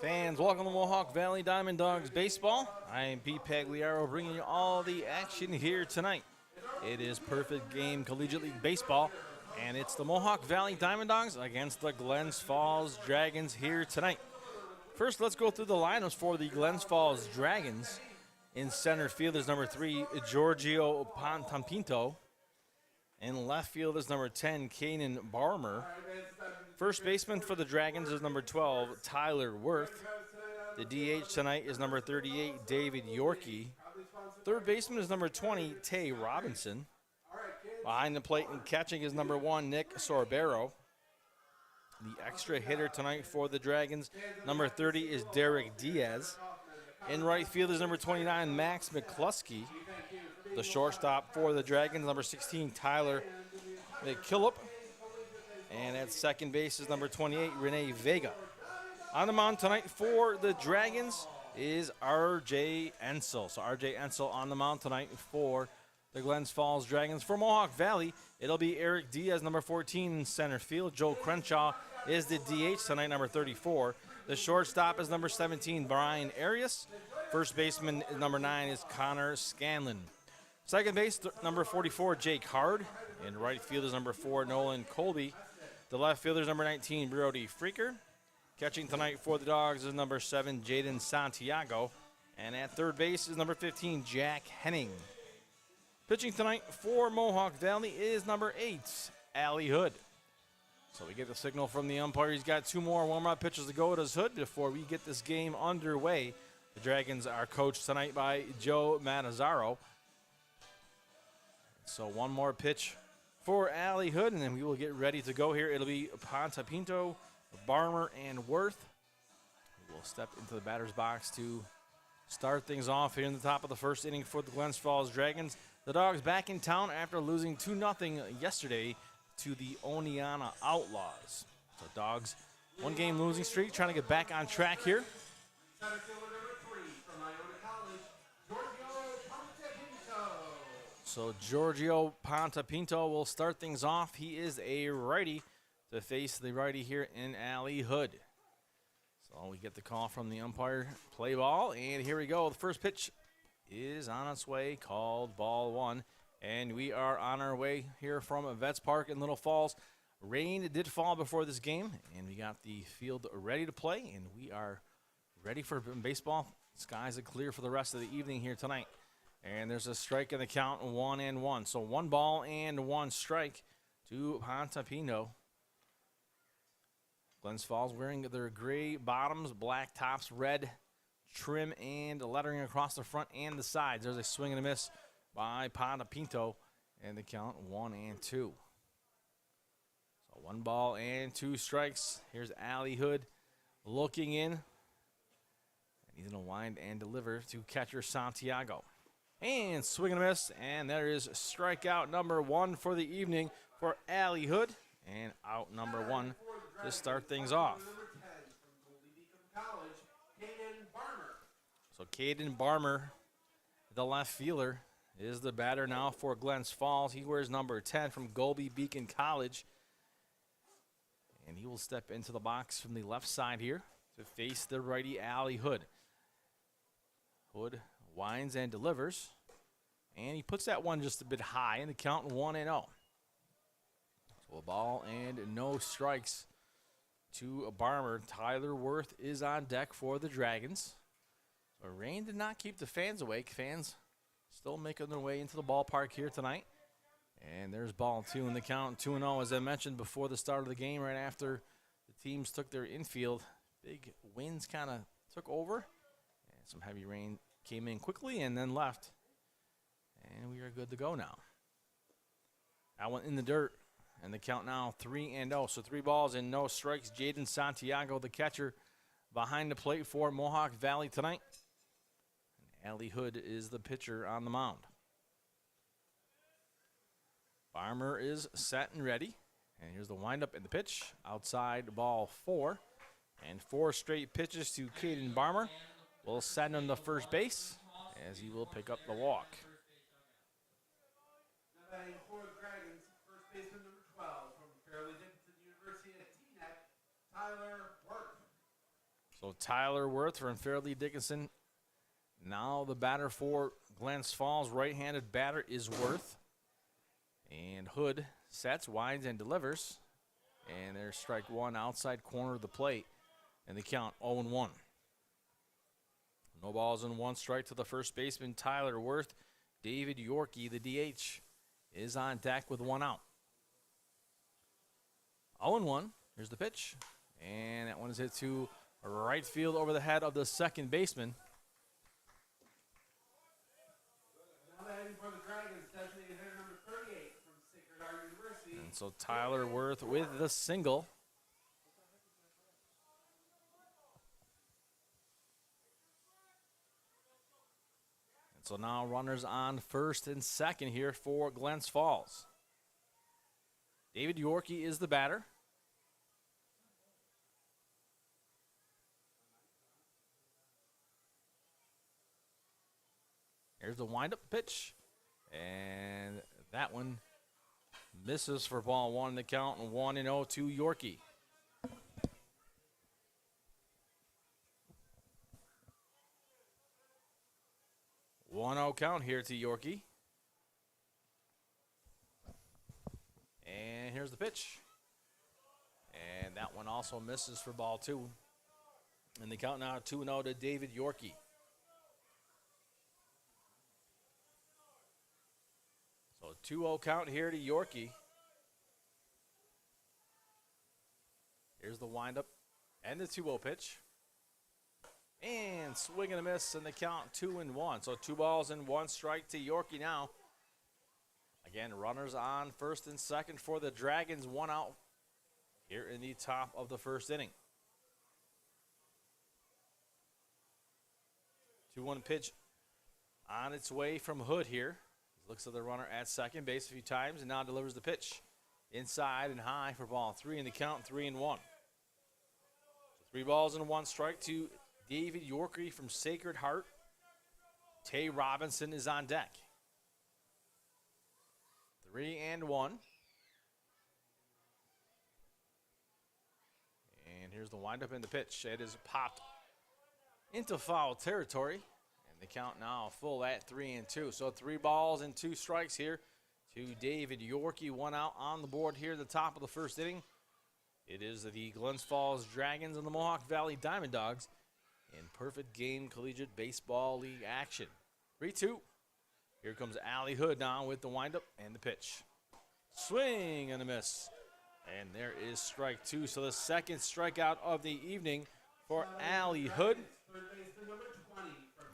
Fans, welcome to Mohawk Valley DiamondDawgs Baseball. I am Pete Pagliaro bringing you all the action here tonight. It is perfect game Collegiate League Baseball, and it's the Mohawk Valley DiamondDawgs against the Glens Falls Dragons here tonight. First, let's go through the lineups for the Glens Falls Dragons. In center field is number 3, Giorgio Pantampinto. In left field is number 10, Kanan Barmer. First baseman for the Dragons is number 12, Tyler Worth. The DH tonight is number 38, David Yorkie. Third baseman is number 20, Tay Robinson. Behind the plate and catching is number 1, Nick Sorbero. The extra hitter tonight for the Dragons, number 30, is Derek Diaz. In right field is number 29, Max McCluskey. The shortstop for the Dragons, number 16, Tyler McKillop. And at second base is number 28, Renee Vega. On the mound tonight for the Dragons is R.J. Ensel. So R.J. Ensel on the mound tonight for the Glens Falls Dragons. For Mohawk Valley, it'll be Eric Diaz, number 14 in center field. Joe Crenshaw is the DH tonight, number 34. The shortstop is number 17, Brian Arias. First baseman, number 9, is Connor Scanlon. Second base, number 44, Jake Hard. And right field is number 4, Nolan Colby. The left fielder is number 19, Brody Freaker. Catching tonight for the Dogs is number 7, Jaden Santiago. And at third base is number 15, Jack Henning. Pitching tonight for Mohawk Valley is number 8, Allie Hood. So we get the signal from the umpire. He's got 2 more warm-up pitches to go at his Hood before we get this game underway. The Dragons are coached tonight by Joe Matazzaro. So one more pitch for Allie Hood, and then we will get ready to go here. It'll be Pontapinto, Barmer, and Worth. We'll step into the batter's box to start things off here in the top of the first inning for the Glens Falls Dragons. The Dogs back in town after losing 2-0 yesterday to the Oneonta Outlaws. So Dogs, 1-game losing streak, trying to get back on track here. So Giorgio Pontapinto will start things off. He is a righty to face the righty here in Allie Hood. So we get the call from the umpire, play ball, and here we go. The first pitch is on its way, called ball 1. And we are on our way here from Vets Park in Little Falls. Rain did fall before this game, and we got the field ready to play, and we are ready for baseball. Skies are clear for the rest of the evening here tonight. And there's a strike in the count, 1-1. So 1 ball and 1 strike to Pontapinto. Glens Falls wearing their gray bottoms, black tops, red trim, and lettering across the front and the sides. There's a swing and a miss by Pontapinto, and the count 1-2. So 1 ball and 2 strikes. Here's Allie Hood looking in. And he's going to wind and deliver to catcher Santiago. And swing and a miss, and there is strikeout number 1 for the evening for Allie Hood, and out number 1 to start things off. So Caden Barmer, the left fielder, is the batter now for Glens Falls. He wears number 10 from Golby Beacon College, and he will step into the box from the left side here to face the righty Allie Hood. Hood winds and delivers, and he puts that one just a bit high in the count, 1-0. So a ball and no strikes to Barmer. Tyler Worth is on deck for the Dragons. So rain did not keep the fans awake. Fans still making their way into the ballpark here tonight. And there's ball 2 in the count, 2-0. As I mentioned before the start of the game, right after the teams took their infield, big winds kind of took over, and some heavy rain came in quickly and then left. And we are good to go now. That one in the dirt. And the count now 3-0. So 3 balls and no strikes. Jaden Santiago, the catcher, behind the plate for Mohawk Valley tonight. And Allie Hood is the pitcher on the mound. Barmer is set and ready. And here's the windup and the pitch. Outside ball 4. And 4 straight pitches to Caden Barmer. We'll send him to first base as he will pick up the walk. So So Tyler Worth from Fairleigh Dickinson. Now the batter for Glens Falls, right-handed batter, is Worth. And Hood sets, winds, and delivers. And there's strike one outside corner of the plate. And the count 0-1. No balls and one strike to the first baseman, Tyler Worth. David Yorkie, the DH, is on deck with one out. 0-1. Here's the pitch. And that one is hit to right field over the head of the second baseman. And so Tyler Worth with the single. And so now runners on first and second here for Glens Falls. David Yorkie is the batter. Here's the windup pitch. And that one misses for ball one in the count, and 1-0 to Yorkie. One 0 count here to Yorkie. And here's the pitch. And that one also misses for ball two. And the count now 2-0 to David Yorkie. So 2-0 count here to Yorkie. Here's the windup and the 2-0 pitch. And swing and a miss, and the count 2-1. So 2 balls and 1 strike to Yorkie now. Again, runners on first and second for the Dragons. 1 out here in the top of the first inning. 2-1 pitch on its way from Hood here. Looks at the runner at second base a few times and now delivers the pitch inside and high for ball 3 in the count, 3-1. So 3 balls and 1 strike to David Yorkie from Sacred Heart. Tay Robinson is on deck. 3-1. And here's the windup and the pitch. It is popped into foul territory. And the count now full at 3-2. So 3 balls and 2 strikes here to David Yorkie. 1 out on the board here at the top of the first inning. It is the Glens Falls Dragons and the Mohawk Valley DiamondDawgs in perfect game collegiate baseball league action. 3-2. Here comes Allie Hood now with the windup and the pitch. Swing and a miss. And there is strike 2. So the second strikeout of the evening for Allie Hood.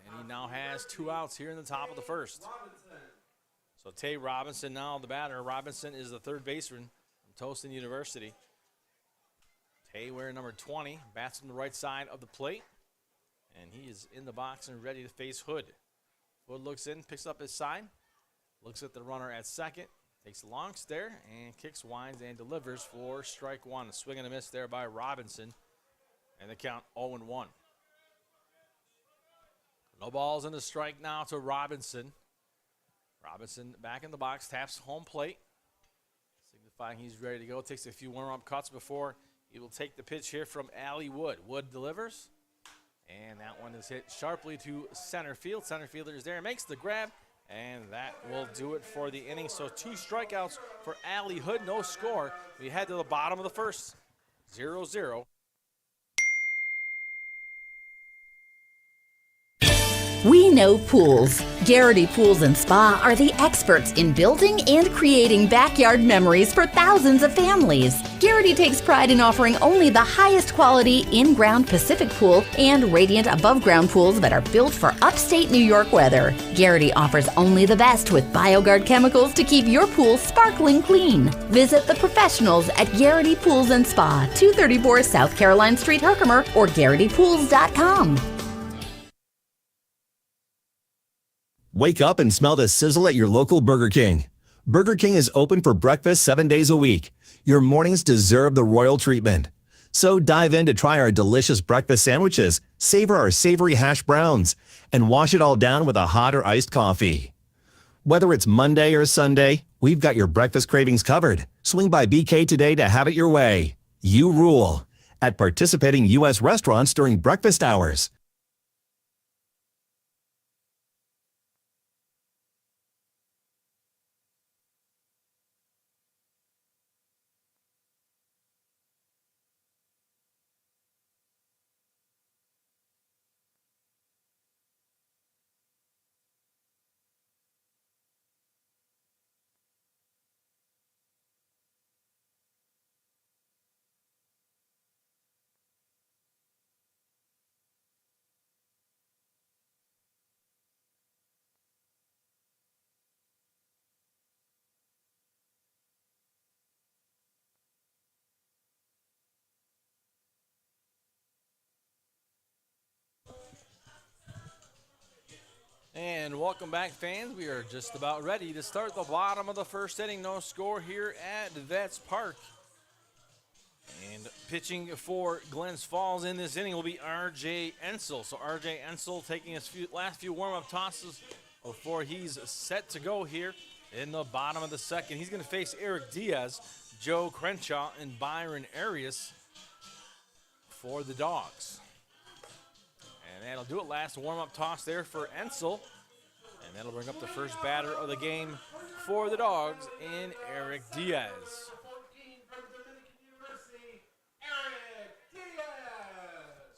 And he now has 2 outs here in the top of the first. So Tay Robinson now the batter. Robinson is the third baseman from Towson University. Tay wearing number 20, bats on the right side of the plate. And he is in the box and ready to face Hood. Hood looks in, picks up his side, looks at the runner at second, takes a long stare, and kicks, winds, and delivers for strike 1. A swing and a miss there by Robinson. And the count 0-1. No balls and a strike now to Robinson. Robinson back in the box, taps home plate, signifying he's ready to go. Takes a few warm-up cuts before he will take the pitch here from Allie Wood. Wood delivers, and that one is hit sharply to center field. Center fielder is there, makes the grab, and that will do it for the inning. So 2 strikeouts for Allie Hood, no score. We head to the bottom of the first, 0-0. We know pools. Garrity Pools and Spa are the experts in building and creating backyard memories for thousands of families. Garrity takes pride in offering only the highest quality in-ground Pacific pool and radiant above-ground pools that are built for upstate New York weather. Garrity offers only the best with BioGuard chemicals to keep your pool sparkling clean. Visit the professionals at Garrity Pools and Spa, 234 South Caroline Street, Herkimer, or GarrityPools.com. Wake up and smell the sizzle at your local Burger King. Burger King is open for breakfast 7 days a week. Your mornings deserve the royal treatment. So dive in to try our delicious breakfast sandwiches, savor our savory hash browns, and wash it all down with a hot or iced coffee. Whether it's Monday or Sunday, we've got your breakfast cravings covered. Swing by BK today to have it your way. You rule. at participating U.S. restaurants during breakfast hours. And welcome back, fans. We are just about ready to start the bottom of the first inning. No score here at Vets Park. And pitching for Glens Falls in this inning will be R.J. Ensel. So R.J. Ensel taking his last few warm-up tosses before he's set to go here in the bottom of the second. He's going to face Eric Diaz, Joe Crenshaw, and Byron Arias for the Dogs. And that'll do it. Last warm-up toss there for Ensel. And that'll bring up the first batter of the game for the Dogs in Eric Diaz.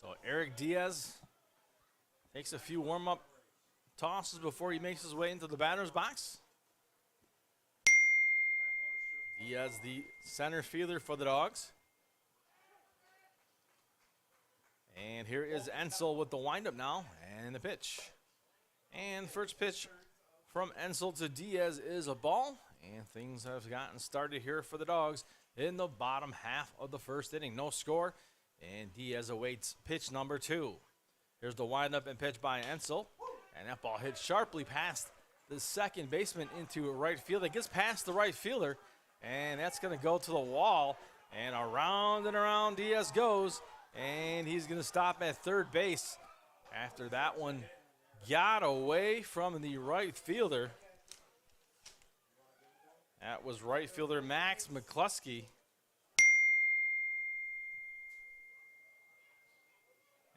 So Eric Diaz takes a few warm-up tosses before he makes his way into the batter's box. Diaz, the center fielder for the Dogs. And here is Ensel with the windup now and the pitch. And first pitch from Ensel to Diaz is a ball. And things have gotten started here for the Dogs in the bottom half of the first inning. No score. And Diaz awaits pitch number 2. Here's the windup and pitch by Ensel. And that ball hits sharply past the second baseman into right field. It gets past the right fielder. And that's going to go to the wall. And around Diaz goes. And he's going to stop at third base after that one got away from the right fielder. That was right fielder Max McCluskey.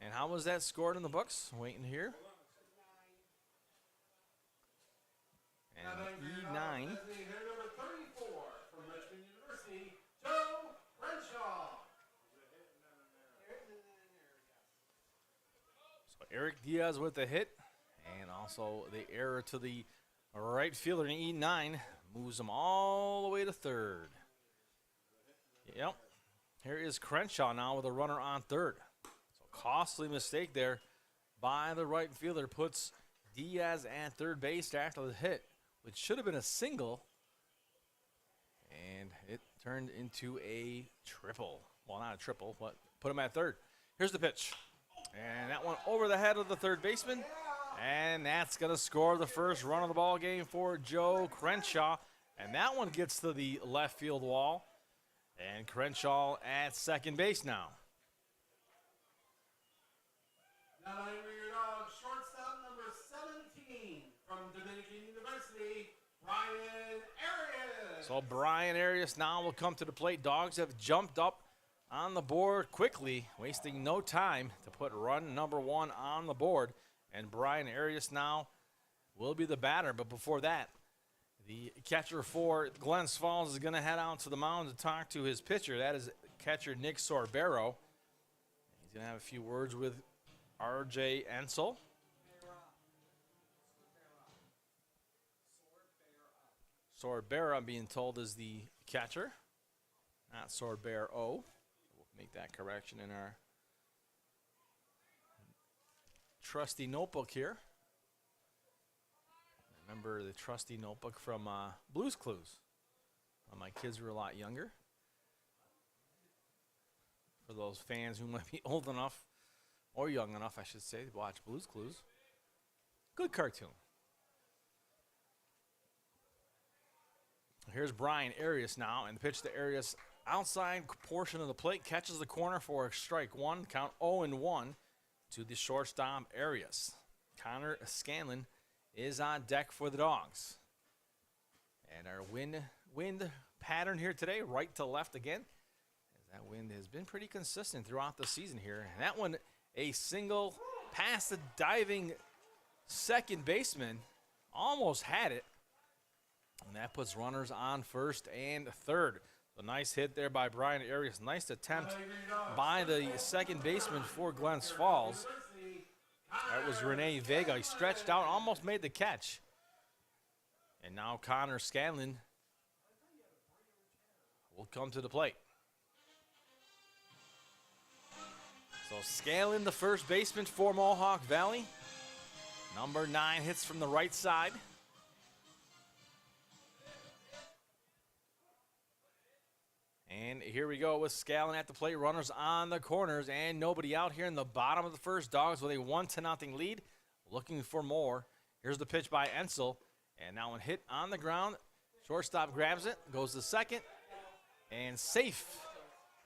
And how was that scored in the books? Waiting here. And E9. Eric Diaz with the hit, and also the error to the right fielder in E9 moves him all the way to third. Yep. Here is Crenshaw now with a runner on third. So costly mistake there by the right fielder puts Diaz at third base after the hit, which should have been a single, and it turned into a triple. Well, not a triple, but put him at third. Here's the pitch. And that one over the head of the third baseman. And that's going to score the first run of the ball game for Joe Crenshaw. And that one gets to the left field wall. And Crenshaw at second base now. Now your dog, shortstop number 17 from Dominican University, Brian Arias. So Brian Arias now will come to the plate. Dogs have jumped up on the board quickly, wasting no time to put run number 1 on the board. And Brian Arias now will be the batter. But before that, the catcher for Glens Falls is going to head out to the mound to talk to his pitcher. That is catcher Nick Sorbero. He's going to have a few words with R.J. Ensel. Sorbero, I'm being told, is the catcher, not Sorbero. Make that correction in our trusty notebook here. Remember the trusty notebook from Blue's Clues when my kids were a lot younger. For those fans who might be old enough, or young enough, I should say, to watch Blue's Clues. Good cartoon. Here's Brian Arias now, and the pitch to Arias. Outside portion of the plate, catches the corner for a strike 1, count 0-1 to the shortstop Arias. Connor Scanlon is on deck for the Dogs. And our wind pattern here today, right to left again. That wind has been pretty consistent throughout the season here. And that one, a single past the diving second baseman, almost had it. And that puts runners on first and third. A nice hit there by Brian Arias. Nice attempt by the second baseman for Glens Falls. That was Rene Vega. He stretched out, almost made the catch. And now Connor Scanlon will come to the plate. So Scanlon, the first baseman for Mohawk Valley. Number 9 hits from the right side. And here we go with Scanlon at the plate. Runners on the corners and nobody out here in the bottom of the first. Dogs with a 1-0 lead. Looking for more. Here's the pitch by Ensel. And now one hit on the ground. Shortstop grabs it, goes to second, and safe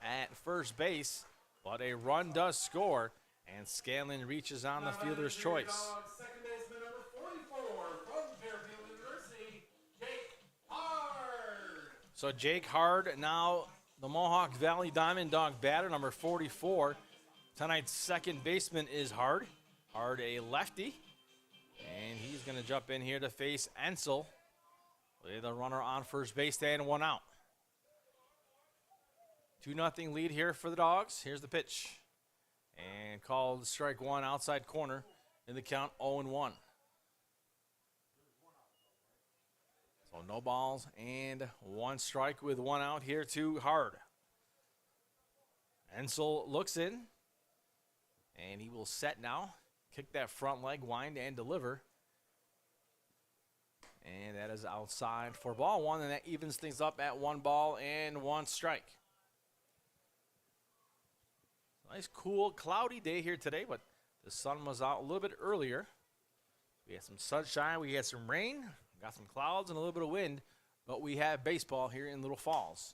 at first base. But a run does score, and Scanlon reaches on the fielder's choice. Second baseman number 44 from Fairfield University, Jake Hard. So Jake Hard, now the Mohawk Valley Diamond Dog batter, number 44. Tonight's second baseman is Hard. Hard, a lefty. And he's going to jump in here to face Ensel. With a runner on first base and one out. 2-0 lead here for the Dogs. Here's the pitch. And called strike one, outside corner in the count 0-1. So no balls and one strike with one out here to Hard. Ensel looks in. And he will set now. Kick that front leg, wind, and deliver. And that is outside for ball one, and that evens things up at 1 ball and 1 strike. Nice, cool, cloudy day here today, but the sun was out a little bit earlier. We had some sunshine, we had some rain, got some clouds and a little bit of wind, but we have baseball here in Little Falls.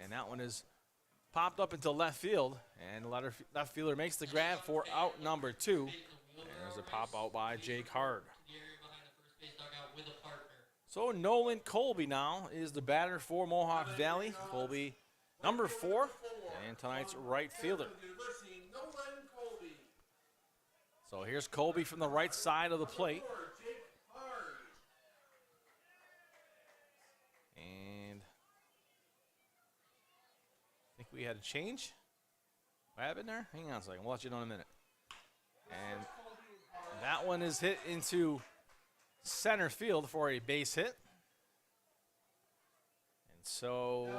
And that one is popped up into left field, and the left fielder makes the grab for out number 2. And there's a pop out by Jake Hard. So Nolan Colby now is the batter for Mohawk Valley. Colby, number 4, and tonight's right fielder. So here's Colby from the right side of the plate. And I think we had a change. What happened there? Hang on a second. We'll let you know in a minute. And that one is hit into center field for a base hit. And so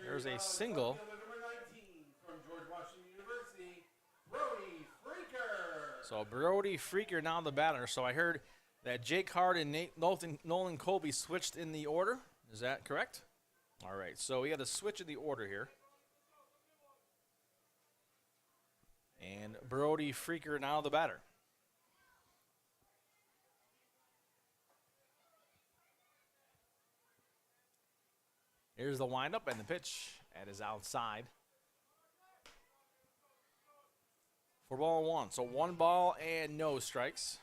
there's a single. So Brody Freaker now the batter. So I heard that Jake Hard and Nolan Colby switched in the order. Is that correct? All right, so we had a switch in the order here. And Brody Freaker now the batter. Here's the windup and the pitch. That is outside. For ball one. So 1 ball and no strikes.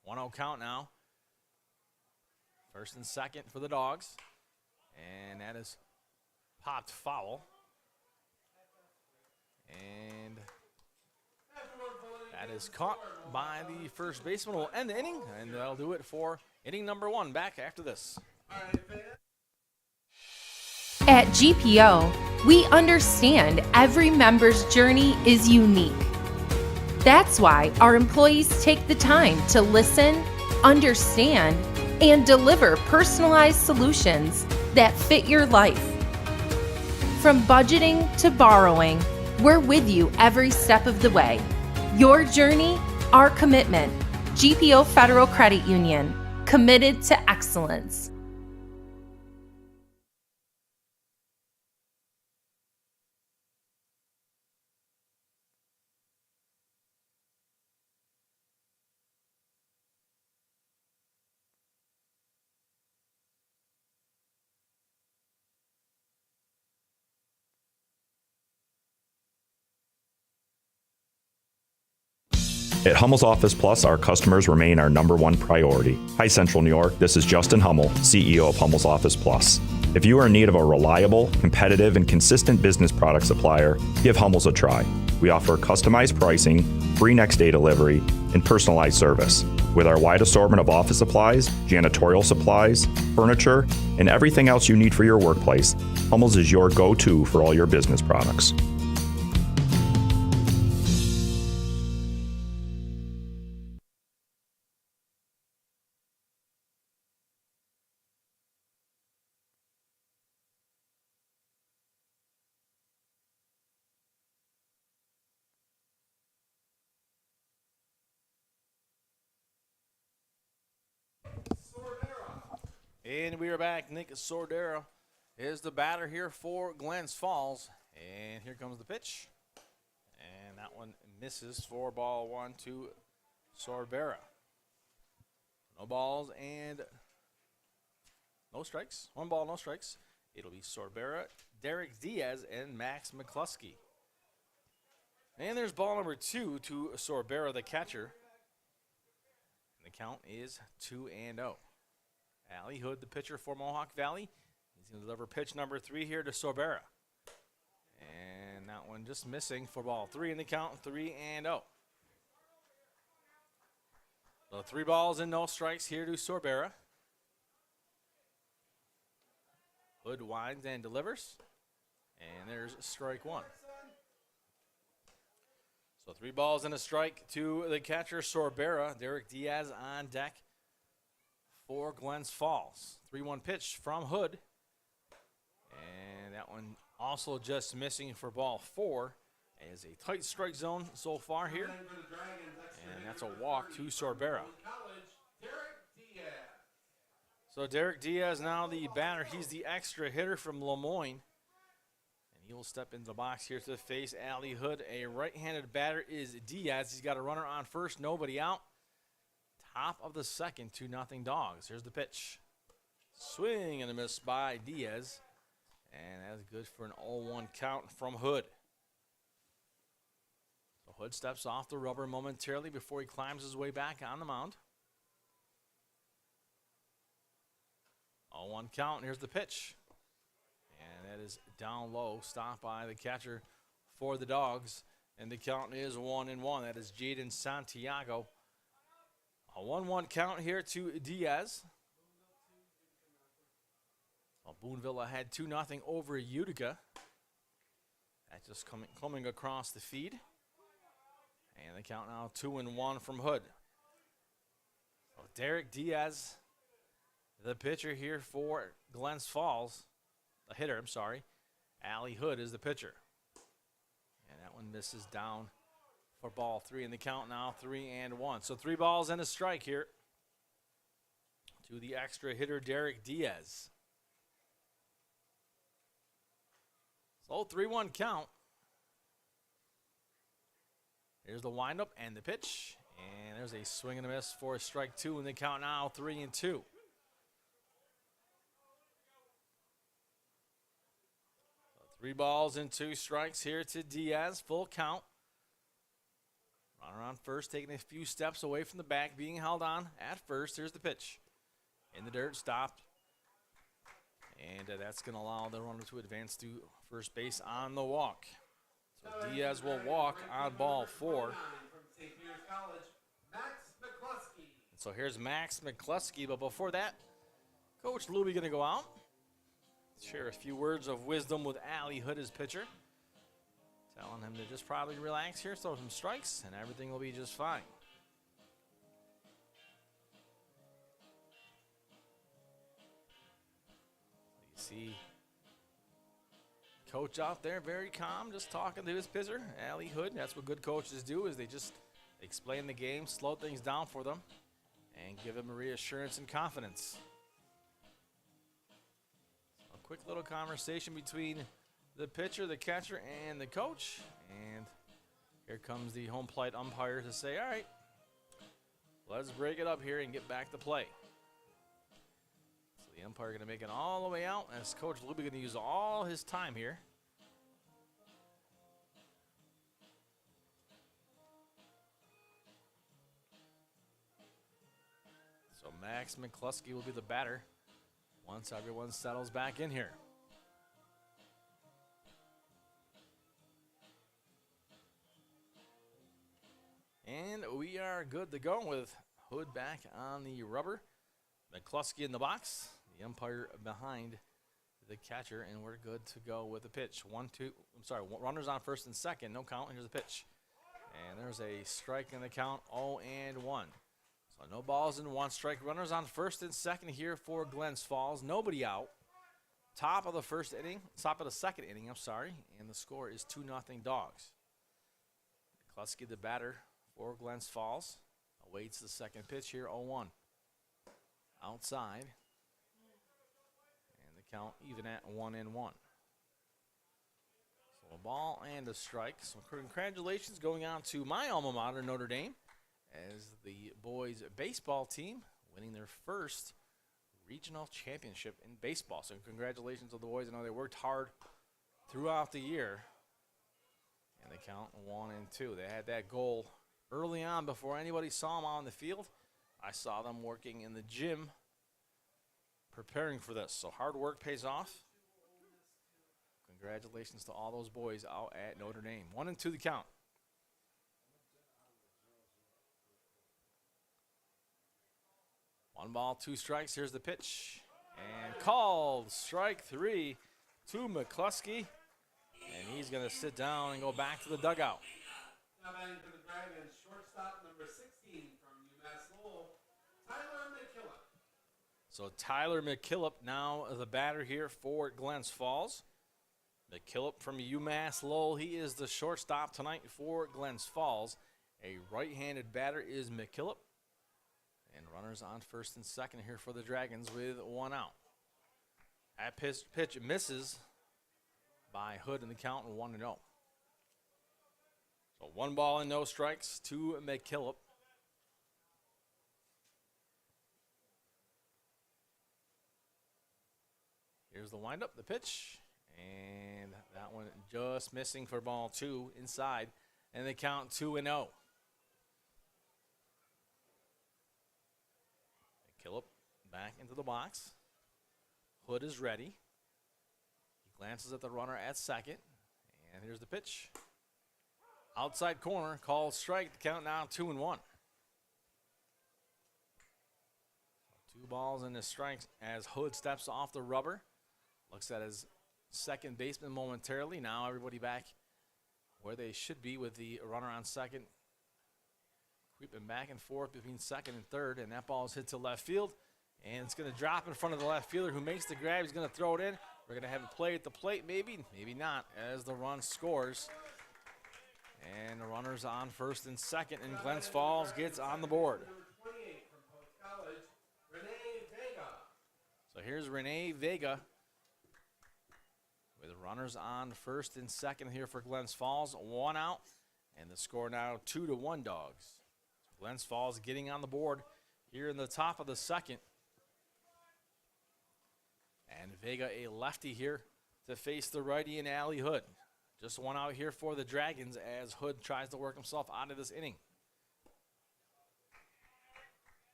One 0 count now. First and second for the Dogs. And that is popped foul. And that is caught by the first baseman. Will end the inning, and that'll do it for inning number 1. Back after this. At GPO, we understand every member's journey is unique. That's why our employees take the time to listen, understand, and deliver personalized solutions that fit your life. From budgeting to borrowing, we're with you every step of the way. Your journey, our commitment. GPO Federal Credit Union, committed to excellence. At Hummel's Office Plus, our customers remain our #1 priority. Hi, Central New York. This is Justin Hummel, CEO of Hummel's Office Plus. If you are in need of a reliable, competitive, and consistent business product supplier, give Hummel's a try. We offer customized pricing, free next-day delivery, and personalized service. With our wide assortment of office supplies, janitorial supplies, furniture, and everything else you need for your workplace, Hummel's is your go-to for all your business products. And we are back. Nick Sordera is the batter here for Glens Falls. And here comes the pitch. And that one misses for ball 1 to Sorbera. No balls and no strikes. 1 ball, no strikes. It'll be Sorbera, Derek Diaz, and Max McCluskey. And there's ball number 2 to Sorbera, the catcher. And the count is 2-0. Allie Hood, the pitcher for Mohawk Valley. He's going to deliver pitch number 3 here to Sorbera. And that one just missing for ball 3 in the count, 3-0. So 3 balls and no strikes here to Sorbera. Hood winds and delivers. And there's strike 1. So 3 balls and a strike to the catcher Sorbera. Derek Diaz on deck for Glens Falls. 3-1 pitch from Hood. And that one also just missing for ball 4. As a tight strike zone so far here. And that's a walk to Sorbera. So Derek Diaz now the batter. He's the extra hitter from Lemoyne. And he will step into the box here to face Allie Hood. A right-handed batter is Diaz. He's got a runner on first, nobody out. Top of the second, 2-0 Dogs. Here's the pitch. Swing and a miss by Diaz. And that's good for an 0-1 count from Hood. So Hood steps off the rubber momentarily before he climbs his way back on the mound. 0-1 count. Here's the pitch. And that is down low. Stopped by the catcher for the Dogs. And the count is 1-1. That is Jaden Santiago. A 1-1 count here to Diaz. Well, Boonville had 2-0 over Utica. That's just coming across the feed. And the count now 2-1 from Hood. So Derek Diaz, the pitcher here for Glens Falls. The hitter, I'm sorry. Allie Hood is the pitcher. And that one misses down for ball 3 in the count now, 3-1. So 3 balls and a strike here to the extra hitter, Derek Diaz. So 3-1 count. Here's the windup and the pitch. And there's a swing and a miss for strike 2 in the count now, 3-2. 3 balls and 2 strikes here to Diaz, full count. Runner on first, taking a few steps away from the bag, being held on at first. Here's the pitch. In the dirt, stopped. And that's going to allow the runner to advance to first base on the walk. So Diaz will walk on ball 4. So here's Max McCluskey. But before that, Coach Luby going to go out. Share a few words of wisdom with Allie Hood, his pitcher. Telling him to just probably relax here, throw some strikes, and everything will be just fine. You see Coach out there, very calm, just talking to his pitcher, Allie Hood. That's what good coaches do, is they just explain the game, slow things down for them, and give them a reassurance and confidence. A quick little conversation between the pitcher, the catcher, and the coach. And here comes the home plate umpire to say, all right, let's break it up here and get back to play. So the umpire going to make it all the way out, as Coach Luby going to use all his time here. box. McCluskey will be the batter once everyone settles back in here. And we are good to go with Hood back on the rubber. McCluskey in the box. The umpire behind the catcher, and we're good to go with the pitch. Runners on first and second. No count. Here's the pitch. And there's a strike in the count, 0-1. So no balls and 1 strike. Runners on first and second here for Glens Falls. Nobody out. Top of the second inning, and the score is 2-0 Dogs. McCluskey, the batter for Glens Falls, awaits the second pitch here, 0-1. Outside. And the count even at 1-1. So a ball and a strike. So congratulations going on to my alma mater, Notre Dame, as the boys baseball team winning their first regional championship in baseball. So congratulations to the boys. I know they worked hard throughout the year. And they count 1-2. They had that goal early on before anybody saw them on the field. I saw them working in the gym preparing for this. So hard work pays off. Congratulations to all those boys out at Notre Dame. 1-2 the count. One ball, 2 strikes. Here's the pitch. And called strike 3 to McCluskey. And he's going to sit down and go back to the dugout. Now batting for the Dragons, shortstop number 16 from UMass Lowell, Tyler McKillop. So Tyler McKillop now the batter here for Glens Falls. McKillop from UMass Lowell, he is the shortstop tonight for Glens Falls. A right-handed batter is McKillop. And runners on first and second here for the Dragons with 1 out. That pitch misses by Hood in the count, 1-0. So 1 ball and no strikes to McKillop. Here's the windup, the pitch. And that one just missing for ball 2 inside. And they count 2-0. McKillop back into the box. Hood is ready. He glances at the runner at second. And here's the pitch. Outside corner, called strike. The count now 2-1. 2 balls and a strike as Hood steps off the rubber. Looks at his second baseman momentarily. Now everybody back where they should be with the runner on second. Creeping back and forth between second and third. And that ball is hit to left field. And it's going to drop in front of the left fielder who makes the grab. He's going to throw it in. We're going to have a play at the plate, maybe not, as the run scores. And the runner's on first and second, and Glens Falls gets on the board. Number 28 from Post College, Renee Vega. So here's Renee Vega with runners on first and second here for Glens Falls. 1 out, and the score now 2-1 Dogs. So Glens Falls getting on the board here in the top of the second. And Vega, a lefty here to face the righty in Allie Hood. Just 1 out here for the Dragons as Hood tries to work himself out of this inning.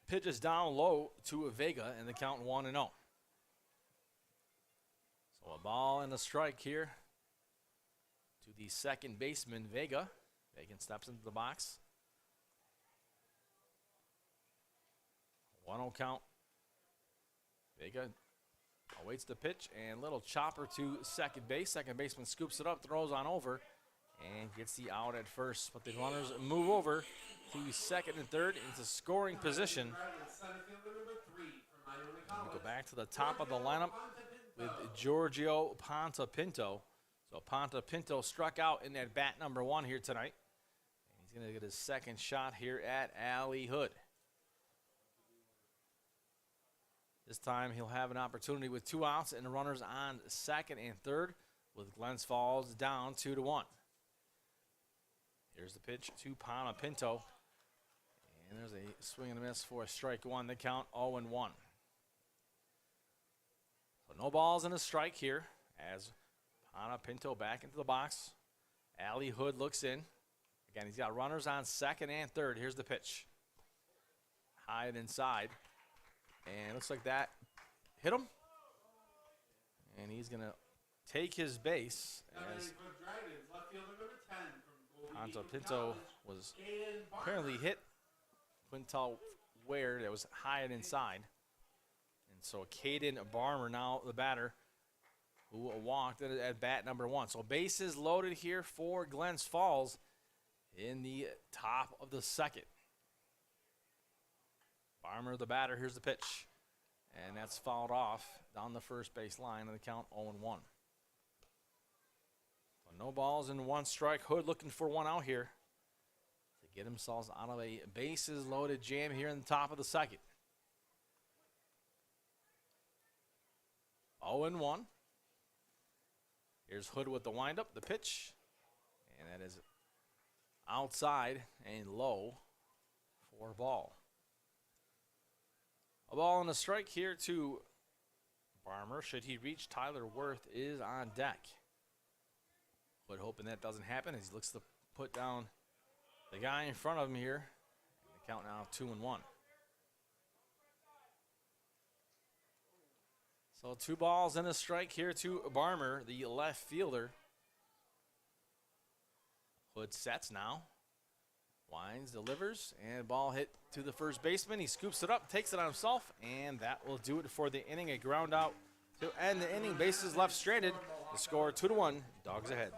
Pitch is down low to Vega, and the count 1-0. So a ball and a strike here to the second baseman, Vega. Vega steps into the box. 1-0 count. Vega awaits the pitch, and little chopper to second base. Second baseman scoops it up, throws on over, and gets the out at first. But the runners move over to second and third into scoring position. We go back to the top of the lineup with Giorgio Pontapinto. So Pontapinto struck out in at bat number 1 here tonight. And he's going to get his second shot here at Allie Hood. This time he'll have an opportunity with 2 outs and the runners on second and third with Glens Falls down 2-1. Here's the pitch to Pontapinto. And there's a swing and a miss for a strike 1. The count 0-1. So no balls and a strike here as Pontapinto back into the box. Allie Hood looks in. Again, he's got runners on second and third. Here's the pitch. High and inside. And it looks like that hit him. And he's going to take his base as Anto Pinto was apparently hit Quintal Ware that was high and inside. And so Caden Barmer now the batter who walked at bat number 1. So bases loaded here for Glens Falls in the top of the second. Barmer the batter, here's the pitch. And that's fouled off down the first base line on the count 0-1. So no balls and 1 strike. Hood looking for 1 out here to get themselves out of a bases loaded jam here in the top of the second. 0-1. Here's Hood with the windup, the pitch. And that is outside and low for ball. A ball and a strike here to Barmer. Should he reach, Tyler Worth is on deck. But hoping that doesn't happen as he looks to put down the guy in front of him here. The count now 2-1. So 2 balls and a strike here to Barmer, the left fielder. Hood sets now. Winds, delivers, and ball hit to the first baseman. He scoops it up, takes it on himself, and that will do it for the inning. A ground out to end the inning. Bases left stranded. The score 2-1. Dogs ahead.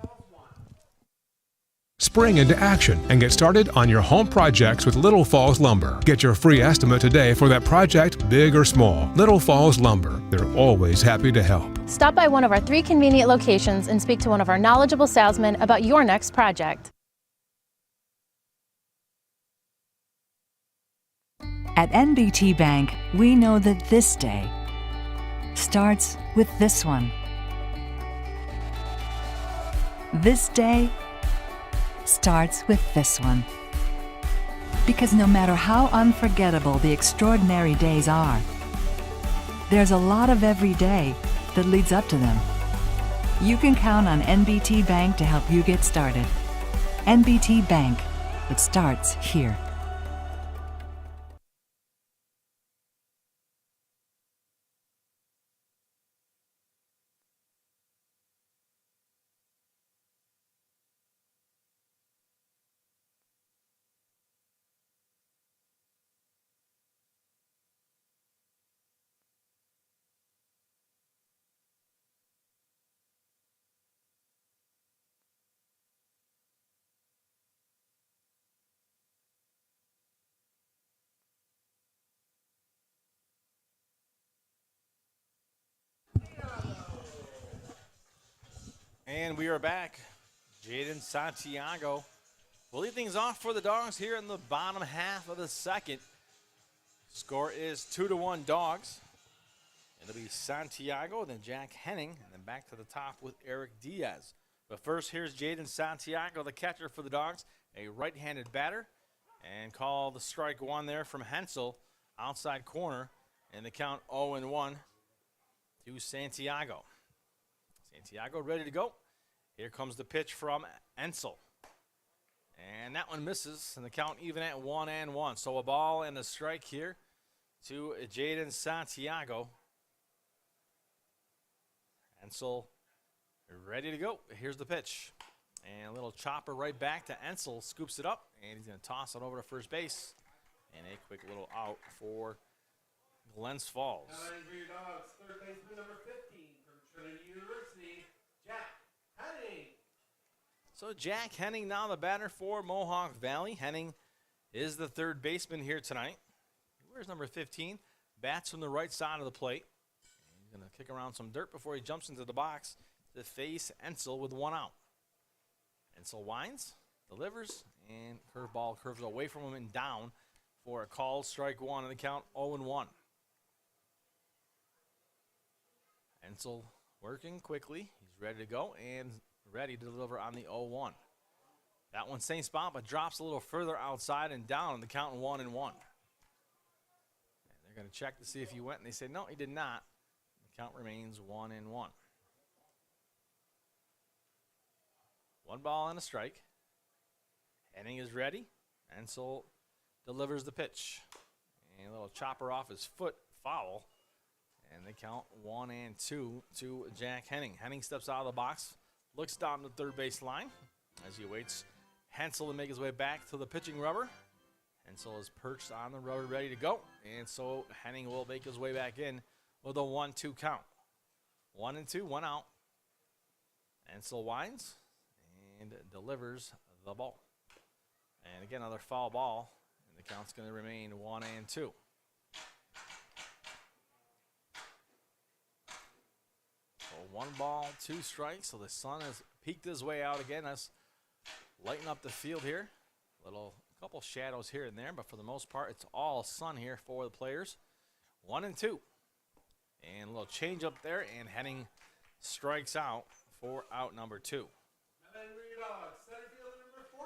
Spring into action and get started on your home projects with Little Falls Lumber. Get your free estimate today for that project, big or small. Little Falls Lumber. They're always happy to help. Stop by one of our 3 convenient locations and speak to one of our knowledgeable salesmen about your next project. At NBT Bank, we know that this day starts with this one. This day starts with this one. Because no matter how unforgettable the extraordinary days are, there's a lot of every day that leads up to them. You can count on NBT Bank to help you get started. NBT Bank, it starts here. And we are back. Jaden Santiago will lead things off for the Dogs here in the bottom half of the second. Score is 2-1 Dogs. It'll be Santiago, then Jack Henning, and then back to the top with Eric Diaz. But first, here's Jaden Santiago, the catcher for the Dogs, a right-handed batter, and call the strike 1 there from Hensel, outside corner, and the count 0-1 to Santiago. Santiago ready to go. Here comes the pitch from Ensel. And that one misses, and the count even at 1-1. So a ball and a strike here to Jaden Santiago. Ensel ready to go. Here's the pitch. And a little chopper right back to Ensel. Scoops it up, and he's going to toss it over to first base. And a quick little out for Glens Falls. Now for your Dogs, third baseman number 15 from Trinity University, Jack Henning. So Jack Henning now the batter for Mohawk Valley. Henning is the third baseman here tonight. Where's number 15? Bats from the right side of the plate. He's going to kick around some dirt before he jumps into the box to face Ensel with 1 out. Ensel winds, delivers, and curveball curves away from him and down for a called strike 1 on the count 0-1. Ensel working quickly. He's ready to go and ready to deliver on the 0-1. That one same spot, but drops a little further outside and down on the count 1-1. And they're going to check to see if he went, and they say no, he did not. The count remains 1-1. 1 ball and a strike. Henning is ready. Ensel delivers the pitch. And a little chopper off his foot foul. And they count 1-2 to Jack Henning. Henning steps out of the box, looks down the third base line as he awaits Hensel to make his way back to the pitching rubber. Hensel is perched on the rubber ready to go. And so Henning will make his way back in with a 1-2 count. 1-2, 1 out. Hensel winds and delivers the ball. And again, another foul ball. And the count's going to remain 1-2. So 1 ball, 2 strikes. So the sun has peeked his way out again. Let's lighten up the field here. Couple shadows here and there, but for the most part, it's all sun here for the players. 1-2. And a little change up there, and Henning strikes out for out number 2. DiamondDawgs, center fielder number 14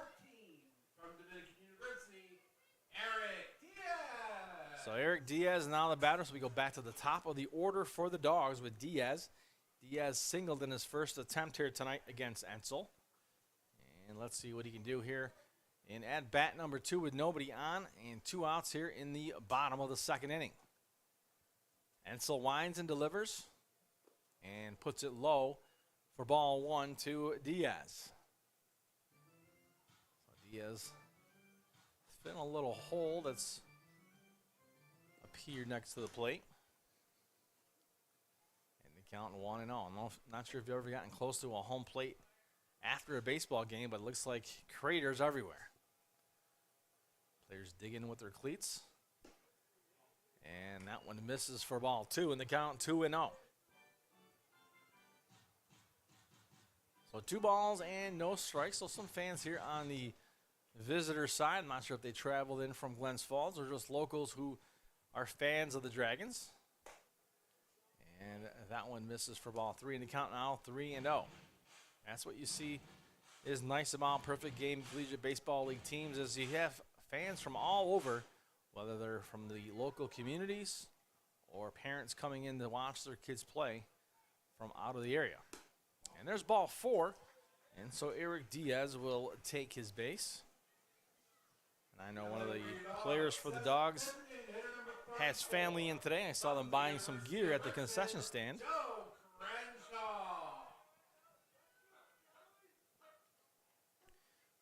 from Dominican University, Eric Diaz. So Eric Diaz now the batter, so we go back to the top of the order for the Dogs with Diaz. Diaz singled in his first attempt here tonight against Ensel. And let's see what he can do here. And at bat number 2 with nobody on and 2 outs here in the bottom of the second inning. Ensel winds and delivers and puts it low for ball 1 to Diaz. So Diaz been a little hole that's appeared next to the plate. And they count 1-0. Not sure if you've ever gotten close to a home plate after a baseball game, but it looks like craters everywhere. Players dig in with their cleats. And that one misses for ball 2, and the count 2-0. So 2 balls and no strikes. So some fans here on the visitor side. I'm not sure if they traveled in from Glens Falls or just locals who are fans of the Dragons. And that one misses for ball 3, and the count now 3-0. That's what you see is nice about perfect game collegiate baseball league teams, is you have fans from all over, whether they're from the local communities or parents coming in to watch their kids play from out of the area. And there's ball 4, and so Eric Diaz will take his base. And I know one of the players for the Dogs has family in today. I saw them buying some gear at the concession stand.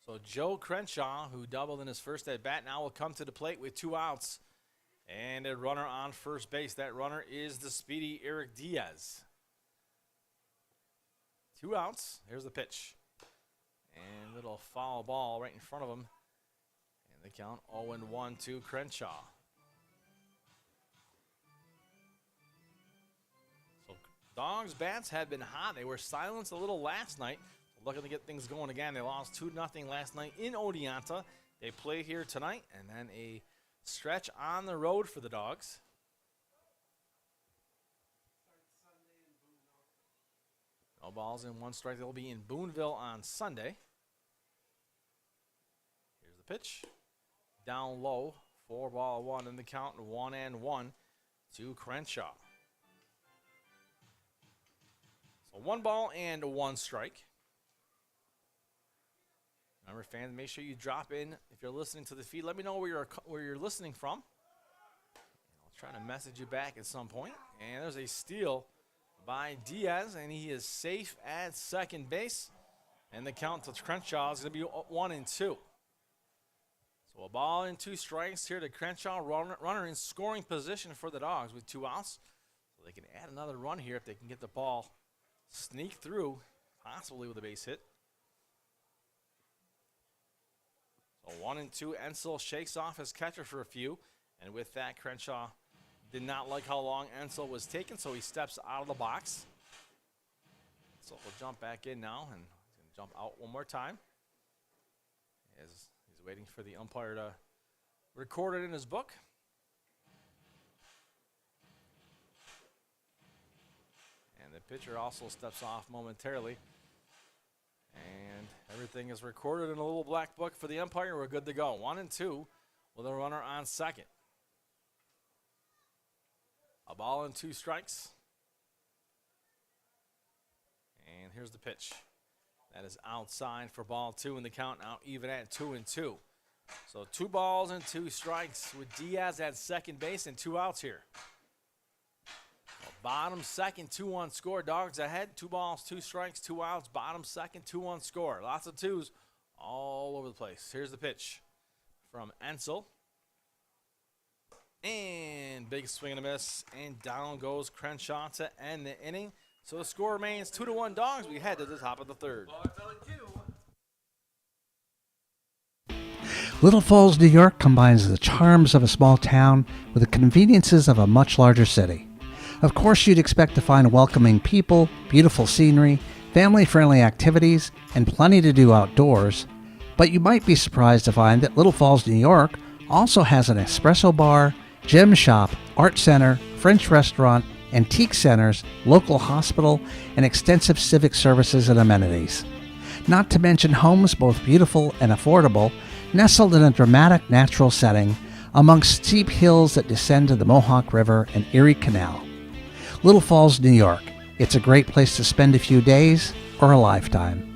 So Joe Crenshaw, who doubled in his first at bat, now will come to the plate with 2 outs and a runner on first base. That runner is the speedy Eric Diaz. 2 outs. Here's the pitch. And little foul ball right in front of him. And they count 0-1 to Crenshaw. So Dogs bats had been hot. They were silenced a little last night. Looking to get things going again. They lost 2-0 last night in Oneonta. They play here tonight, and then a stretch on the road for the Dogs. No balls in 1 strike. They'll be in Boonville on Sunday. Here's the pitch. Down low for ball 1 in the count, 1-1 to Crenshaw. So 1 ball and 1 strike. Remember, fans, make sure you drop in if you're listening to the feed. Let me know where you're listening from. I'll try to message you back at some point. And there's a steal by Diaz, and he is safe at second base. And the count to Crenshaw is going to be 1-2. So a ball and 2 strikes here to Crenshaw. Runner in scoring position for the Dogs with 2 outs. So they can add another run here if they can get the ball sneak through, possibly with a base hit. So 1-2, Ensel shakes off his catcher for a few. And with that, Crenshaw did not like how long Ensel was taking, so he steps out of the box. So we'll jump back in now, and he's going to jump out one more time as he's waiting for the umpire to record it in his book. And the pitcher also steps off momentarily. And everything is recorded in a little black book for the umpire. We're good to go. 1-2 with a runner on second. A ball and 2 strikes. And here's the pitch. That is outside for ball 2, and the count now even at 2-2. So 2 balls and 2 strikes with Diaz at second base and 2 outs here. Bottom second, 2-1 score. Dogs ahead, 2 balls, 2 strikes, 2 outs. Bottom second, 2-1 score. Lots of twos all over the place. Here's the pitch from Ensel. And big swing and a miss. And down goes Crenshaw to end the inning. So the score remains 2-1 Dogs. We head to the top of the third. Little Falls, New York combines the charms of a small town with the conveniences of a much larger city. Of course, you'd expect to find welcoming people, beautiful scenery, family-friendly activities, and plenty to do outdoors. But you might be surprised to find that Little Falls, New York also has an espresso bar, gem shop, art center, French restaurant, antique centers, local hospital, and extensive civic services and amenities. Not to mention homes both beautiful and affordable, nestled in a dramatic natural setting amongst steep hills that descend to the Mohawk River and Erie Canal. Little Falls, New York. It's a great place to spend a few days or a lifetime.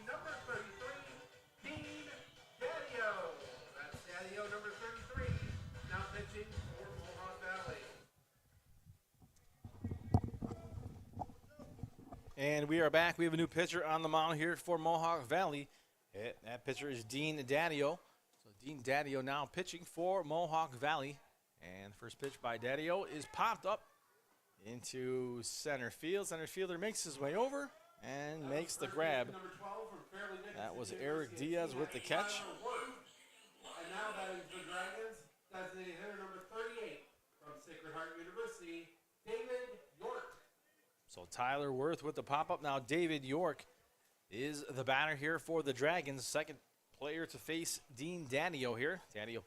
Number 33, Dean Daddio. That's Daddio, number 33. Now pitching for Mohawk Valley. And we are back. We have a new pitcher on the mound here for Mohawk Valley. That pitcher is Dean Daddio. So Dean Daddio now pitching for Mohawk Valley. And first pitch by Daddio is popped up into center field. Center fielder makes his way over and makes the grab. That was Eric Diaz with the catch. And now batting for the Dragons, designated hitter number 38 from Sacred Heart University, David York. So Tyler Worth with the pop-up. Now David York is the batter here for the Dragons. Second player to face Dean Daddio here. Daddio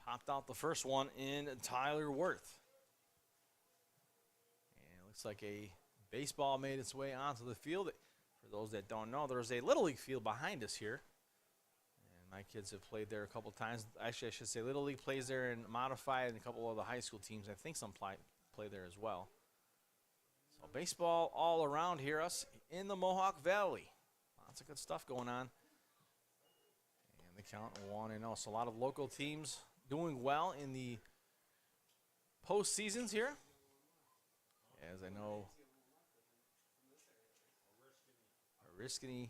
popped out the first one in Tyler Worth. And it looks like a baseball made its way onto the field. For those that don't know, there's a Little League field behind us here. And my kids have played there a couple times. Actually, I should say Little League plays there and modified, and a couple of the high school teams, I think some play there as well. So baseball all around here, us in the Mohawk Valley. Lots of good stuff going on. And the count 1-0. So a lot of local teams doing well in the postseasons here. As I know, Oriskany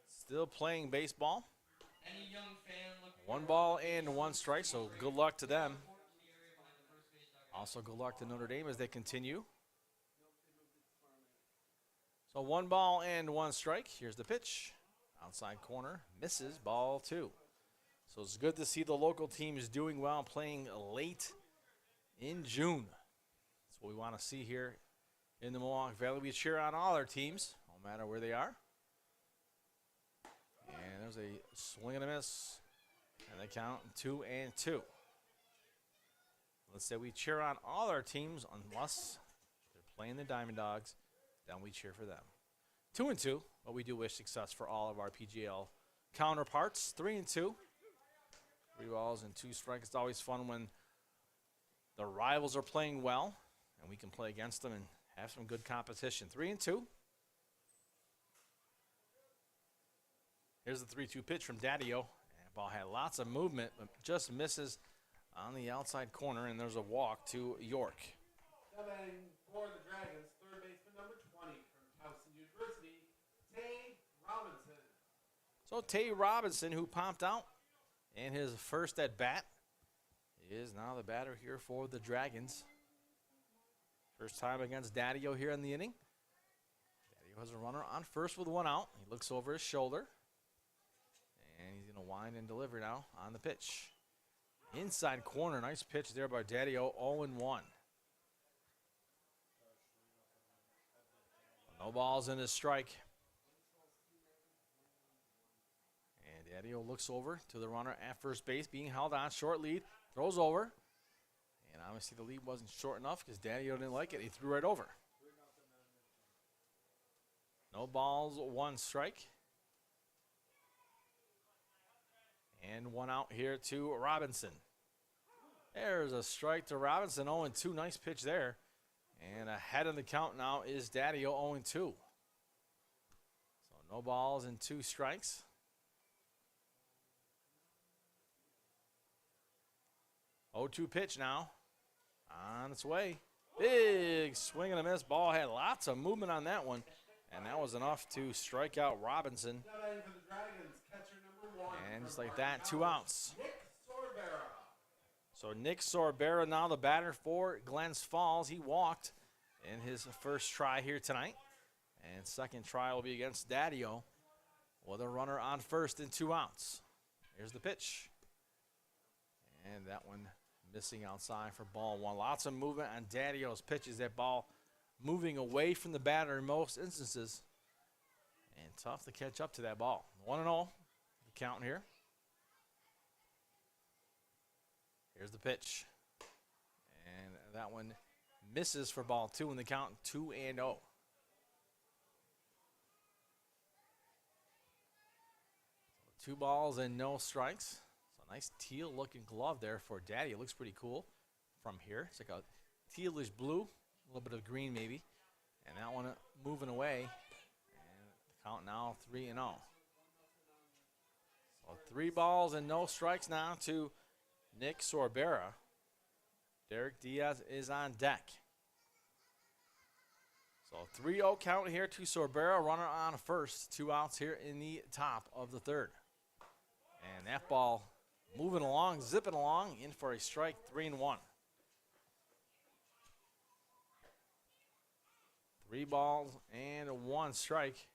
still playing baseball. 1 ball and 1 strike, so good luck to them. Also good luck to Notre Dame as they continue. So 1 ball and 1 strike. Here's the pitch. Outside corner, misses, ball 2. So it's good to see the local teams doing well, playing late in June. That's what we want to see here in the Mohawk Valley. We cheer on all our teams, no matter where they are. And there's a swing and a miss. And they count 2-2. Let's say we cheer on all our teams unless they're playing the DiamondDawgs. Then we cheer for them. 2-2, but we do wish success for all of our PGL counterparts. 3-2. 3 balls and 2 strikes. It's always fun when the rivals are playing well and we can play against them and have some good competition. 3-2. Here's the 3-2 pitch from Daddio. And ball had lots of movement, but just misses on the outside corner, and there's a walk to York. Stepping for the Dragons, third baseman number 20 from Towson University, Tay Robinson. So Tay Robinson, who popped out in his first at bat, is now the batter here for the Dragons. First time against Daddio here in the inning. Daddio has a runner on first with one out. He looks over his shoulder. And he's going to wind and deliver now on the pitch. Inside corner, nice pitch there by Daddio, 0-1. No balls in his strike. And Daddio looks over to the runner at first base, being held on, short lead, throws over. And obviously the lead wasn't short enough because Daddio didn't like it. He threw right over. No balls, one strike. And one out here to Robinson. There's a strike to Robinson, 0-2. Nice pitch there. And ahead of the count now is Daddio, 0-2. So no balls and 2 strikes. Oh, 2 pitch now. On its way. Big swing and a miss. Ball had lots of movement on that one. And that was enough to strike out Robinson. And just like that, 2 outs. So Nick Sorbera now the batter for Glens Falls. He walked in his first try here tonight. And second try will be against Daddio with a runner on first and 2 outs. Here's the pitch. And that one missing outside for ball 1. Lots of movement on Daddio's pitches. That ball moving away from the batter in most instances. And tough to catch up to that ball. 1-0, the count here. Here's the pitch. And that one misses for ball 2 in the count, 2-0. So 2 balls and no strikes. So nice teal looking glove there for Daddy. It looks pretty cool from here. It's like a tealish blue, a little bit of green maybe. And that one moving away. And the count now 3-0. So 3 balls and no strikes now to Nick Sorbera. Derek Diaz is on deck. So 3-0 count here to Sorbera. Runner on first. 2 outs here in the top of the third. And that ball moving along, zipping along, in for a strike, 3-1. 3 balls and 1 strike.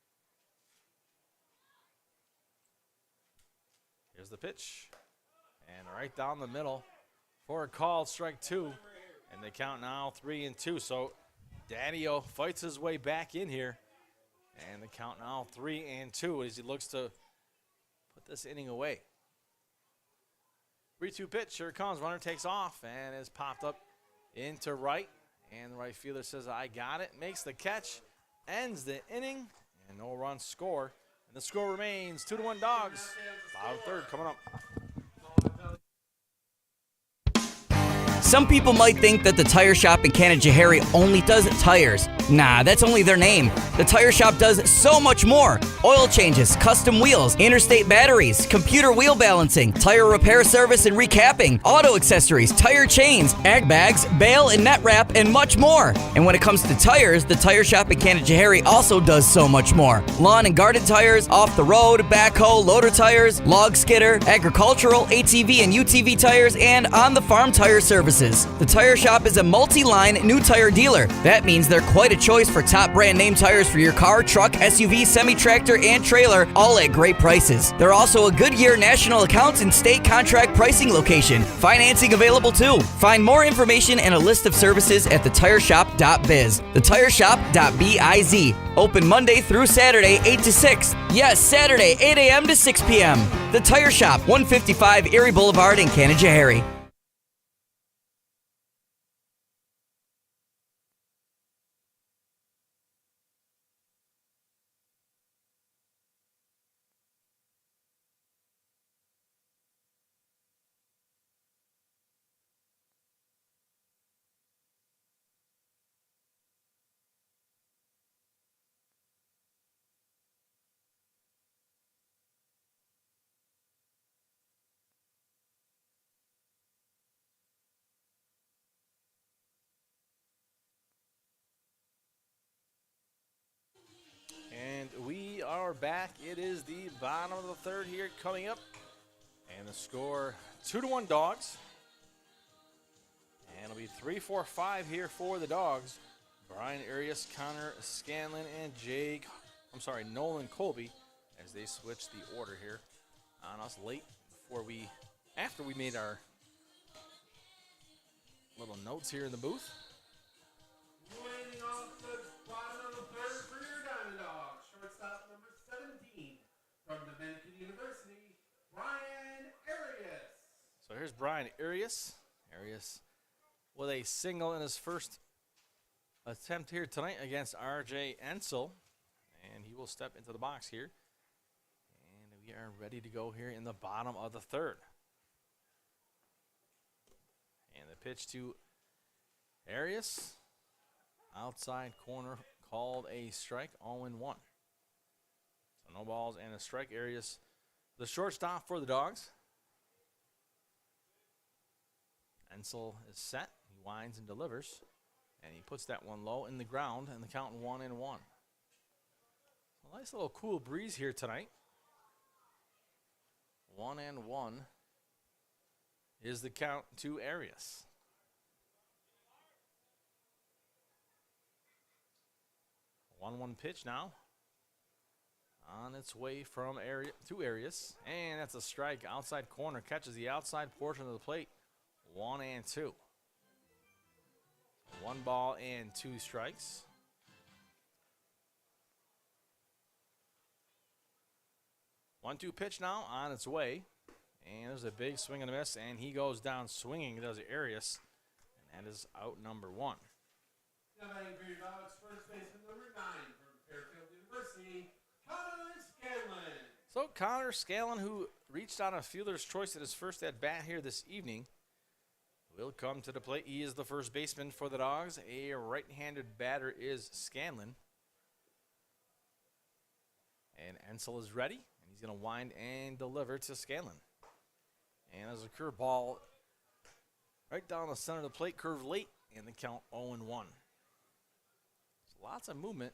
Here's the pitch. And right down the middle for a called strike 2. And they count now 3-2. So Daddio fights his way back in here. And the count now 3-2 as he looks to put this inning away. 3-2 pitch. Here it comes. Runner takes off and is popped up into right. And the right fielder says, I got it. Makes the catch. Ends the inning. And no run score. And the score remains 2-1 Dogs. Bottom third coming up. Some people might think that the tire shop in Canajoharie only does tires. Nah, that's only their name. The tire shop does so much more. Oil changes, custom wheels, interstate batteries, computer wheel balancing, tire repair service and recapping, auto accessories, tire chains, ag bags, bale and net wrap, and much more. And when it comes to tires, the tire shop in Canajoharie also does so much more. Lawn and garden tires, off the road, backhoe, loader tires, log skidder, agricultural, ATV and UTV tires, and on the farm tire services. The Tire Shop is a multi-line new tire dealer. That means they're quite a choice for top brand name tires for your car, truck, SUV, semi-tractor, and trailer, all at great prices. They're also a Goodyear national accounts and state contract pricing location. Financing available too. Find more information and a list of services at thetireshop.biz. Thetireshop.biz. Open Monday through Saturday, 8 to 6. Yes, Saturday, 8 a.m. to 6 p.m. The Tire Shop, 155 Erie Boulevard in Canajoharie. we're back. It is the bottom of the third here coming up. And the score, 2-1 Dogs. And it'll be 3-4-5 here for the Dogs. Brian Arias, Connor Scanlon, and Nolan Colby as they switch the order here on us late after we made our little notes here in the booth. Leading off the bottom of the third for your DiamondDawgs, shortstop number 17 from Dominican University, Brian Arias. So here's Brian Arias. Arias with a single in his first attempt here tonight against R.J. Ensel. And he will step into the box here. And we are ready to go here in the bottom of the third. And the pitch to Arias. Outside corner called a strike, 0-1. So no balls and a strike. Arias, the shortstop for the Dogs. Ensel is set. He winds and delivers. And he puts that one low in the ground, and the count 1-1. A nice little cool breeze here tonight. 1-1 is the count to Arias. 1-1 pitch now. On its way from Arias. And that's a strike. Outside corner catches the outside portion of the plate. 1-2. 1 ball and 2 strikes. 1-2 pitch now on its way. And there's a big swing and a miss. And he goes down swinging. Does Arias. And that is out number 1. Now batting for your Dogs, first baseman number 9 from Fairfield University, Connor Scanlon. So Connor Scanlon, who reached on a fielder's choice at his first at-bat here this evening, will come to the plate. He is the first baseman for the Dogs. A right-handed batter is Scanlon. And Ensel is ready, and he's going to wind and deliver to Scanlon. And there's a curveball right down the center of the plate, curve late, and the count 0-1. Lots of movement,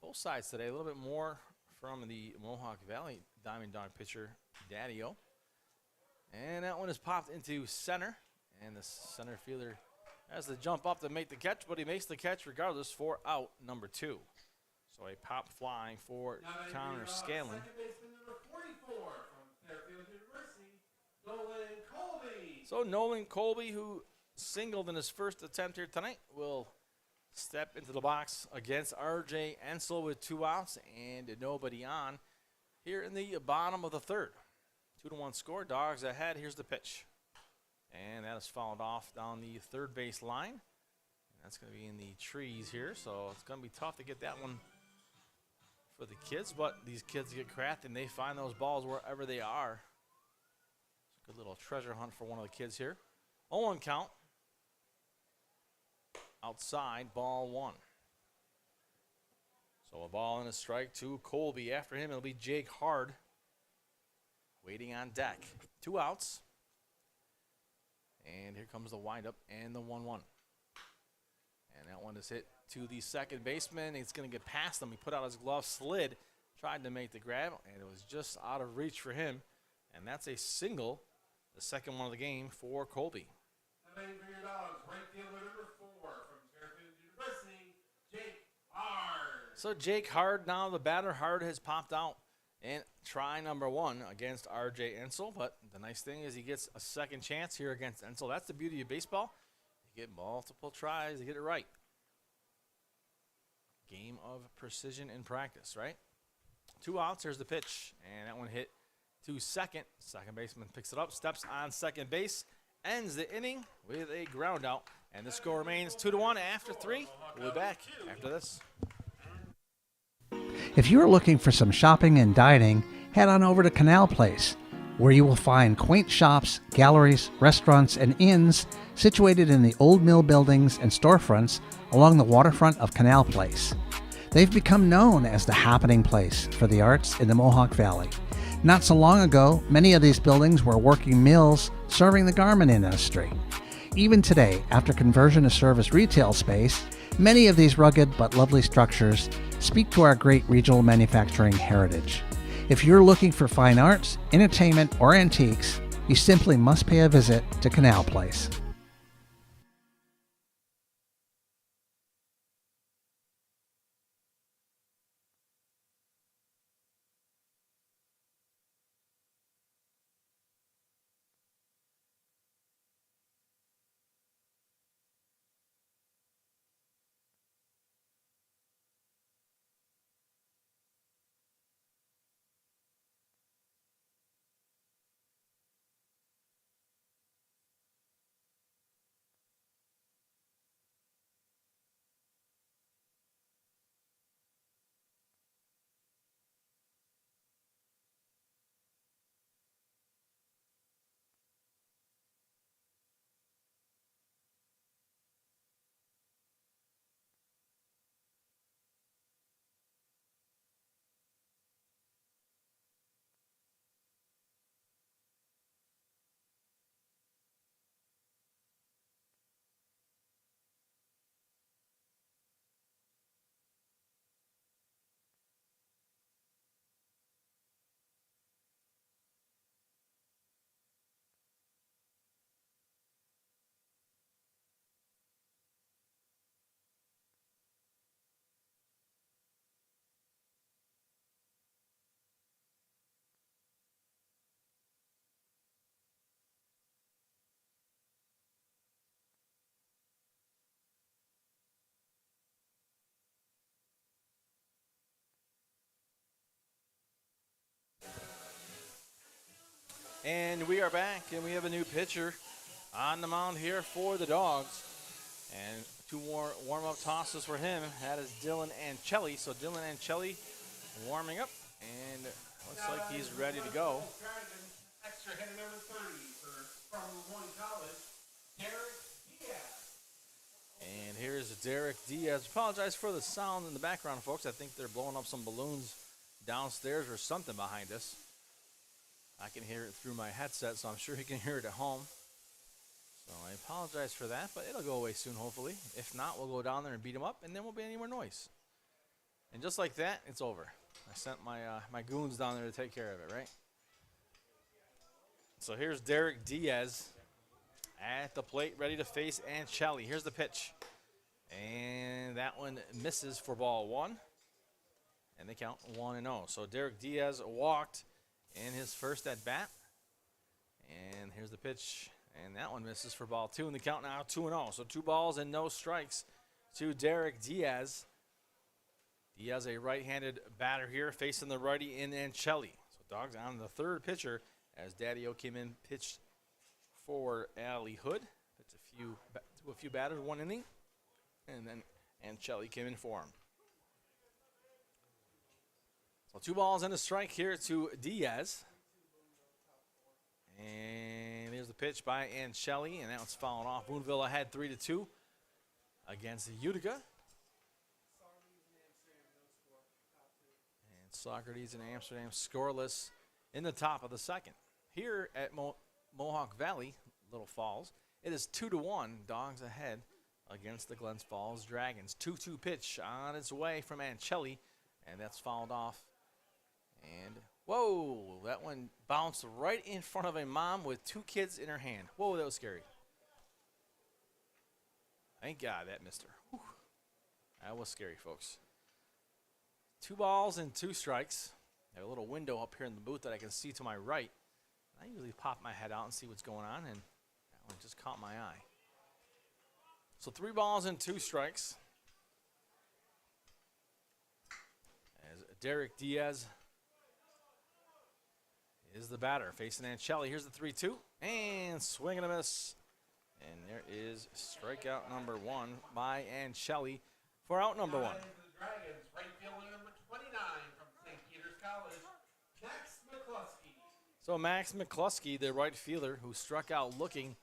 both sides today. A little bit more from the Mohawk Valley DiamondDawg pitcher, Daddio. And that one is popped into center. And the center fielder has to jump up to make the catch, but he makes the catch regardless for out number 2. So a pop fly for Connor Scanlon. Second baseman number 44 from Fairfield University, Nolan Colby. So Nolan Colby, who singled in his first attempt here tonight, will step into the box against R.J. Ensel with 2 outs and nobody on here in the bottom of the third. 2-1 score. Dogs ahead. Here's the pitch. And that is fouled off down the third base line. And that's going to be in the trees here, so it's going to be tough to get that one for the kids. But these kids get crafty and they find those balls wherever they are. It's a good little treasure hunt for one of the kids here. 0-1 count. Outside, ball 1. So a ball and a strike to Colby. After him, it'll be Jake Hard waiting on deck. 2 outs. And here comes the windup and the 1-1. And that one is hit to the second baseman. It's going to get past him. He put out his glove, slid, tried to make the grab, and it was just out of reach for him. And that's a single, the second one of the game for Colby. Now batting for your Dogs, right fielder number 4 from Fairfield University, Jake Hard. So Jake Hard, now the batter. Hard has popped out and try number 1 against R.J. Ensel. But the nice thing is he gets a second chance here against Ensel. That's the beauty of baseball. You get multiple tries to get it right. Game of precision in practice, right? 2 outs. Here's the pitch. And that one hit to second. Second baseman picks it up, steps on second base, ends the inning with a ground out. And the score remains 2-1 after 3. We'll be back after this. If you are looking for some shopping and dining, head on over to Canal Place, where you will find quaint shops, galleries, restaurants, and inns situated in the old mill buildings and storefronts along the waterfront of Canal Place. They've become known as the happening place for the arts in the Mohawk Valley. Not so long ago, many of these buildings were working mills serving the garment industry. Even today, after conversion to serve as retail space, many of these rugged but lovely structures speak to our great regional manufacturing heritage. If you're looking for fine arts, entertainment, or antiques, you simply must pay a visit to Canal Place. And we are back, and we have a new pitcher on the mound here for the Dogs. And two warm-up tosses for him. That is Dylan Ancelli. So Dylan Ancelli warming up, and looks like he's ready to go. Extra hitter number 30 from Lemoyne College, Derek Diaz. And here's Derek Diaz. Apologize for the sound in the background, folks. I think they're blowing up some balloons downstairs or something behind us. I can hear it through my headset, so I'm sure he can hear it at home. So I apologize for that, but it'll go away soon, hopefully. If not, we'll go down there and beat him up, and there won't be any more noise. And just like that, it's over. I sent my goons down there to take care of it, right? So here's Derek Diaz at the plate, ready to face Ancelli. Here's the pitch. And that one misses for ball one. And they count 1-0. So Derek Diaz walked in his first at bat. And here's the pitch. And that one misses for ball two. And the count now 2-0. So 2 balls and no strikes to Derek Diaz. Diaz, a right-handed batter here, facing the righty in Ancelli. So Dogs on the third pitcher as Daddy-O came in, pitched for Ali Hood. Pitched a few batters, 1 inning. And then Ancelli came in for him. So 2 balls and a strike here to Diaz. And here's the pitch by Ancelli, and that one's fouled off. Boonville ahead 3-2 against Utica. And Socrates and Amsterdam scoreless in the top of the second. Here at Mohawk Valley, Little Falls, it is 2-1, Dogs ahead against the Glens Falls Dragons. 2-2 pitch on its way from Ancelli, and that's fouled off. And whoa, that one bounced right in front of a mom with 2 kids in her hand. Whoa, that was scary. Thank God that missed her. Whew. That was scary, folks. 2 balls and 2 strikes. I have a little window up here in the booth that I can see to my right. I usually pop my head out and see what's going on, and that one just caught my eye. So 3 balls and 2 strikes. As Derek Diaz is the batter facing Ancelli. Here's the 3-2 and swing and a miss. And there is strikeout number 1 by Ancelli for out number 1. Dragons, right fielder number 29 from St. Peter's College, Max McCluskey. So Max McCluskey, the right fielder who struck out looking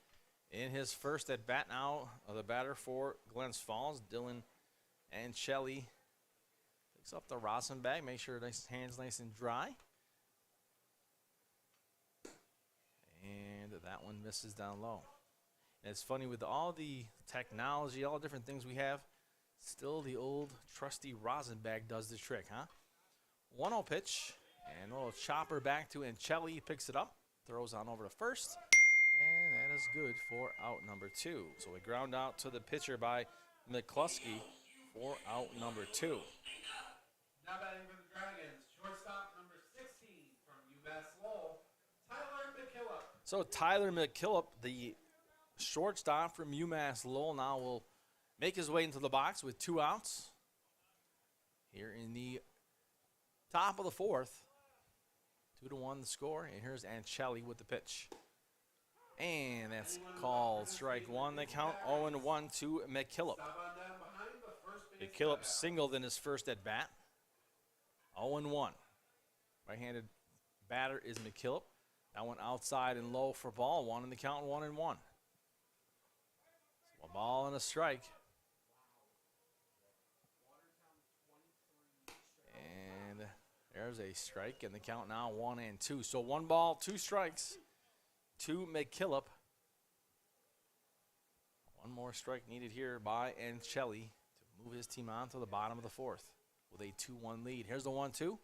in his first at bat now, the batter for Glens Falls, Dylan Ancelli picks up the rosin bag, make sure his hand's nice and dry. And that one misses down low. And it's funny with all the technology, all the different things we have, still the old trusty rosin bag does the trick, huh? 1-0 pitch, and a little chopper back to Ancelli, picks it up, throws on over to first, and that is good for out number 2. So we ground out to the pitcher by McCluskey for out number 2. Now batting for the Dragons, shortstop number 16 from UMass Lowell, Tyler McKillop. So Tyler McKillop, the shortstop from UMass Lowell, now will make his way into the box with 2 outs here in the top of the 4th. 2-1 the score, and here's Ancelli with the pitch. And that's called strike 1. They count 0-1 to McKillop. McKillop singled in his first at bat. 0-1. Right-handed batter is McKillop. That one outside and low for ball 1, and the count 1-1. So a ball and a strike. And there's a strike, and the count now 1-2. So 1 ball, 2 strikes to McKillop. 1 more strike needed here by Ancelli to move his team on to the bottom of the 4th with a 2-1 lead. Here's the 1-2.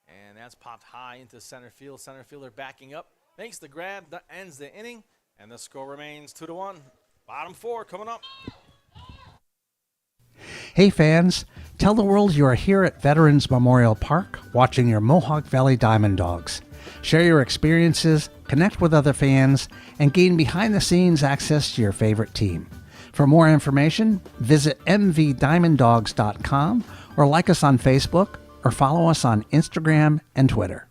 And that's popped high into center field. Center fielder backing up, makes the grab, that ends the inning, and the score remains 2-1. Bottom 4 coming up. Hey fans, tell the world you are here at Veterans Memorial Park watching your Mohawk Valley DiamondDawgs. Share your experiences, connect with other fans, and gain behind-the-scenes access to your favorite team. For more information, visit mvdiamonddogs.com or like us on Facebook or follow us on Instagram and Twitter.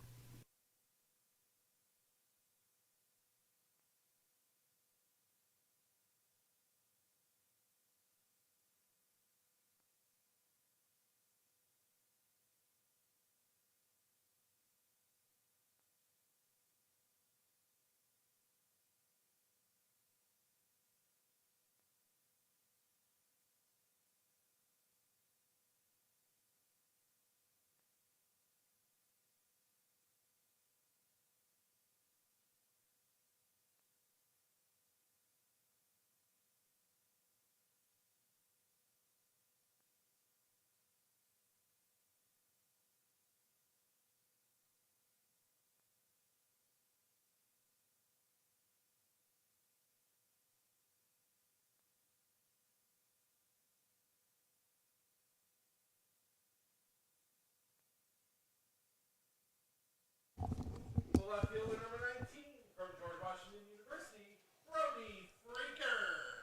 Left fielder number 19 from George Washington University, Brody Freaker.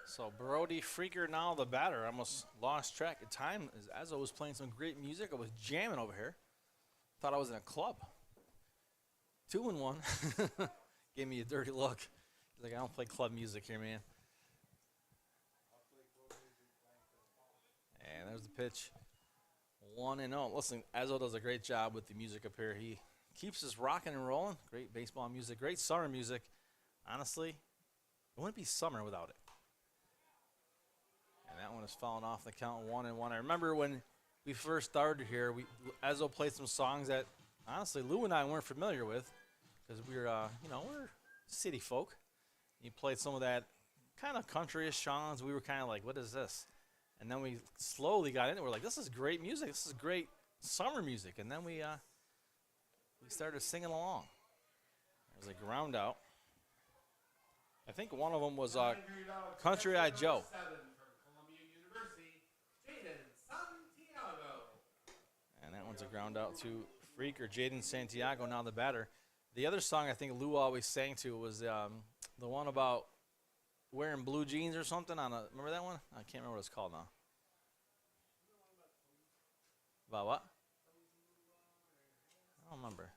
So Brody Freaker now the batter. I almost lost track of time as I was playing some great music. I was jamming over here. Thought I was in a club. 2-1. Gave me a dirty look. He's like, I don't play club music here, man. And there's the pitch. 1-0. Listen, Ezzo does a great job with the music up here. He keeps us rocking and rolling. Great baseball music, great summer music. Honestly, it wouldn't be summer without it. And that one is falling off the count 1-1. I remember when we first started here, Ezzo played some songs that, honestly, Lou and I weren't familiar with because we're city folk. He played some of that kind of country-ish songs. We were kind of like, what is this? And then we slowly got into it. We're like, this is great music. This is great summer music. And then we started singing along. There's a ground out. I think one of them was Country Eye Joe. And that one's a ground out to Freak or Jaden Santiago, now the batter. The other song I think Lou always sang to was the one about wearing blue jeans or something. Remember that one? I can't remember what it's called now. About what? I don't remember.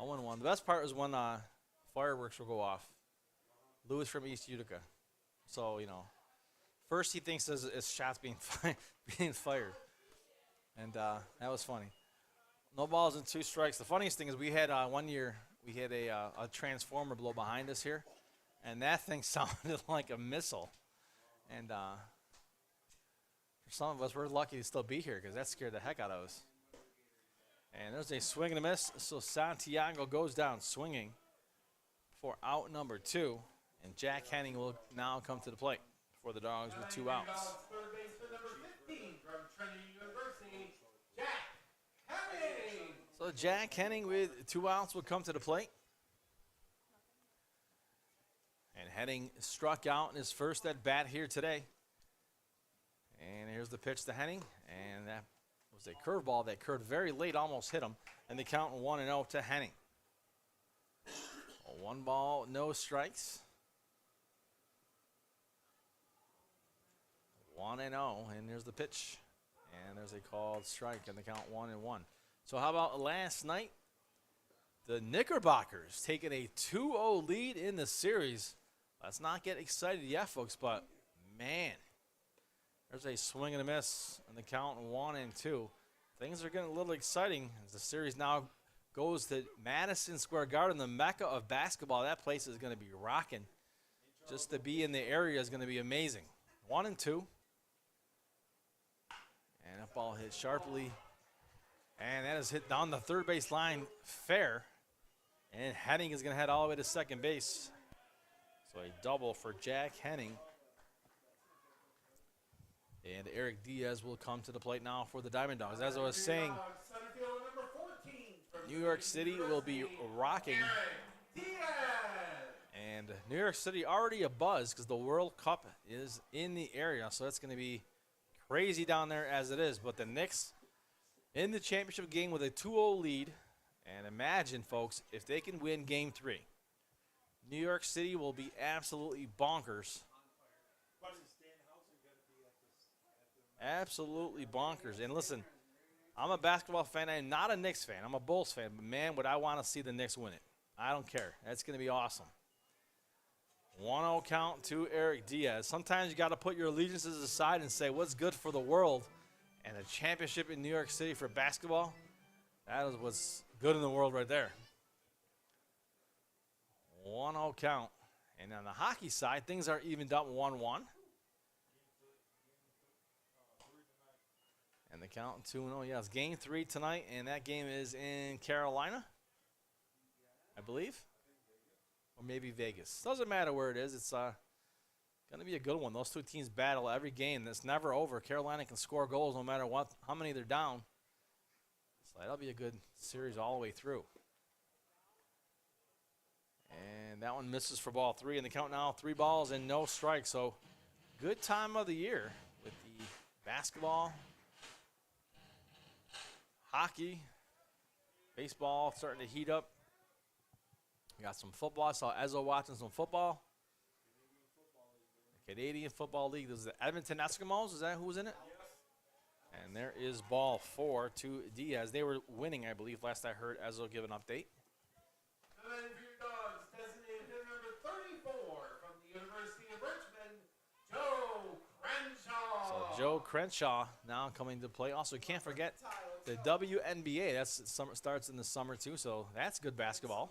0-1. The best part was when fireworks will go off. Lou is from East Utica. So, first he thinks it's shots being fired. And that was funny. No balls and 2 strikes. The funniest thing is we had one year, we had a transformer blow behind us here. And that thing sounded like a missile. And for some of us, we're lucky to still be here because that scared the heck out of us. And there's a swing and a miss. So Santiago goes down swinging for out number 2. And Jack Henning will now come to the plate for the Dogs with 2 outs. Third baseman number 15 from Trinity University, Jack Henning. So Jack Henning with 2 outs will come to the plate. And Henning struck out in his first at bat here today. And here's the pitch to Henning. And that was a curveball that curved very late, almost hit him. And the count 1-0 to Henning. 1 ball, no strikes. 1-0, and there's the pitch. And there's a called strike, and the count 1-1. So how about last night? The Knickerbockers taking a 2-0 lead in the series. Let's not get excited yet, folks, but man, there's a swing and a miss, and the count 1-2. Things are getting a little exciting as the series now goes to Madison Square Garden, the mecca of basketball. That place is going to be rocking. Just to be in the area is going to be amazing. 1-2. And that ball hit sharply. And that is hit down the third base line fair. And Henning is going to head all the way to second base. So a double for Jack Henning. And Eric Diaz will come to the plate now for the DiamondDawgs. As I was saying, New York City will be rocking. And New York City already a buzz because the World Cup is in the area. So that's going to be crazy down there as it is. But the Knicks in the championship game with a 2-0 lead. And imagine, folks, if they can win Game 3. New York City will be absolutely bonkers. Absolutely bonkers. And listen, I'm a basketball fan. I'm not a Knicks fan. I'm a Bulls fan. But, man, would I want to see the Knicks win it. I don't care. That's going to be awesome. 1-0 count to Eric Diaz. Sometimes you got to put your allegiances aside and say what's good for the world. And a championship in New York City for basketball, that is what's good in the world right there. 1-0 count. And on the hockey side, things are evened up 1-1. And the count 2-0. Yeah, it's Game 3 tonight, and that game is in Carolina, I believe. Or maybe Vegas. Doesn't matter where it is. It's going to be a good one. Those two teams battle every game. That's never over. Carolina can score goals no matter how many they're down. So that'll be a good series all the way through. And that one misses for ball 3. And the count now 3 balls and no strikes. So good time of the year with the basketball, hockey, baseball starting to heat up. We got some football. I saw Ezzo watching some football. The Canadian Football League. This is the Edmonton Eskimos. Is that who was in it? And there is ball 4 to Diaz. They were winning, I believe, last I heard Ezzo give an update. And then for your Dogs, designated hitter number 34 from the University of Richmond, Joe Crenshaw. So Joe Crenshaw now coming to play. Also, can't forget the WNBA. That's summer, starts in the summer too, so that's good basketball.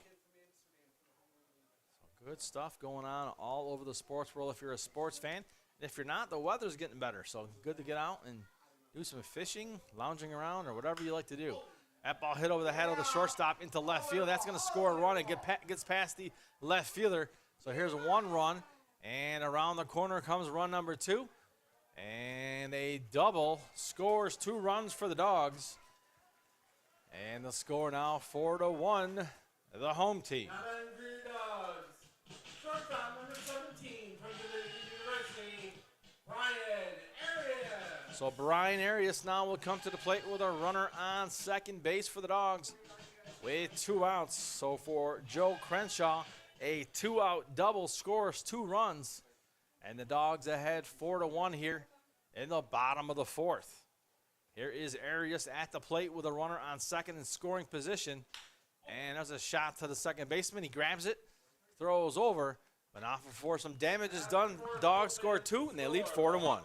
So good stuff going on all over the sports world if you're a sports fan. And if you're not, the weather's getting better, so good to get out and do some fishing, lounging around, or whatever you like to do. That ball hit over the head of the shortstop into left field. That's going to score a run and gets past the left fielder. So here's 1 run, and around the corner comes run number 2. And a double scores 2 runs for the Dogs. And the score now 4-1, the home team. And then for your Dogs, shortstop number 17 from the University, Brian Arias. So Brian Arias now will come to the plate with a runner on second base for the Dogs with 2 outs. So for Joe Crenshaw, a 2-out double scores 2 runs. And the Dogs ahead 4-1 here in the bottom of the 4th. Here is Arias at the plate with a runner on second in scoring position. And there's a shot to the second baseman. He grabs it, throws over, but not before some damage is done. Dogs score 2, and they lead 4-1.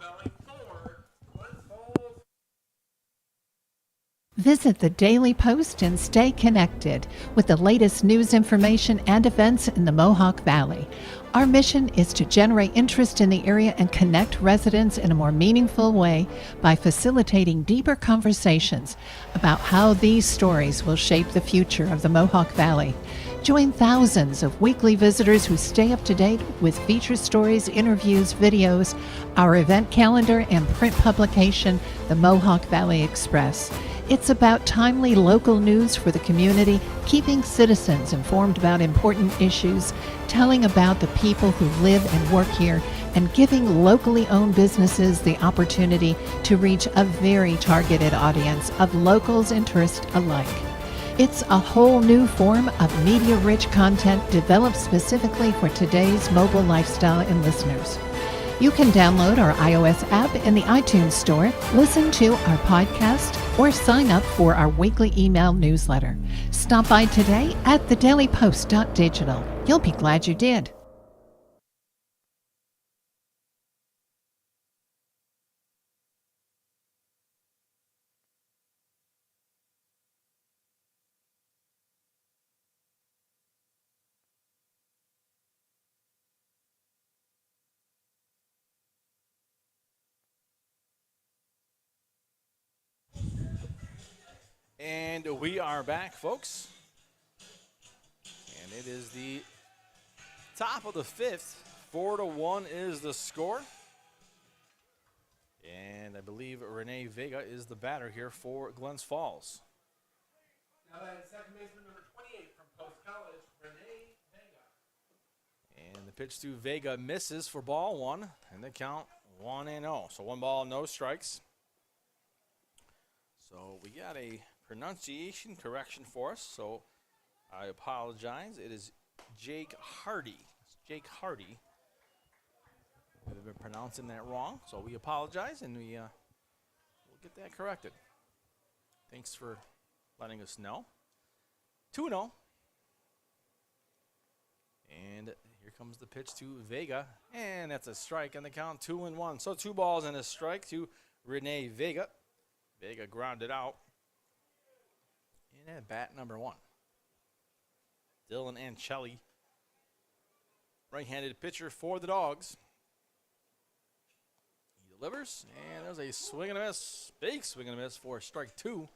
Visit the Daily Post and stay connected with the latest news, information, and events in the Mohawk Valley. Our mission is to generate interest in the area and connect residents in a more meaningful way by facilitating deeper conversations about how these stories will shape the future of the Mohawk Valley. Join thousands of weekly visitors who stay up to date with feature stories, interviews, videos, our event calendar, and print publication, the Mohawk Valley Express. It's about timely local news for the community, keeping citizens informed about important issues, telling about the people who live and work here, and giving locally owned businesses the opportunity to reach a very targeted audience of locals and tourists alike. It's a whole new form of media-rich content developed specifically for today's mobile lifestyle and listeners. You can download our iOS app in the iTunes Store, listen to our podcast, or sign up for our weekly email newsletter. Stop by today at thedailypost.digital. You'll be glad you did. And we are back, folks. And it is the top of the fifth. 4-1 is the score. And I believe Renee Vega is the batter here for Glens Falls. Now that is second baseman number 28 from Post College, Renee Vega. And the pitch to Vega misses for ball one. And the count 1-0. So 1 ball, no strikes. So we got a pronunciation correction for us, so I apologize. It is Jake Hardy. It's Jake Hardy. We've been pronouncing that wrong, so we apologize, and we'll get that corrected. Thanks for letting us know. 2-0. And here comes the pitch to Vega, and that's a strike on the count, 2-1. So 2 balls and a strike to Renee Vega. Vega grounded out. And at bat number 1. Dylan Ancelli, right-handed pitcher for the Dogs. He delivers, and there's a swing and a miss, big swing and a miss for strike 2.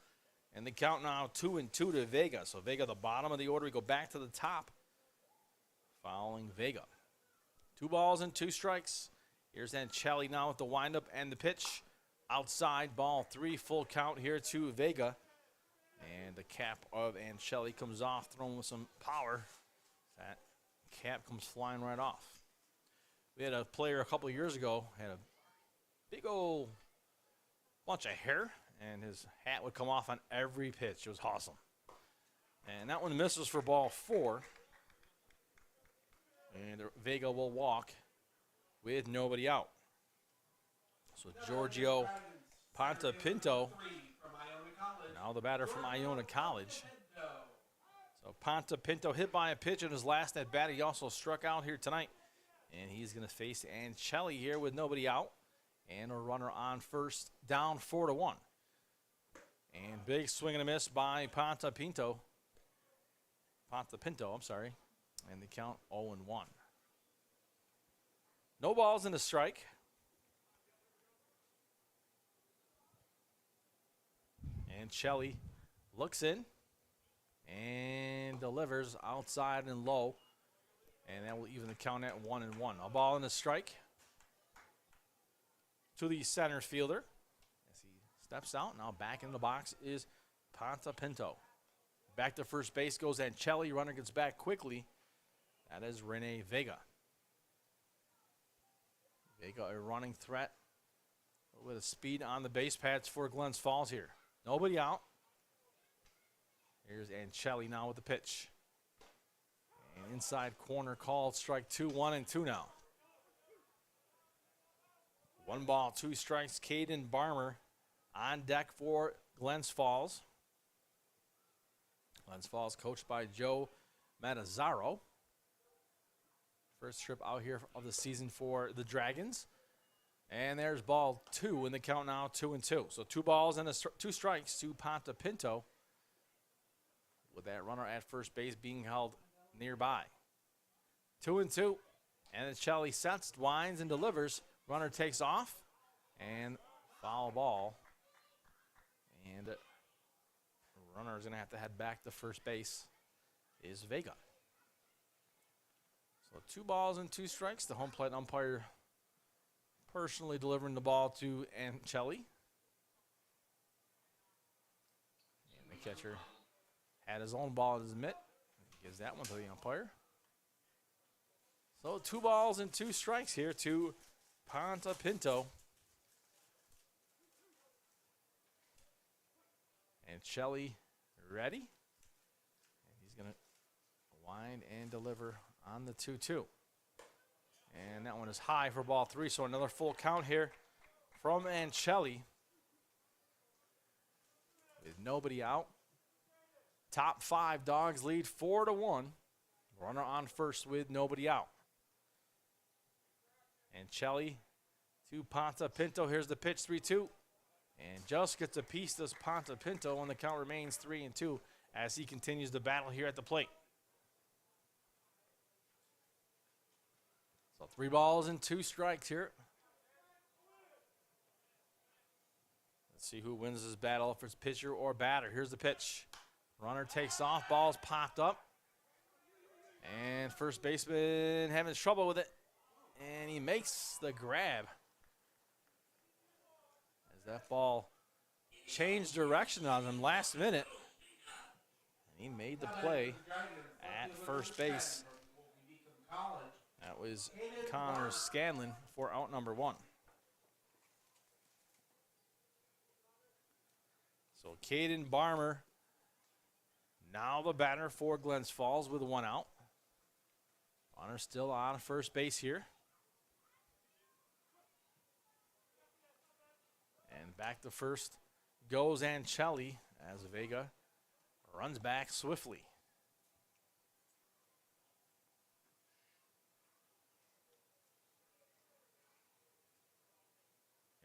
And the count now 2-2 to Vega. So Vega, the bottom of the order, we go back to the top, following Vega. 2 balls and 2 strikes. Here's Ancelli now with the windup and the pitch. Outside, ball 3, full count here to Vega. And the cap of Ancelli comes off, thrown with some power. That cap comes flying right off. We had a player a couple years ago, had a big old bunch of hair, and his hat would come off on every pitch. It was awesome. And that one misses for ball 4. And Vega will walk with nobody out. So Giorgio Pontapinto, now the batter from Iona College. So Pontapinto hit by a pitch in his last at bat. He also struck out here tonight. And he's going to face Ancelli here with nobody out. And a runner on first, down 4-1. And big swing and a miss by Pontapinto, I'm sorry. And the count 0-1. No balls and a strike. Ancelli looks in and delivers outside and low. And that will even the count at 1-1. A ball and a strike to the center fielder as he steps out. Now back in the box is Pontapinto. Back to first base goes Ancelli. Runner gets back quickly. That is Renee Vega. Vega, a running threat with a speed on the base pads for Glens Falls here. Nobody out. Here's Ancelli now with the pitch. And inside corner called strike 2, 1-2 now. 1 ball, 2 strikes. Caden Barmer on deck for Glens Falls. Glens Falls coached by Joe Matazzaro. First trip out here of the season for the Dragons. And there's ball 2 in the count now, 2-2. So 2 balls and 2 strikes to Pontapinto, with that runner at first base being held nearby. 2-2. And Ancelli sets, winds, and delivers. Runner takes off, and foul ball. And the runner is going to have to head back to first base is Vega. So 2 balls and 2 strikes. The home plate umpire personally delivering the ball to Ancelli. And the catcher had his own ball in his mitt. He gives that one to the umpire. So 2 balls and 2 strikes here to Ponta Pinto. Ancelli ready. And he's going to wind and deliver on the 2-2. And that one is high for ball 3, so another full count here from Ancelli. With nobody out. Top 5 Dogs lead 4-1. Runner on first with nobody out. Ancelli to Ponta Pinto. Here's the pitch, 3-2. And just gets a piece, does Ponta Pinto, and the count remains 3-2 as he continues the battle here at the plate. So 3 balls and 2 strikes here. Let's see who wins this battle, if it's pitcher or batter. Here's the pitch. Runner takes off, ball's popped up. And first baseman having trouble with it. And he makes the grab. As that ball changed direction on him last minute. And he made the play at first base. That was Connor Scanlon for out number 1. So Caden Barmer, now the batter for Glens Falls with 1 out. Runner still on first base here. And back to first goes Ancelli as Vega runs back swiftly.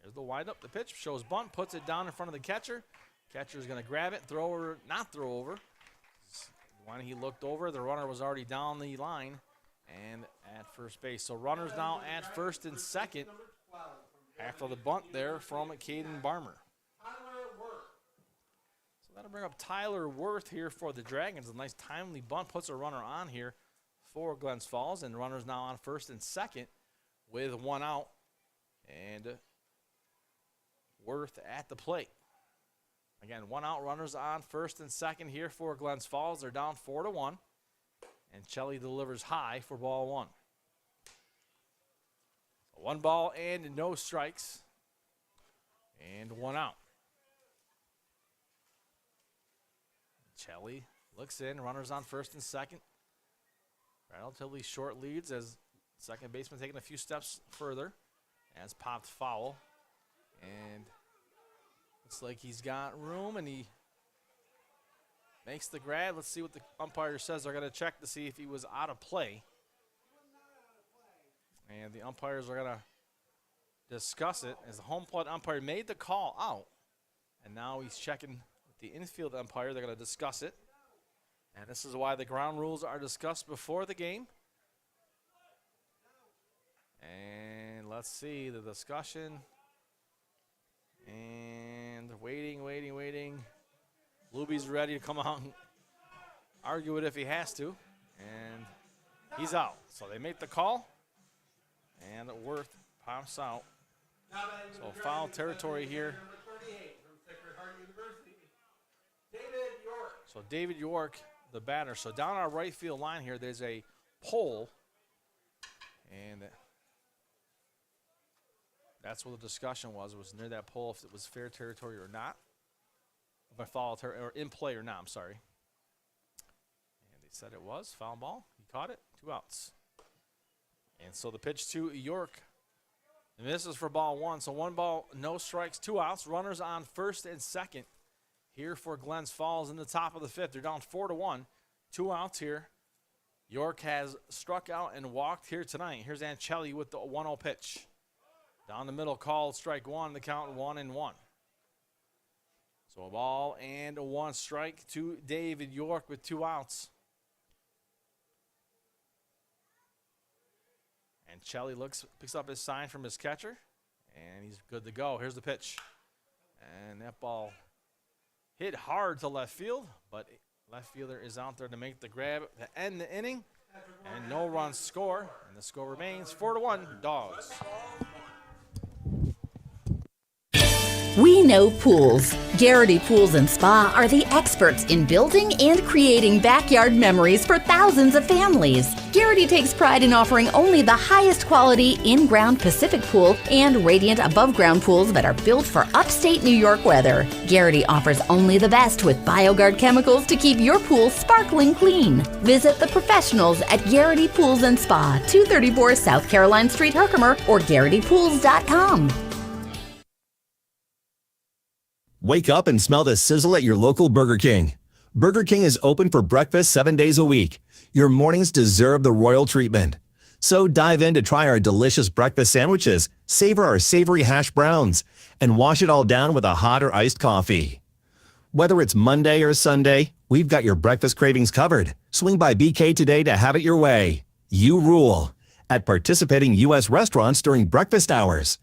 There's the windup. The pitch shows bunt, puts it down in front of the catcher. Catcher's going to grab it, throw or not throw over. When he looked over, the runner was already down the line and at first base. So runners now at first and second after the bunt there from Caden Barmer. So that'll bring up Tyler Worth here for the Dragons. A nice timely bunt puts a runner on here for Glens Falls, and runners now on first and second with 1 out. And Worth at the plate. Again, 1 out, runners on first and second here for Glens Falls. They're down 4-1. And Ancelli delivers high for ball 1. 1 ball and no strikes. And 1 out. Ancelli looks in, runners on first and second. Relatively short leads as second baseman taking a few steps further. As popped foul. And looks like he's got room, and he makes the grab. Let's see what the umpire says. They're going to check to see if he was out of play. And the umpires are going to discuss it as the home plate umpire made the call out. And now he's checking with the infield umpire. They're going to discuss it. And this is why the ground rules are discussed before the game. And let's see the discussion. And waiting. Luby's ready to come out and argue it if he has to. And he's out. So they make the call. And Worth pops out. So foul territory here. So David York, the batter. So down our right field line here, there's a pole. And that's what the discussion was near that pole, if it was fair territory or not. If I foul or in play or not, I'm sorry. And they said it was foul ball. He caught it, 2 outs. And so the pitch to York. And this is for ball 1. So 1 ball, no strikes, 2 outs. Runners on first and second here for Glens Falls in the top of the 5th. They're down 4-1. 2 outs here. York has struck out and walked here tonight. Here's Ancelli with the 1-0 pitch. Down the middle, called strike 1, the count 1-1. So a ball and 1 strike to David York with 2 outs. And Ancelli picks up his sign from his catcher, and he's good to go. Here's the pitch. And that ball hit hard to left field, but left fielder is out there to make the grab to end the inning. and no runs score, and the score remains 4-1 Dogs. We know pools. Garrity Pools and Spa are the experts in building and creating backyard memories for thousands of families. Garrity takes pride in offering only the highest quality in-ground Pacific pool and radiant above-ground pools that are built for upstate New York weather. Garrity offers only the best with BioGuard chemicals to keep your pool sparkling clean. Visit the professionals at Garrity Pools and Spa, 234 South Caroline Street, Herkimer, or GarrityPools.com. Wake up and smell the sizzle at your local Burger King. Burger King is open for breakfast 7 days a week. Your mornings deserve the royal treatment. So dive in to try our delicious breakfast sandwiches, savor our savory hash browns, and wash it all down with a hot or iced coffee. Whether it's Monday or Sunday, we've got your breakfast cravings covered. Swing by BK today to have it your way. You rule at participating U.S. restaurants during breakfast hours.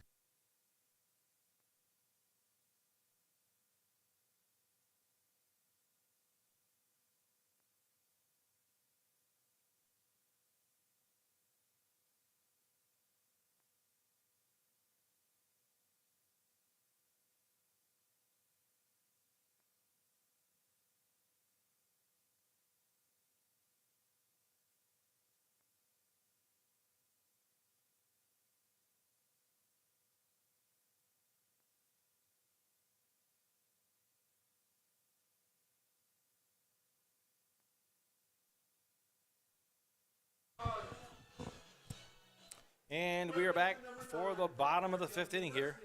And we are back for the bottom of the 5th inning here.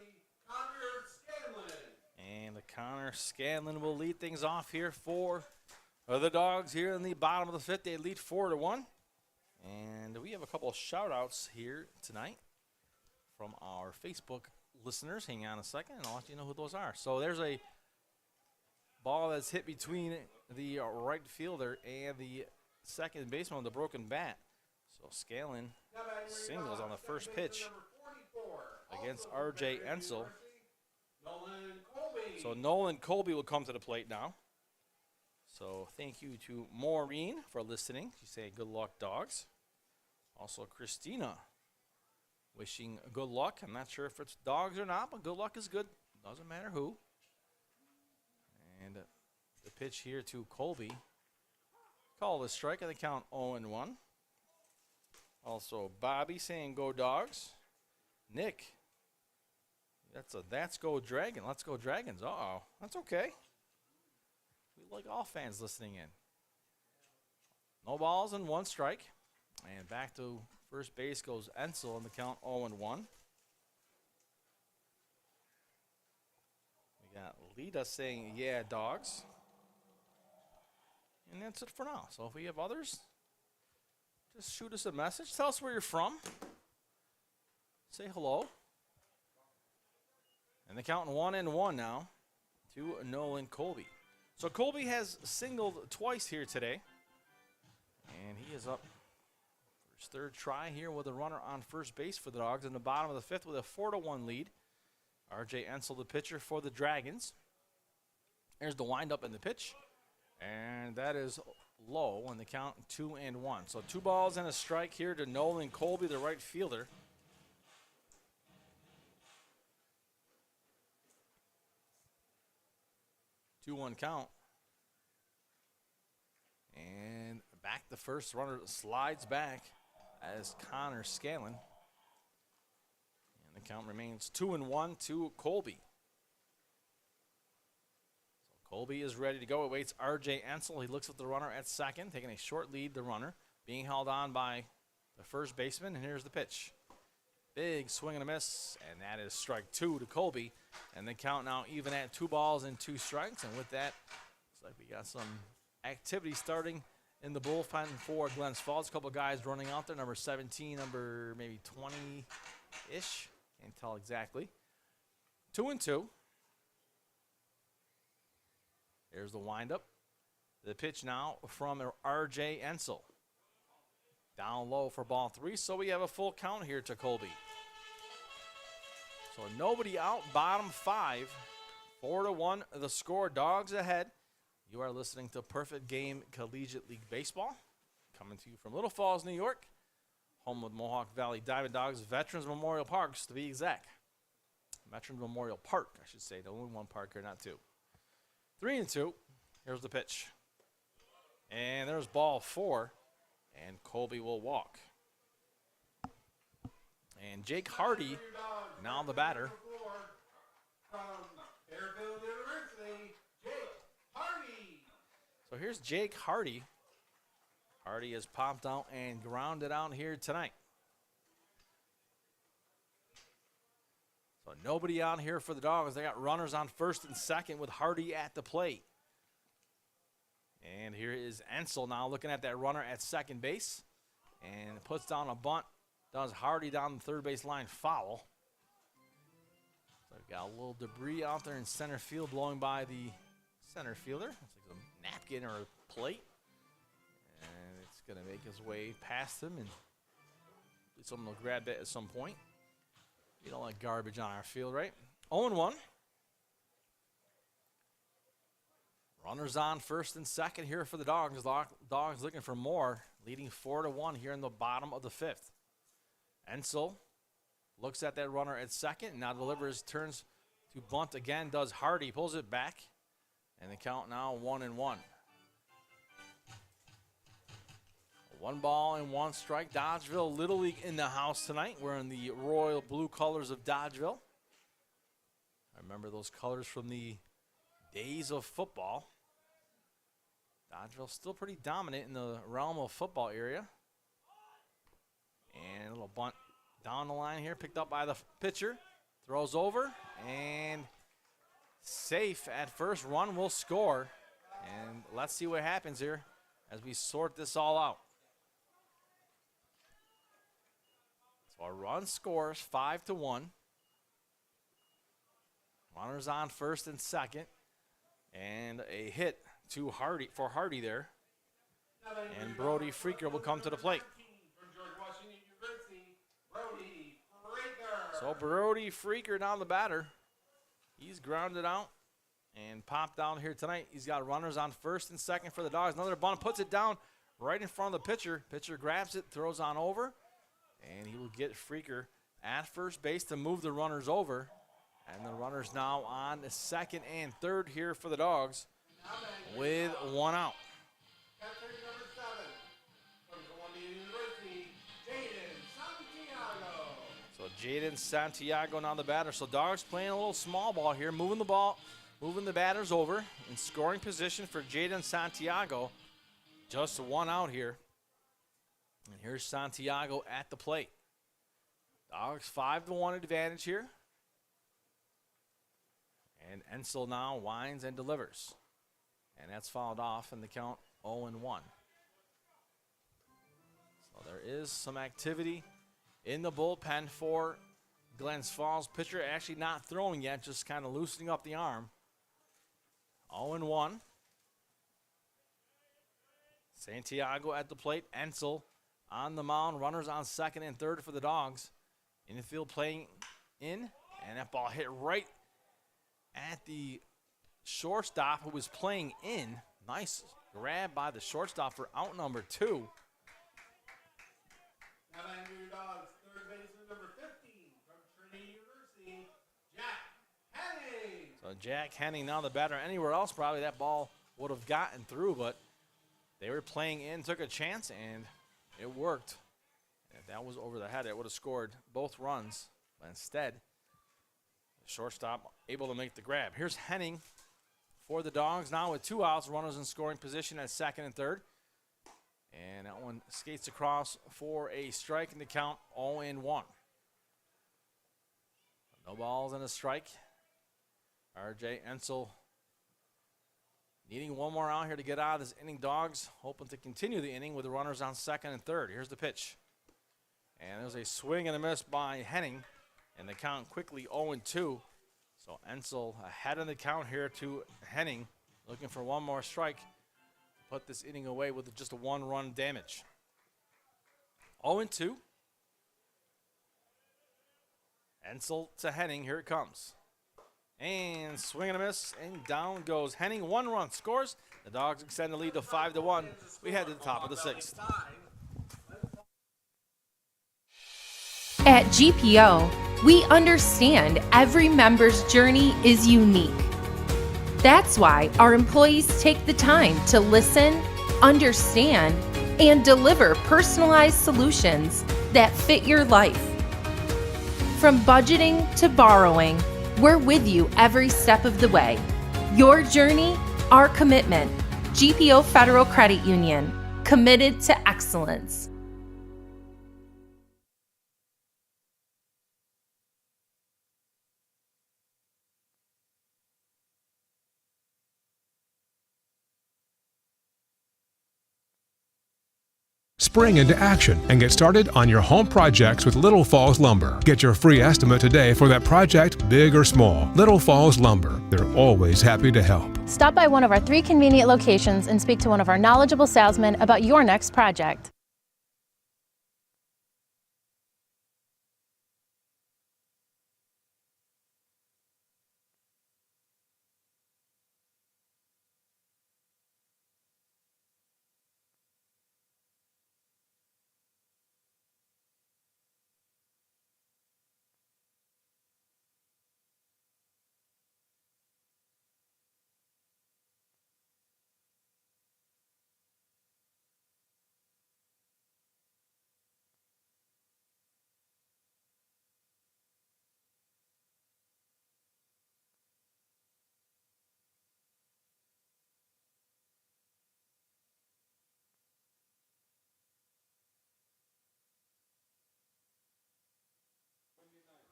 And the Connor Scanlon will lead things off here for the Dogs here in the bottom of the 5th. They lead 4-1. And we have a couple of shout-outs here tonight from our Facebook listeners. Hang on a second, and I'll let you know who those are. So there's a ball that's hit between the right fielder and the second baseman with a broken bat. So Scanlon singles on the first pitch against R.J. Ensel. So Nolan Colby will come to the plate now. So thank you to Maureen for listening. She's saying good luck, Dogs. Also Christina wishing good luck. I'm not sure if it's Dogs or not, but good luck is good. Doesn't matter who. And the pitch here to Colby. Call the strike and the count 0-1. Also, Bobby saying go Dogs. Nick, that's go Dragon. Let's go Dragons. Uh-oh, that's okay. We like all fans listening in. No balls and 1 strike. And back to first base goes Ensel in the count 0-1. We got Lita saying yeah Dogs. And that's it for now. So if we have others, just shoot us a message. Tell us where you're from. Say hello. And the count 1-1 now to Nolan Colby. So Colby has singled twice here today. And he is up for his 3rd try here with a runner on first base for the Dogs in the bottom of the 5th with a 4-1 lead. R.J. Ensel, the pitcher for the Dragons. There's the windup and the pitch. And that is low on the count 2-1. So 2 balls and a strike here to Nolan Colby, the right fielder. Two-one count. And back the first runner slides back as Connor Scanlon. And the count remains 2-1 to Colby. Colby is ready to go. It waits R.J. Ensel. He looks at the runner at second, taking a short lead, the runner, being held on by the first baseman. And here's the pitch. Big swing and a miss, and that is strike 2 to Colby. And the count now even at 2 balls and 2 strikes. And with that, looks like we got some activity starting in the bullpen for Glens Falls. A couple guys running out there, number 17, number maybe 20-ish. Can't tell exactly. 2-2. There's the windup. The pitch now from R.J. Ensel. Down low for ball 3, so we have a full count here to Colby. So nobody out, bottom 5. 4-1, the score. Dogs ahead. You are listening to Perfect Game Collegiate League Baseball. coming to you from Little Falls, New York, home of Mohawk Valley DiamondDawgs, Veterans Memorial Parks to be exact. Veterans Memorial Park, I should say. The only one park here, not two. 3-2. Here's the pitch. And there's ball 4, and Colby will walk. And Jake Hardy, now the batter. From Fairfield University, Jake Hardy. So here's Jake Hardy. Hardy has popped out and grounded out here tonight. So nobody out here for the Dogs. They got runners on first and second with Hardy at the plate. And here is Ensel now looking at that runner at second base. And puts down a bunt. Does Hardy down the third base line foul. So we've got a little debris out there in center field blowing by the center fielder. It's like a napkin or a plate. And it's going to make its way past him. And someone will grab it at some point. You don't like garbage on our field, right? 0-1. Runners on first and second here for the Dogs. Dogs looking for more, leading 4-1 here in the bottom of the 5th. Ensel looks at that runner at second, now delivers, turns to bunt again, does Hardy, pulls it back, and the count now 1-1. 1 ball and 1 strike. Dodgeville Little League in the house tonight. We're in the royal blue colors of Dodgeville. I remember those colors from the days of football. Dodgeville still pretty dominant in the realm of football area. And a little bunt down the line here, picked up by the pitcher. Throws over, and safe at first. Run will score. And let's see what happens here as we sort this all out. So a run scores 5-1. Runners on first and second. And a hit to Hardy for Hardy there. And Brody Freaker will come to the plate. So Brody Freaker now the batter. He's grounded out and popped down here tonight. He's got runners on first and second for the Dogs. Another bunt, puts it down right in front of the pitcher. Pitcher grabs it, throws on over, and he will get Freaker at first base to move the runners over. And the runners now on the second and third here for the Dogs with 1 out. Catcher number 7 from Columbia University, Jaden Santiago. So Jaden Santiago now the batter. So Dogs playing a little small ball here, moving the batters over in scoring position for Jaden Santiago. Just 1 out here. And here's Santiago at the plate. Dogs 5-1 advantage here. And Ensel now winds and delivers. And that's fouled off in the count 0-1. So there is some activity in the bullpen for Glens Falls. Pitcher actually not throwing yet, just kind of loosening up the arm. 0-1. Santiago at the plate. Ensel on the mound. Runners on second and third for the Dogs. Infield playing in. And that ball hit right at the shortstop who was playing in. Nice grab by the shortstop for out number 2. Now back to your Dogs, third baseman number 15 from Trinity University, Jack Henning. So Jack Henning now the batter. Anywhere else probably that ball would have gotten through, but they were playing in, took a chance, and it worked. If that was over the head, it would have scored both runs. But instead, the shortstop able to make the grab. Here's Henning for the Dogs now with 2 outs, runners in scoring position at second and third. And that one skates across for a strike in the count 0-1. No balls and a strike. RJ Ensel needing 1 more out here to get out of this inning. Dogs hoping to continue the inning with the runners on second and third. Here's the pitch. And there's a swing and a miss by Henning. And the count quickly 0-2. So Ensel ahead in the count here to Henning. Looking for 1 more strike. Put this inning away with just a 1-run damage. 0-2. Ensel to Henning. Here it comes. And swing and a miss, and down goes Henning. 1 run scores. The Dogs extend the lead to 5-1. We head to the top of the 6th. At GPO, we understand every member's journey is unique. That's why our employees take the time to listen, understand, and deliver personalized solutions that fit your life. From budgeting to borrowing, we're with you every step of the way. Your journey, our commitment. GPO Federal Credit Union, committed to excellence. Spring into action and get started on your home projects with Little Falls Lumber. Get your free estimate today for that project, big or small. Little Falls Lumber, they're always happy to help. Stop by one of our 3 convenient locations and speak to one of our knowledgeable salesmen about your next project.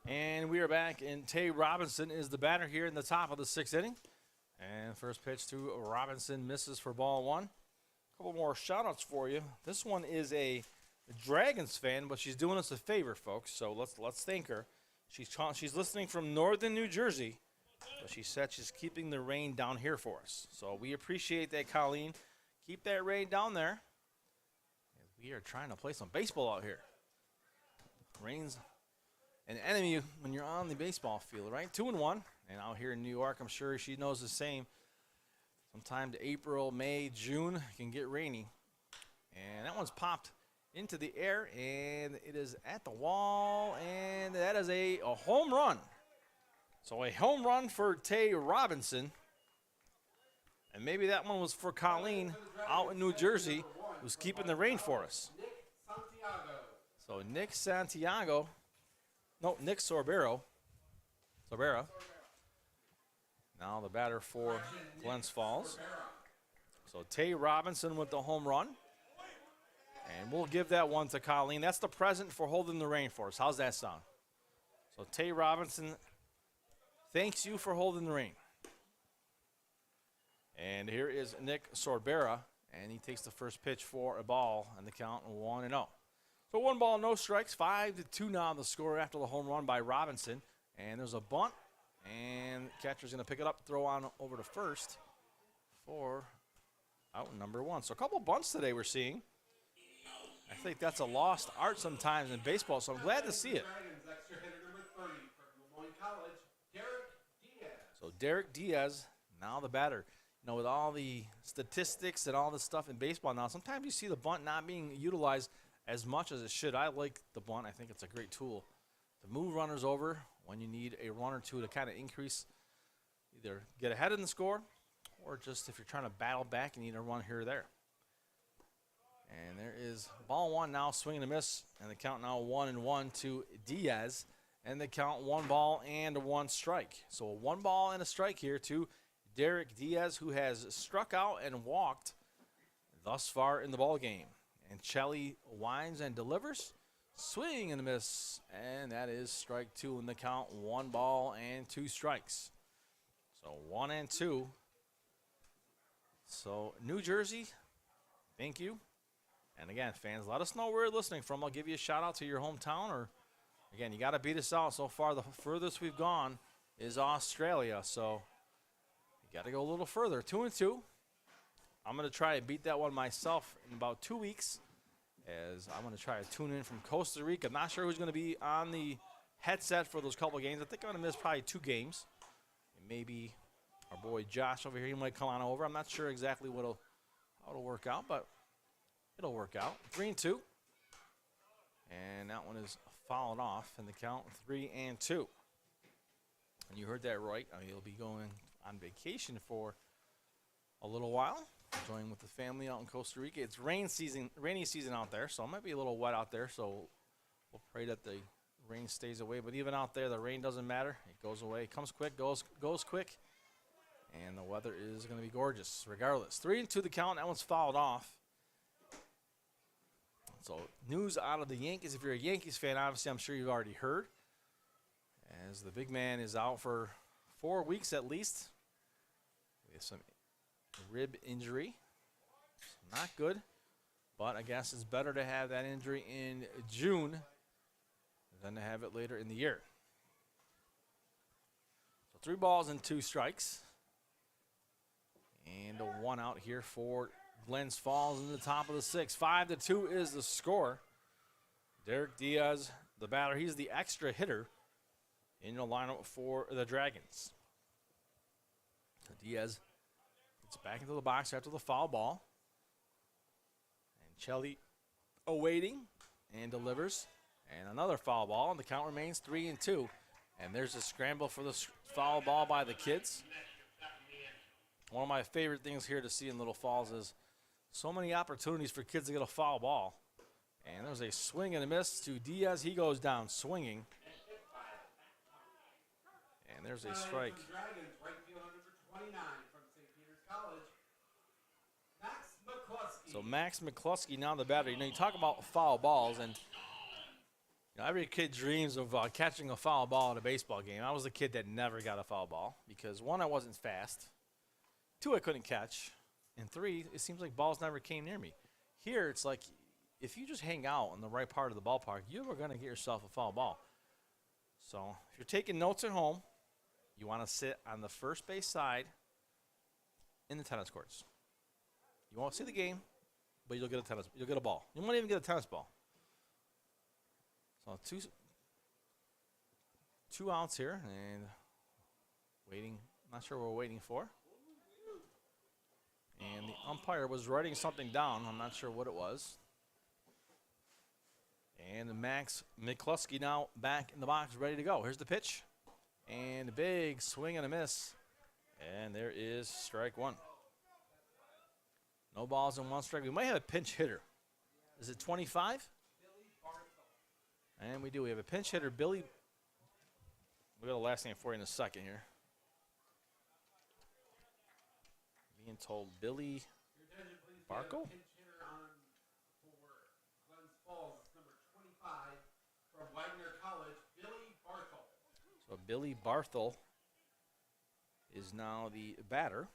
And we are back, and Tay Robinson is the batter here in the top of the 6th inning. And first pitch to Robinson misses for ball 1. A couple more shout-outs for you. This one is a Dragons fan, but she's doing us a favor, folks. So let's thank her. She's listening from northern New Jersey, but she said she's keeping the rain down here for us. So we appreciate that, Colleen. Keep that rain down there. We are trying to play some baseball out here. Rain's an enemy when you're on the baseball field, right? 2-1, and out here in New York, I'm sure she knows the same. Sometimes April, May, June can get rainy. And that one's popped into the air, and it is at the wall, and that is a home run. So a home run for Tay Robinson. And maybe that one was for Colleen out in New Jersey, who's keeping the rain for us. So Nick Santiago. No, Nick Sorbera. Now the batter for Glens Falls. So Tay Robinson with the home run. And we'll give that one to Colleen. That's the present for holding the rain for us. How's that sound? So Tay Robinson thanks you for holding the rain. And here is Nick Sorbera, and he takes the first pitch for a ball, and the count 1-0. So 1 ball, no strikes, 5-2 now the score after the home run by Robinson. And there's a bunt, and the catcher's going to pick it up, throw on over to first for out number 1. So a couple bunts today we're seeing. I think that's a lost art sometimes in baseball, so I'm glad to see it. So Derek Diaz, now the batter. You know, with all the statistics and all this stuff in baseball now, sometimes you see the bunt not being utilized as much as it should. I like the bunt. I think it's a great tool to move runners over when you need a run or two to kind of increase, either get ahead in the score or just if you're trying to battle back, you need a run here or there. And there is ball 1 now, swing and a miss, and the count now 1-1 to Diaz, and the count 1 ball and 1 strike. So a 1 ball and a strike here to Derek Diaz, who has struck out and walked thus far in the ball game. And Chelly winds and delivers. Swing and a miss. And that is strike 2 in the count. 1 ball and 2 strikes. So 1-2. So New Jersey, thank you. And again, fans, let us know where you're listening from. I'll give you a shout out to your hometown. Or again, you got to beat us out. So far, the furthest we've gone is Australia. So you got to go a little further. 2-2. I'm going to try and beat that one myself in about 2 weeks, as I'm going to try to tune in from Costa Rica. I'm not sure who's going to be on the headset for those couple games. I think I'm going to miss probably 2 games. maybe our boy Josh over here, he might come on over. I'm not sure exactly how it'll work out, but it'll work out. 3-2. And that one is fouled off in the count, 3-2. And you heard that right. He'll be going on vacation for a little while, enjoying with the family out in Costa Rica. It's rainy season out there, so it might be a little wet out there. So we'll pray that the rain stays away. But even out there, the rain doesn't matter. It goes away. It comes quick, goes quick. And the weather is going to be gorgeous regardless. 3-2 the count. That one's fouled off. So news out of the Yankees. If you're a Yankees fan, obviously I'm sure you've already heard, as the big man is out for 4 weeks at least with some rib injury. Not good, but I guess it's better to have that injury in June than to have it later in the year. So 3 balls and 2 strikes. And a 1 out here for Glens Falls in the top of the 6th. 5-2 is the score. Derek Diaz, the batter, he's the extra hitter in the lineup for the Dragons. So Diaz gets back into the box after the foul ball. And Chelly awaiting and delivers. And another foul ball, and the count remains 3-2. And there's a scramble for the foul ball by the kids. One of my favorite things here to see in Little Falls is so many opportunities for kids to get a foul ball. And there's a swing and a miss to Diaz. He goes down swinging. And there's a strike. So Max McCluskey now the batter. You know, you talk about foul balls, and you know, every kid dreams of catching a foul ball at a baseball game. I was the kid that never got a foul ball because 1, I wasn't fast. 2, I couldn't catch. And 3, it seems like balls never came near me. Here, it's like if you just hang out in the right part of the ballpark, you're going to get yourself a foul ball. So if you're taking notes at home, you want to sit on the first base side in the tennis courts. You won't see the game, but you'll get a ball. You won't even get a tennis ball. So two outs here, and waiting. Not sure what we're waiting for. And the umpire was writing something down. I'm not sure what it was. And Max McCluskey now back in the box, ready to go. Here's the pitch. And a big swing and a miss. And there is strike 1. No balls and 1 strike. We might have a pinch hitter. Is it 25? And we do. We have a pinch hitter, Billy. We'll get the last name for you in a second here. Being told Billy Barkle. So Billy Barthel is now the batter.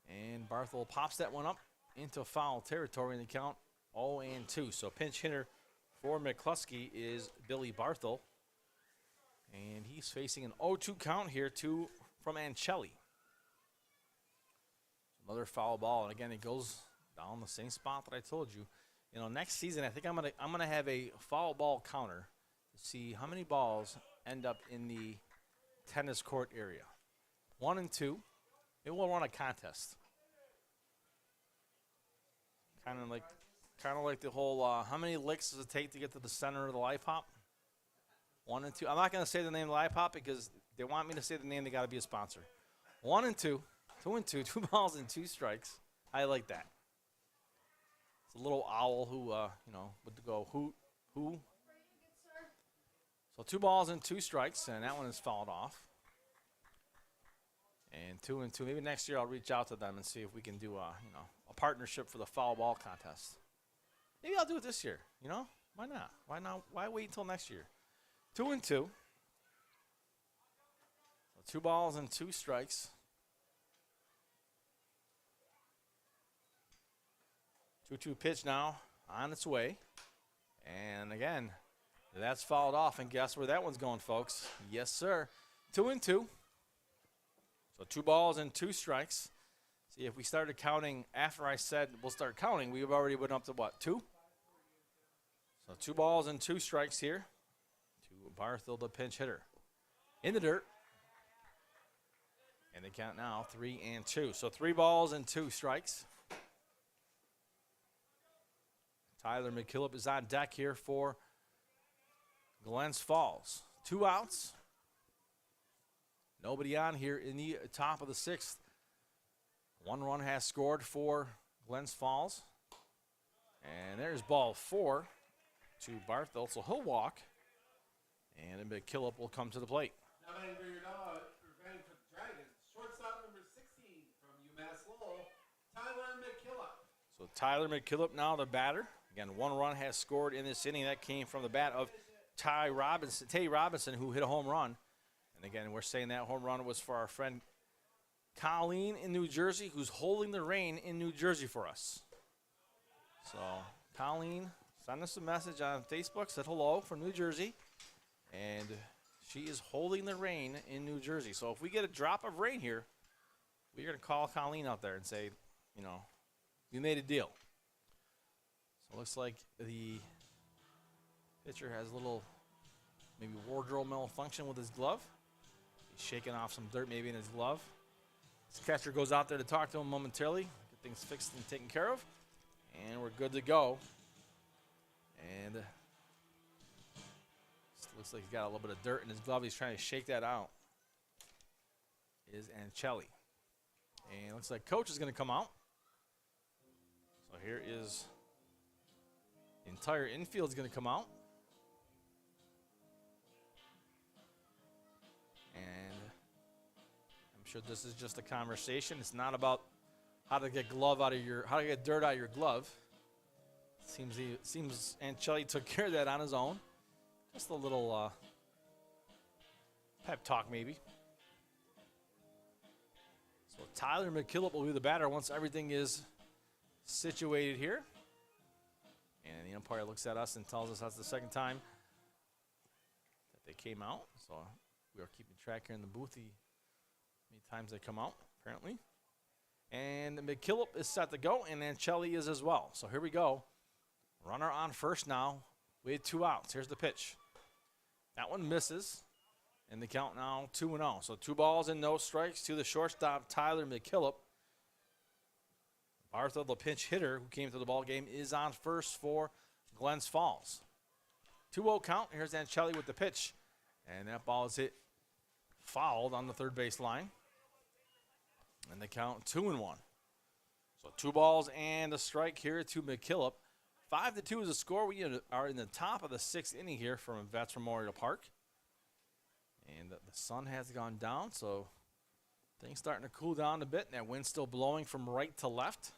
And Barthel pops that one up into foul territory in the count 0-2. So pinch hitter for McCluskey is Billy Barthel. And he's facing an 0-2 count here from Ancelli. Another foul ball, and again, it goes down the same spot that I told you. You know, next season, I think I'm gonna have a foul ball counter to see how many balls end up in the tennis court area. 1 and 2. Maybe we'll run a contest. Kind of like the whole how many licks does it take to get to the center of the live pop? 1 and 2. I'm not gonna say the name of the live pop because they want me to say the name. They got to be a sponsor. 1 and 2. 2 and 2, 2 balls and 2 strikes. I like that. It's a little owl who, would go hoot, who. So 2 balls and 2 strikes, and that one is fouled off. And 2 and 2. Maybe next year I'll reach out to them and see if we can do a partnership for the foul ball contest. Maybe I'll do it this year. You know, why not? Why not? Why wait until next year? 2 and 2. So 2 balls and 2 strikes. 2-2 pitch now on its way. And again, that's fouled off. And guess where that one's going, folks? Yes, sir. 2 and 2. So 2 balls and 2 strikes. See, if we started counting after I said we'll start counting, we've already went up to what, 2? So 2 balls and 2 strikes here to Barthel, the pinch hitter. In the dirt, And they count now 3-2. So 3 balls and 2 strikes. Tyler McKillop is on deck here for Glens Falls. 2 outs. Nobody on here in the top of the 6th. 1 run has scored for Glens Falls. And there's ball 4 to Barthel. So he'll walk. And McKillop will come to the plate. Now batting for your dog, or batting for the Dragons, shortstop number 16 from UMass Lowell, Tyler McKillop. So Tyler McKillop now the batter. Again, 1 run has scored in this inning. That came from the bat of Tay Robinson, who hit a home run. And again, we're saying that home run was for our friend Colleen in New Jersey, who's holding the reign in New Jersey for us. So Colleen sent us a message on Facebook, said hello from New Jersey. And she is holding the reign in New Jersey. So if we get a drop of rain here, we're going to call Colleen out there and say, you know, we made a deal. So it looks like the pitcher has a little maybe wardrobe malfunction with his glove. He's shaking off some dirt maybe in his glove. This catcher goes out there to talk to him momentarily, get things fixed and taken care of, and we're good to go. And looks like he's got a little bit of dirt in his glove. He's trying to shake that out. Is Ancelli. And looks like coach is going to come out. So here is the entire infield is going to come out. And I'm sure this is just a conversation. It's not about how to get dirt out of your glove. Seems Ancelli took care of that on his own. Just a little pep talk, maybe. So Tyler McKillop will be the batter once everything is situated here. And the umpire looks at us and tells us that's the second time that they came out. So we are keeping track here in the booth. How many times they come out, apparently. And McKillop is set to go, and Ancelli is as well. So here we go. Runner on first now with 2 outs. Here's the pitch. That one misses, and the count now 2-0. So 2 balls and no strikes to the shortstop, Tyler McKillop. Barthel, the pinch hitter who came to the ball game, is on first for Glens Falls. 2-0 count. Here's Ancelli with the pitch, and that ball is hit fouled on the third base line. And the count 2-1. So 2 balls and a strike here to McKillop. 5-2 is the score. We are in the top of the 6th inning here from Vets Memorial Park. And the sun has gone down, so things starting to cool down a bit. And that wind's still blowing from right to left.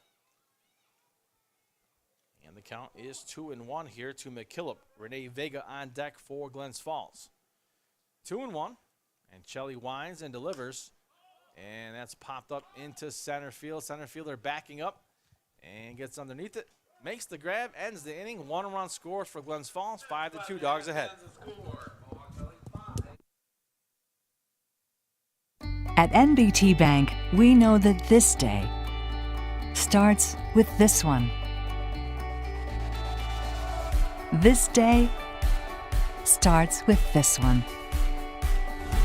And the count is 2-1 here to McKillop. Renee Vega on deck for Glens Falls. 2-1. And Ancelli winds and delivers. And that's popped up into center field. Center fielder backing up and gets underneath it. Makes the grab, ends the inning. 1 run scores for Glens Falls. 5-2, Dogs ahead. At NBT Bank, we know that this day starts with this one. This day starts with this one.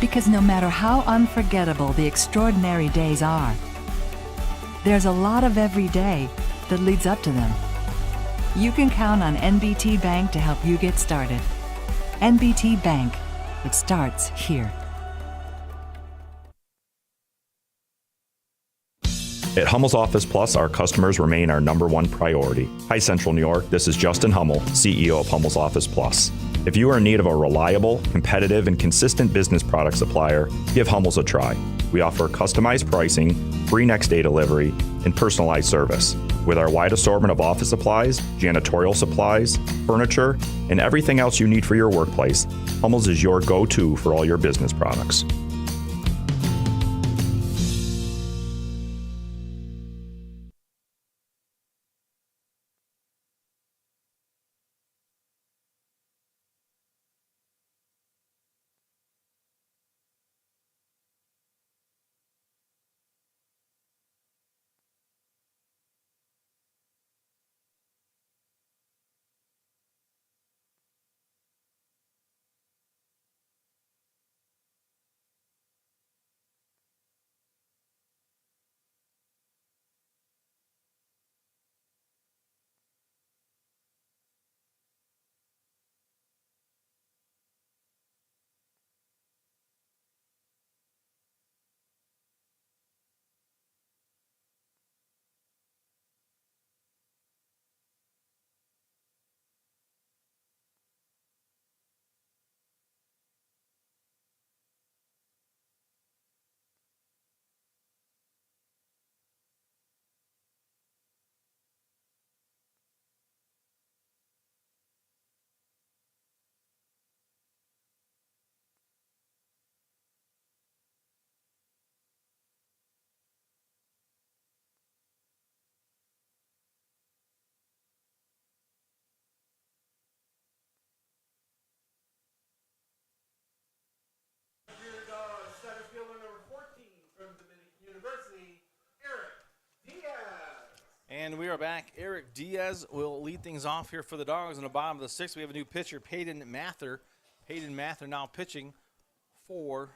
Because no matter how unforgettable the extraordinary days are, there's a lot of every day that leads up to them. You can count on NBT Bank to help you get started. NBT Bank, it starts here. At Hummel's Office Plus, our customers remain our #1 priority. Hi, Central New York. This is Justin Hummel, CEO of Hummel's Office Plus. If you are in need of a reliable, competitive, and consistent business product supplier, give Hummel's a try. We offer customized pricing, free next day delivery, and personalized service. With our wide assortment of office supplies, janitorial supplies, furniture, and everything else you need for your workplace, Hummel's is your go-to for all your business products. And we are back. Eric Diaz will lead things off here for the Dogs. In the bottom of the sixth, we have a new pitcher, Peyton Mather. Peyton Mather now pitching for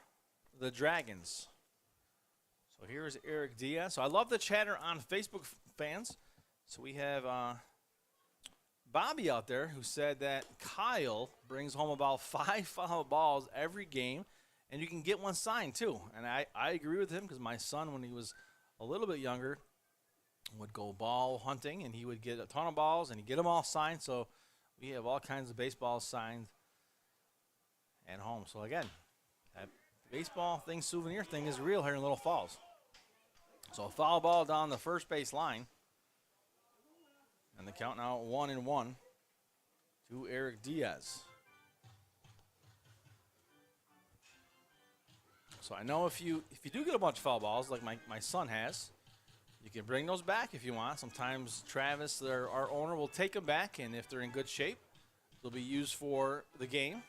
the Dragons. So here's Eric Diaz. So I love the chatter on Facebook, fans. So we have Bobby out there who said that Kyle brings home about 5 foul balls every game, and you can get one signed too. And I agree with him, because my son, when he was a little bit younger, would go ball hunting, and he would get a ton of balls, and he'd get them all signed. So we have all kinds of baseballs signed at home. So again, that baseball thing, souvenir thing, is real here in Little Falls. So a foul ball down the first base line. And the count now 1-1 to Eric Diaz. So I know if you do get a bunch of foul balls, like my son has, you can bring those back if you want. Sometimes Travis, our owner, will take them back, and if they're in good shape, they'll be used for the game.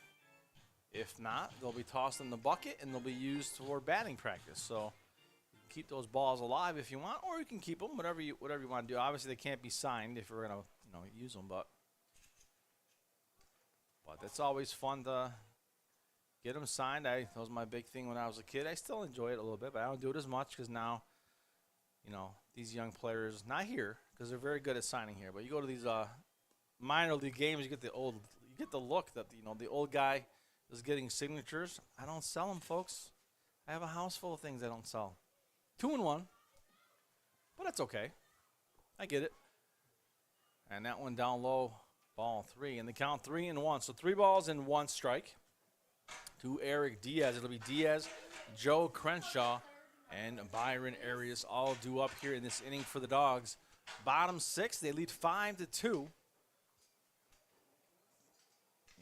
If not, they'll be tossed in the bucket, and they'll be used for batting practice. So you can keep those balls alive if you want, or you can keep them, whatever you want to do. Obviously, they can't be signed if we're going to use them, but it's always fun to get them signed. That was my big thing when I was a kid. I still enjoy it a little bit, but I don't do it as much, because now, these young players, not here, because they're very good at signing here, but you go to these minor league games, you get the look that the old guy is getting signatures. I don't sell them, folks. I have a house full of things I don't sell. 2-1, but that's okay. I get it. And that one down low, ball 3, and the count 3-1. So 3 balls and 1 strike to Eric Diaz. It'll be Diaz, Joe Crenshaw, and Byron Arias all due up here in this inning for the Dogs. Bottom 6, they lead 5-2.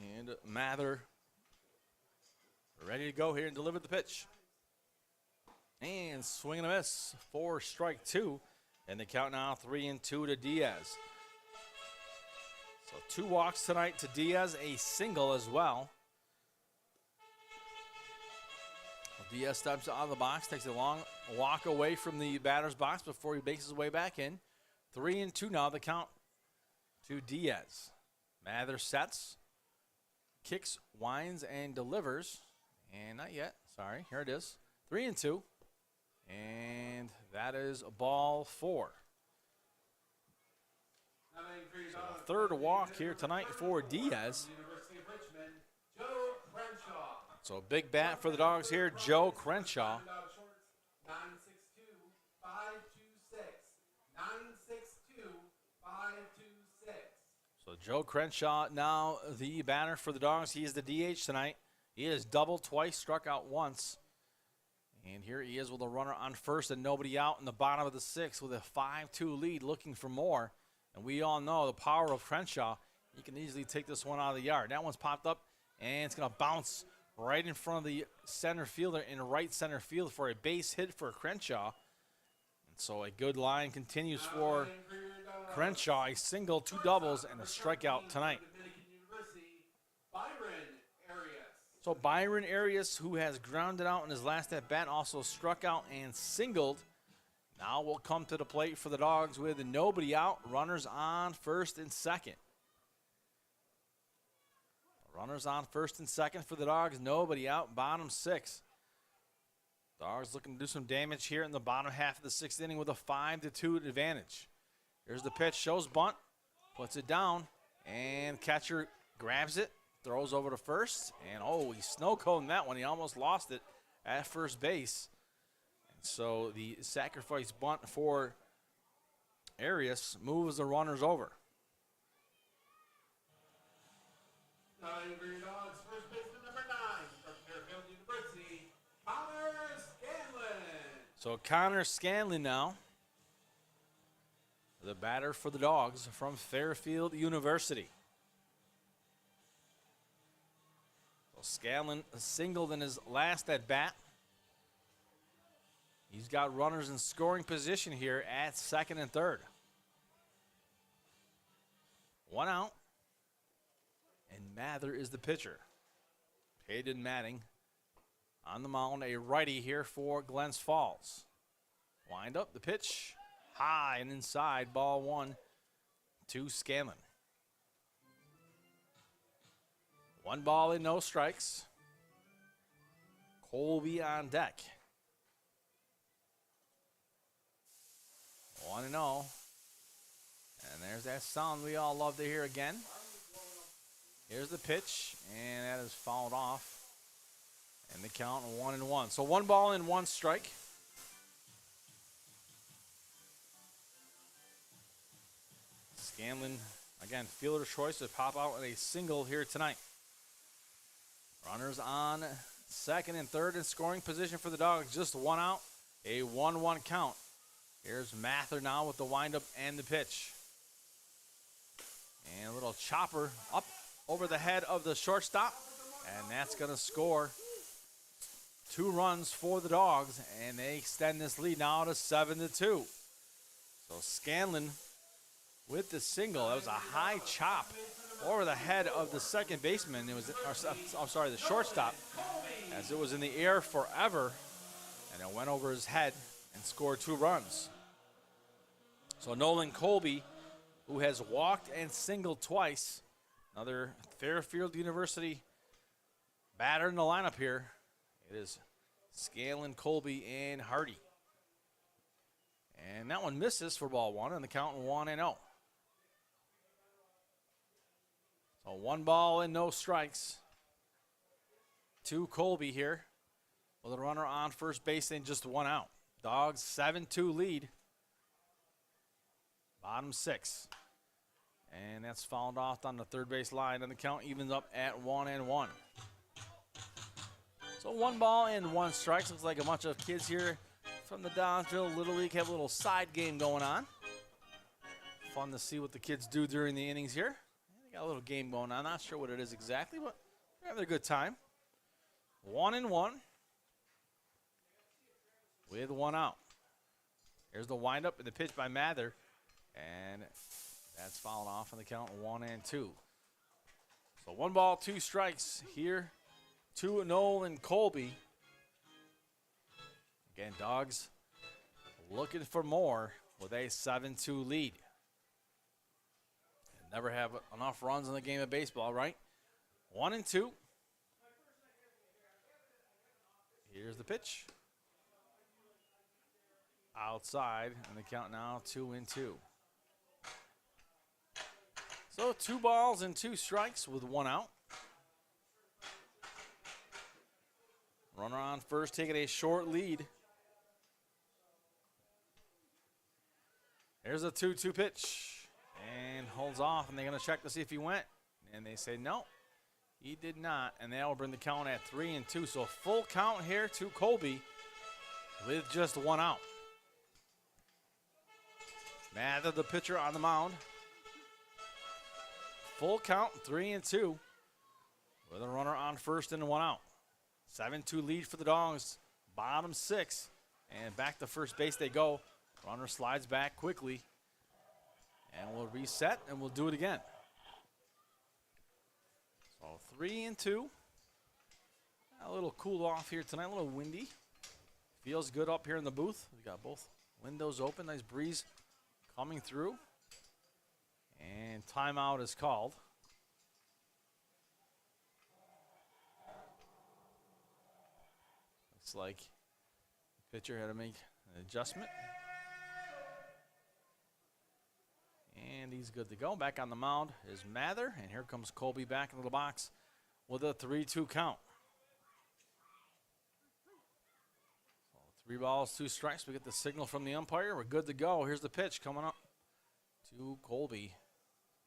And Mather ready to go here and deliver the pitch. And swing and a miss for strike 2. And the count now 3-2 to Diaz. So 2 walks tonight to Diaz, a single as well. Diaz steps out of the box, takes a long walk away from the batter's box before he makes his way back in. 3-2 now, the count to Diaz. Mather sets, kicks, winds, and delivers. And not yet. Sorry, here it is. 3-2. And that is a ball 4. So the third walk here tonight for Diaz. So a big bat for the Dogs here, Joe Crenshaw. 962-526. 962-526. So Joe Crenshaw now the batter for the Dogs. He is the DH tonight. He has doubled twice, struck out once. And here he is with a runner on first and nobody out in the bottom of the 6th with a 5-2 lead, looking for more. And we all know the power of Crenshaw. He can easily take this one out of the yard. That one's popped up, and it's going to bounce right in front of the center fielder in right center field for a base hit for Crenshaw. And so a good line continues for Crenshaw. A single, 2 doubles, and a strikeout tonight. So Byron Arias, who has grounded out in his last at-bat, also struck out and singled. Now will come to the plate for the Dogs with nobody out. Runners on first and second. Runners on first and second for the Dogs. Nobody out. Bottom 6. Dogs looking to do some damage here in the bottom half of the 6th inning with a 5-2 advantage. Here's the pitch. Shows bunt. Puts it down. And catcher grabs it. Throws over to first. And, he snow-coned that one. He almost lost it at first base. And so the sacrifice bunt for Arias moves the runners over. DiamondDawgs, first baseman number 9 from Fairfield University, Connor Scanlon. So Connor Scanlon now, the batter for the Dogs from Fairfield University. So Scanlon singled in his last at bat. He's got runners in scoring position here at second and third. 1 out. And Mather is the pitcher. Hayden Matting on the mound, a righty here for Glens Falls. Wind up, the pitch, high and inside. Ball 1 to Scanlon. 1 ball and no strikes. Colby on deck. 1-0. And there's that sound we all love to hear again. Here's the pitch, and that is fouled off. And the count 1-1. So 1 ball and 1 strike. Scanlon, again, fielder's choice to pop out in a single here tonight. Runners on second and third in scoring position for the Dogs. Just 1 out, a 1-1 count. Here's Mather now with the windup and the pitch. And a little chopper up over the head of the shortstop. And that's going to score 2 runs for the Dogs. And they extend this lead now to 7-2. So Scanlon with the single. That was a high chop over the head of the second baseman. It was, I'm sorry, the shortstop, as it was in the air forever, and it went over his head and scored 2 runs. So Nolan Colby, who has walked and singled twice, another Fairfield University batter in the lineup here. It is Scanlon, Colby, and Hardy. And that one misses for ball 1, and the count 1-0. So 1 ball and no strikes to Colby here with a runner on first base and just 1 out. Dogs 7-2 lead. Bottom 6. And that's fouled off on the third base line, and the count evens up at 1-1. So 1 ball and 1 strike. Looks like a bunch of kids here from the Downsville Little League have a little side game going on. Fun to see what the kids do during the innings here. Got a little game going on. Not sure what it is exactly, but they're having a good time. 1-1 with 1 out. Here's the windup and the pitch by Mather, and that's fouled off on the count 1-2. So 1 ball, 2 strikes here to Nolan Colby. Again, Dogs looking for more with a 7-2 lead. Never have enough runs in the game of baseball, right? 1-2. Here's the pitch. Outside, and the count now 2-2. So 2 balls and 2 strikes with 1 out. Runner on first, taking a short lead. Here's a 2-2 pitch. And holds off, and they're going to check to see if he went. And they say no, he did not. And that will bring the count at 3-2. So full count here to Colby with just 1 out. Mather, the pitcher, on the mound. Full count, 3-2. With a runner on first and 1 out. 7-2 lead for the Dogs. Bottom 6. And back to first base they go. Runner slides back quickly. And we'll reset, and we'll do it again. So 3-2. A little cool off here tonight, a little windy. Feels good up here in the booth. We got both windows open, nice breeze coming through. And timeout is called. Looks like the pitcher had to make an adjustment. And he's good to go. Back on the mound is Mather. And here comes Colby back into the box with a 3-2 count. So 3 balls, 2 strikes. We get the signal from the umpire. We're good to go. Here's the pitch coming up to Colby.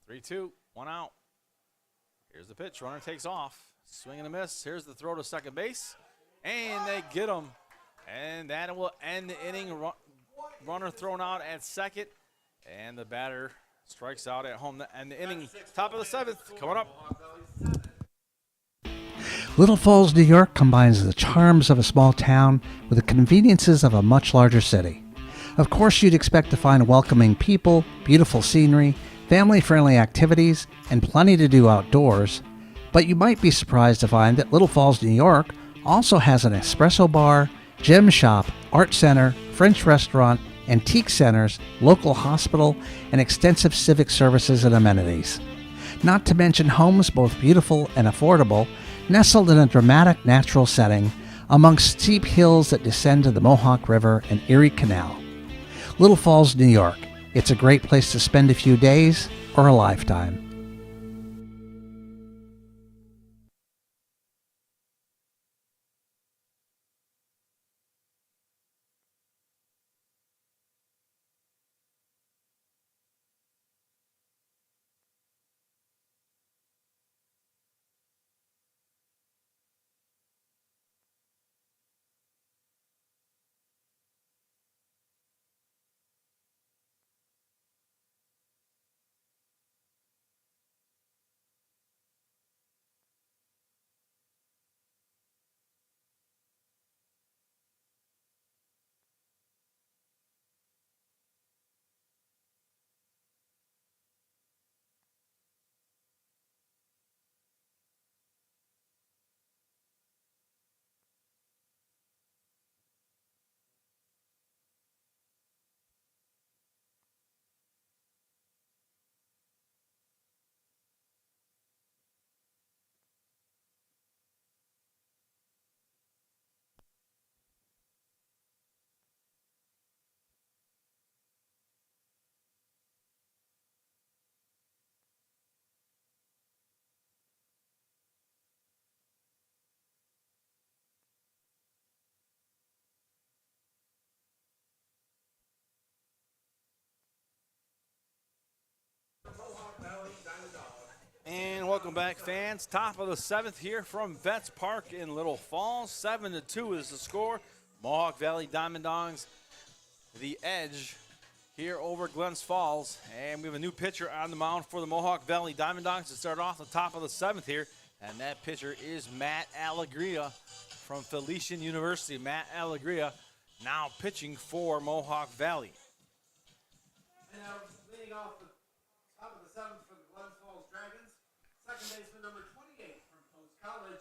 3-2, 1 out. Here's the pitch. Runner takes off. Swing and a miss. Here's the throw to second base. And they get him. And that will end the inning. Runner thrown out at second. And the batter strikes out at home. And the inning, top of the 7th, coming up. Little Falls, New York combines the charms of a small town with the conveniences of a much larger city. Of course, you'd expect to find welcoming people, beautiful scenery, family-friendly activities, and plenty to do outdoors. But you might be surprised to find that Little Falls, New York also has an espresso bar, gym shop, art center, French restaurant, antique centers, local hospital, and extensive civic services and amenities. Not to mention homes both beautiful and affordable, nestled in a dramatic natural setting amongst steep hills that descend to the Mohawk River and Erie Canal. Little Falls, New York. It's a great place to spend a few days or a lifetime. And welcome back, fans. Top of the 7th here from Vets Park in Little Falls. 7-2 is the score. Mohawk Valley DiamondDawgs the edge here over Glens Falls. And we have a new pitcher on the mound for the Mohawk Valley DiamondDawgs to start off the top of the 7th here. And that pitcher is Matt Allegria from Felician University. Matt Allegria now pitching for Mohawk Valley. And now leading off the top of the 7th for the Glens Falls Dragons, second baseman number 28 from Post College,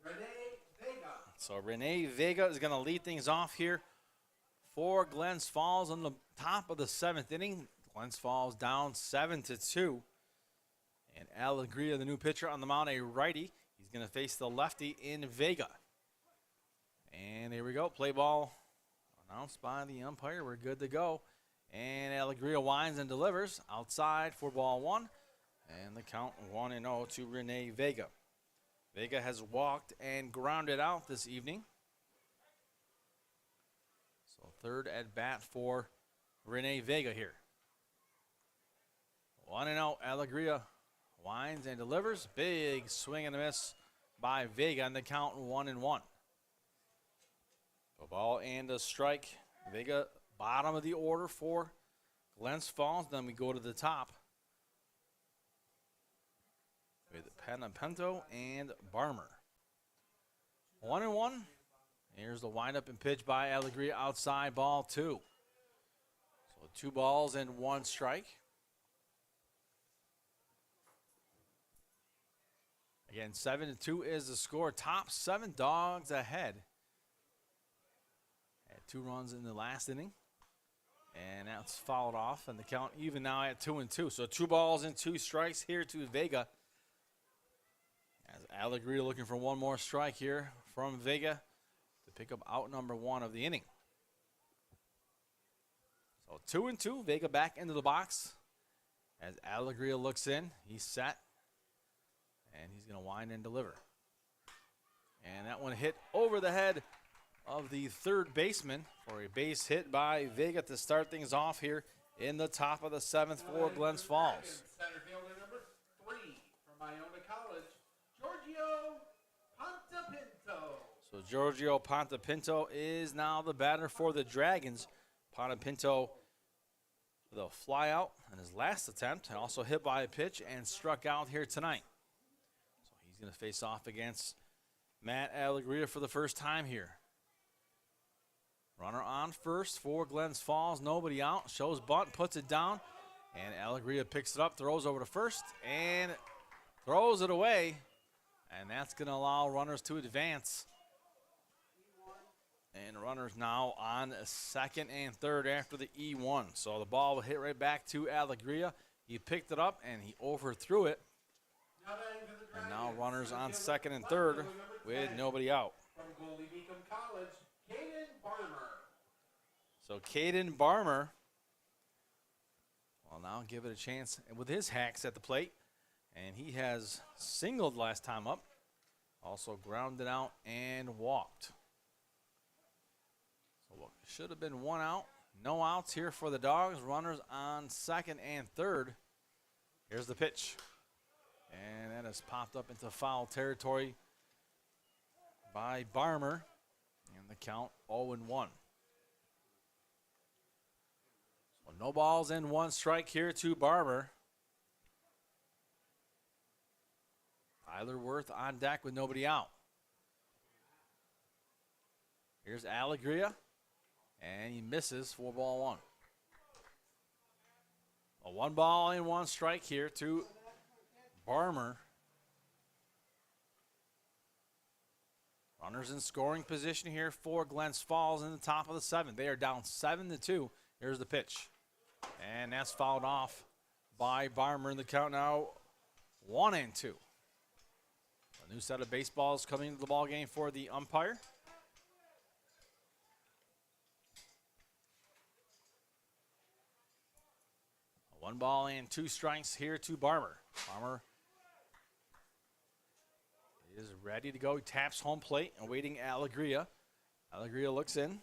Renee Vega. So Renee Vega is going to lead things off here for Glens Falls on the top of the 7th inning. Glens Falls down 7-2. And Allegria, the new pitcher on the mound, a righty. He's going to face the lefty in Vega. And here we go. Play ball announced by the umpire. We're good to go. And Allegria winds and delivers outside for ball 1. And the count 1-0 to Renee Vega. Vega has walked and grounded out this evening. So third at bat for Renee Vega here. 1-0, Allegria winds and delivers. Big swing and a miss by Vega, and the count 1-1. A ball and a strike. Vega, bottom of the order for Glens Falls. Then we go to the top with Panapento and Barmer. 1-1. Here's the windup and pitch by Allegria outside, ball 2. So 2 balls and 1 strike. Again, 7-2 is the score. Top 7 dogs ahead. Had 2 runs in the last inning. And that's fouled off, and the count even now at 2-2. So 2 balls and 2 strikes here to Vega. As Allegria looking for 1 more strike here from Vega to pick up out number 1 of the inning. So 2-2, Vega back into the box. As Allegria looks in, he's set. And he's going to wind and deliver. And that one hit over the head of the third baseman for a base hit by Vega to start things off here in the top of the 7th for Glens Falls. Center fielder number 3 from Iona College, Giorgio Pontapinto. So Giorgio Pontapinto is now the batter for the Dragons. Pontapinto with a fly out in his last attempt, and also hit by a pitch and struck out here tonight. He's going to face off against Matt Allegria for the first time here. Runner on first for Glens Falls. Nobody out. Shows bunt, puts it down. And Allegria picks it up, throws over to first, and throws it away. And that's going to allow runners to advance. And runners now on second and third after the E1. So the ball will hit right back to Alegria. He picked it up and he overthrew it. And now runners on second and third with nobody out. From Goldie Beacom College, Caden Barmer. So Caden Barmer will now give it a chance with his hacks at the plate. And he has singled last time up. Also grounded out and walked. So what should have been one out. No outs here for the Dogs. Runners on second and third. Here's the pitch. And that has popped up into foul territory by Barmer. And the count 0-1. So no balls and one strike here to Barmer. Tyler Worth on deck with nobody out. Here's Alegria. And he misses 4-1. A 1 and 1 strike here to Barmer. Runners in scoring position here for Glens Falls in the top of the 7th. They are down 7-2. Here's the pitch. And that's fouled off by Barmer in the count now 1-2. A new set of baseballs coming into the ball game for the umpire. A 1 and 2 strikes here to Barmer. Barmer is ready to go. He taps home plate, awaiting Alegria. Alegria looks in.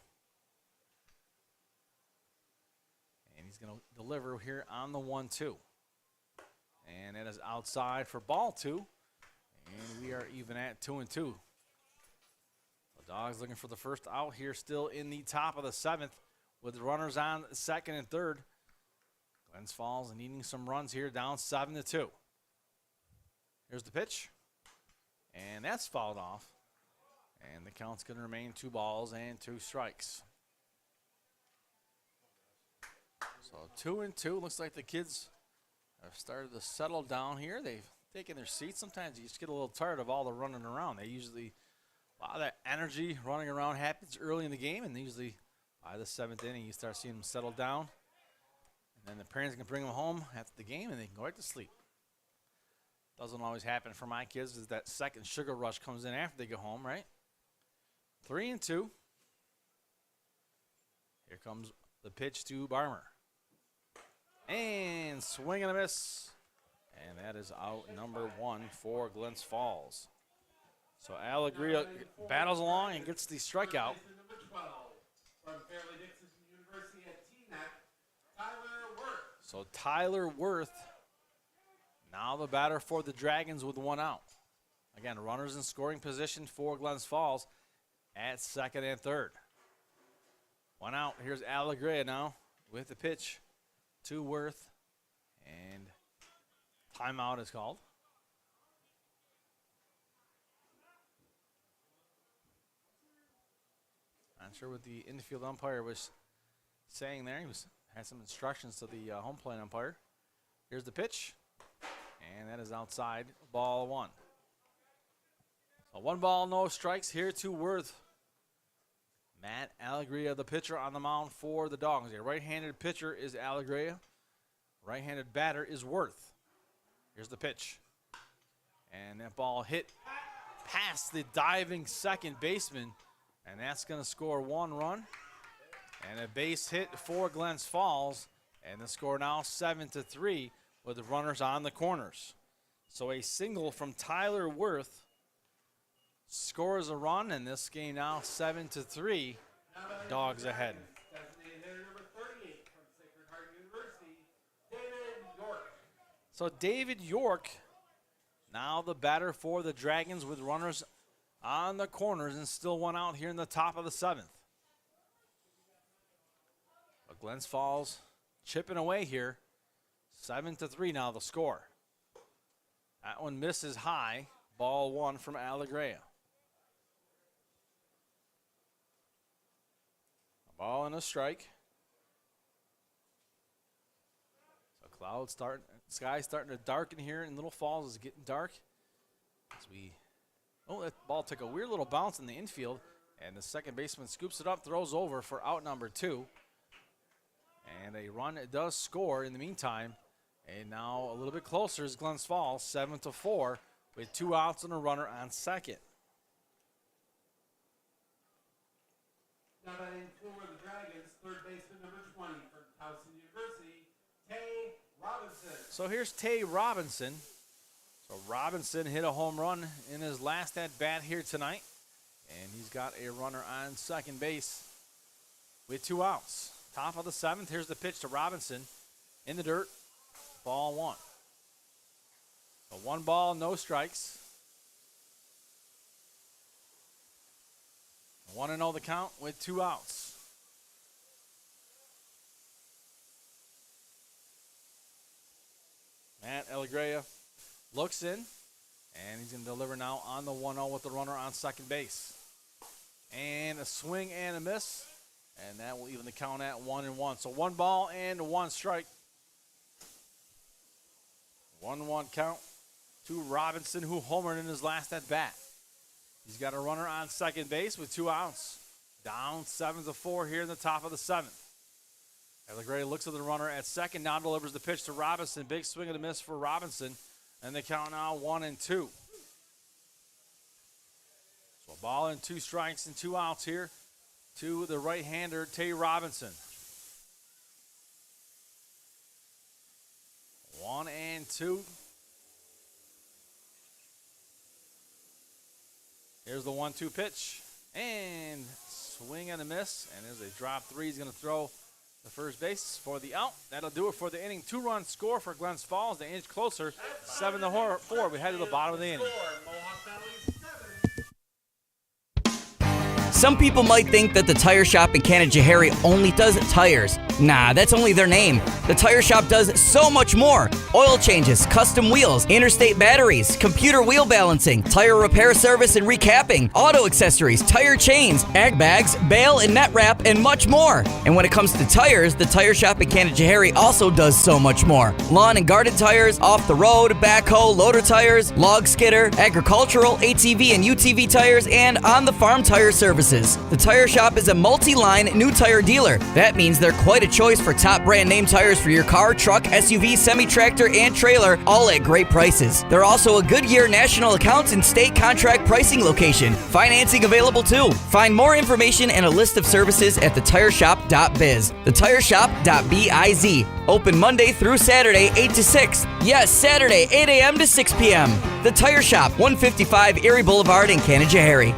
And he's going to deliver here on the 1-2. And that is outside for ball 2. And we are even at 2-2. The Dogs looking for the first out here, still in the top of the 7th with the runners on second and third. Glens Falls needing some runs here, down 7-2. Here's the pitch. And that's fouled off. And the count's going to remain 2 balls and 2 strikes. So 2-2. Looks like the kids have started to settle down here. They've taken their seats. Sometimes you just get a little tired of all the running around. A lot of that energy running around happens early in the game, and usually by the 7th inning, you start seeing them settle down. And then the parents can bring them home after the game, and they can go right to sleep. Doesn't always happen for my kids, is that second sugar rush comes in after they go home, right? 3-2. Here comes the pitch to Barmer. And swing and a miss. And that is out number 1 for Glens Falls. So Alegria battles along and gets the strikeout. From Fairleigh Dixon University at TNAC, Tyler Worth. So Tyler Worth, now the batter for the Dragons with 1 out. Again, runners in scoring position for Glens Falls at second and third. 1 out. Here's Alegria now with the pitch to Worth. And timeout is called. Not sure what the infield umpire was saying there. He had some instructions to the home plate umpire. Here's the pitch. And that is outside, ball 1. So 1 no strikes here to Worth. Matt Alegria, the pitcher on the mound for the Dogs. A right-handed pitcher is Alegria. Right-handed batter is Worth. Here's the pitch. And that ball hit past the diving second baseman. And that's going to score 1 run. And a base hit for Glens Falls. And the score now 7-3 with the runners on the corners. So a single from Tyler Worth scores a run. And this game now 7-3. Dogs ahead. Designated hitter number 38 from Sacred Heart University, David York. So David York, now the batter for the Dragons with runners on the corners and still 1 out here in the top of the 7th. But Glens Falls chipping away here. 7-3 now the score. That one misses high. Ball 1 from Alegria. A ball and a strike. So clouds sky starting to darken here in Little Falls. Is getting dark. As we, that ball took a weird little bounce in the infield, And the second baseman scoops it up, throws over for out number 2. And a run does score in the meantime. And now a little bit closer is Glens Falls, 7-4, with 2 outs and a runner on second. Now batting for the Dragons, third baseman number 20 from Towson University, Tay Robinson. So here's Tay Robinson. So Robinson hit a home run in his last at-bat here tonight. And he's got a runner on second base with 2 outs. Top of the 7th, here's the pitch to Robinson in the dirt. Ball 1. So 1 ball, no strikes. 1-0 the count with 2 outs. Matt Alegria looks in, and he's going to deliver now on the 1-0 with the runner on second base. And a swing and a miss, and that will even the count at 1-1. So 1 ball and 1 strike. 1-1 count to Robinson, who homered in his last at bat. He's got a runner on second base with 2 outs. Down 7-4 here in the top of the 7th. Alegria looks at the runner at second, now delivers the pitch to Robinson. Big swing and a miss for Robinson, and the count now 1-2. So a ball and 2 strikes and 2 outs here to the right-hander, Tay Robinson. 1-2. Here's the 1-2 pitch. And swing and a miss. And there's a drop 3. He's going to throw the first base for the out. That'll do it for the inning. 2-run score for Glens Falls. They inch closer. 7-4. We head to the bottom of the inning. Some people might think that the tire shop in Canajoharie only does tires. Nah, that's only their name. The tire shop does so much more. Oil changes, custom wheels, interstate batteries, computer wheel balancing, tire repair service and recapping, auto accessories, tire chains, ag bags, bale and net wrap, and much more. And when it comes to tires, the tire shop in Canajoharie also does so much more. Lawn and garden tires, off the road, backhoe, loader tires, log skidder, agricultural, ATV and UTV tires, and on the farm tire services. The Tire Shop is a multi-line new tire dealer. That means they're quite a choice for top brand name tires for your car, truck, SUV, semi-tractor, and trailer, all at great prices. They're also a Goodyear national accounts and state contract pricing location. Financing available too. Find more information and a list of services at thetireshop.biz. Thetireshop.biz. Open Monday through Saturday, 8 to 6. Yes, Saturday, 8 a.m. to 6 p.m. The Tire Shop, 155 Erie Boulevard in Canajoharie.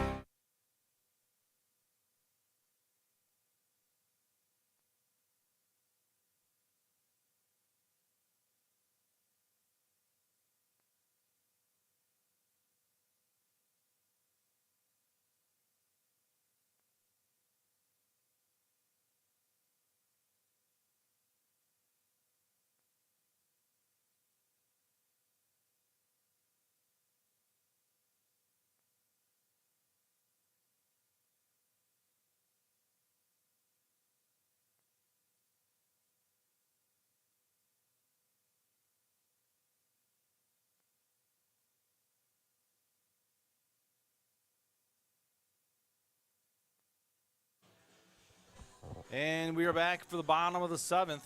And we are back for the bottom of the 7th. And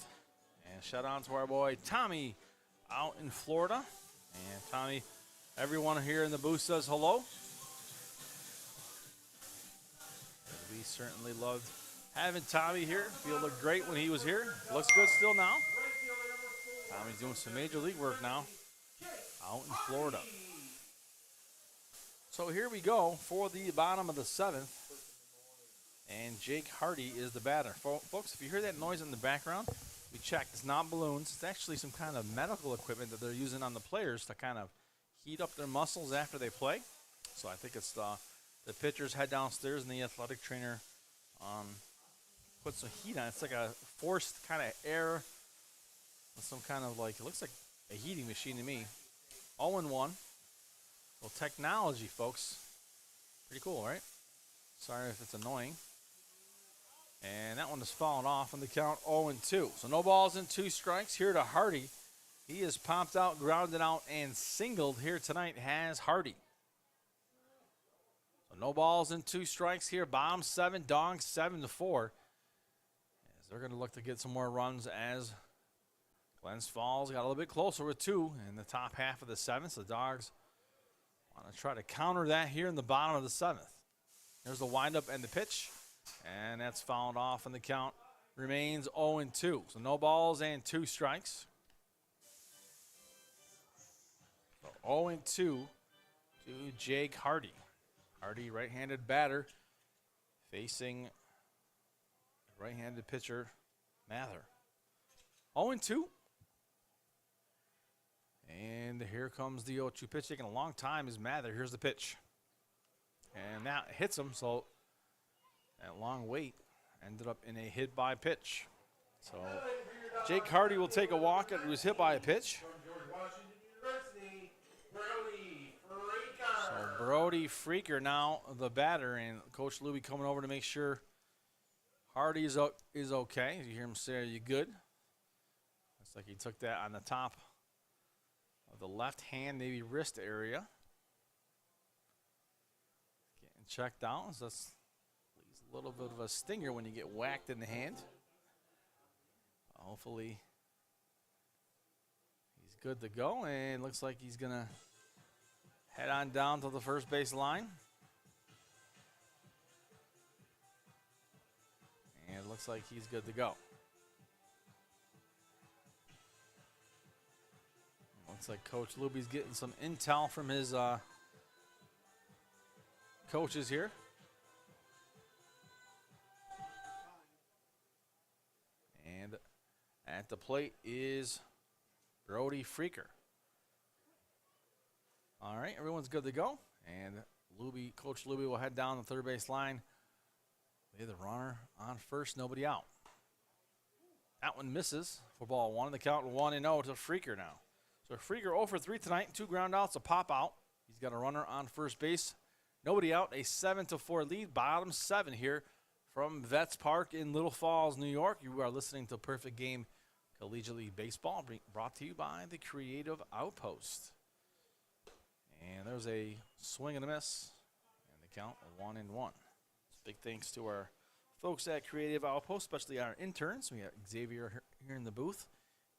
shout out to our boy Tommy out in Florida. And Tommy, everyone here in the booth says hello. We certainly loved having Tommy here. Field looked great when he was here. Looks good still now. Tommy's doing some major league work now out in Florida. So here we go for the bottom of the 7th. And Jake Hardy is the batter. Folks, if you hear that noise in the background, we checked. It's not balloons. It's actually some kind of medical equipment that they're using on the players to kind of heat up their muscles after they play. So I think it's the pitchers head downstairs and the athletic trainer puts some heat on. It's like a forced kind of air with some kind of it looks like a heating machine to me. 0-1. Well, technology, folks. Pretty cool, right? Sorry if it's annoying. And that one is falling off on the count 0-2. So no balls and 2 strikes here to Hardy. He is popped out, grounded out, and singled here tonight has Hardy. So no balls and 2 strikes here. Bottom 7, Dogs 7-4. As they're going to look to get some more runs as Glens Falls got a little bit closer with 2 in the top half of the 7th. So the Dogs want to try to counter that here in the bottom of the 7th. There's the windup and the pitch, and that's fouled off, and the count remains 0-2. So no balls and 2 strikes. So 0-2 to Jake Hardy. Hardy, right-handed batter, facing right-handed pitcher Mather. 0-2. And here comes the 0-2 pitch. Taking a long time is Mather. Here's the pitch. And that hits him, so that long wait ended up in a hit by pitch. So Jake Hardy will take a walk and he was hit by a pitch. So Brody Freaker now the batter, and Coach Luby coming over to make sure Hardy is okay. You hear him say, "Are you good?" Looks like he took that on the top of the left hand, maybe wrist area. Getting checked out. So that's a little bit of a stinger when you get whacked in the hand. Hopefully he's good to go, and looks like he's going to head on down to the first base line. And it looks like he's good to go. Looks like Coach Luby's getting some intel from his coaches here. And at the plate is Brody Freaker. All right, everyone's good to go. And Coach Luby will head down the third base line. The runner on first, nobody out. That one misses for ball 1. The count 1-0 to Freaker now. So Freaker 0 for 3 tonight, 2 ground outs, a pop out. He's got a runner on first base. Nobody out, a 7-4 lead, bottom 7 here from Vets Park in Little Falls, New York. You are listening to Perfect Game Collegiate League Baseball, brought to you by the Creative Outpost. And there's a swing and a miss, and the count 1-1. Big thanks to our folks at Creative Outpost, especially our interns. We have Xavier here in the booth,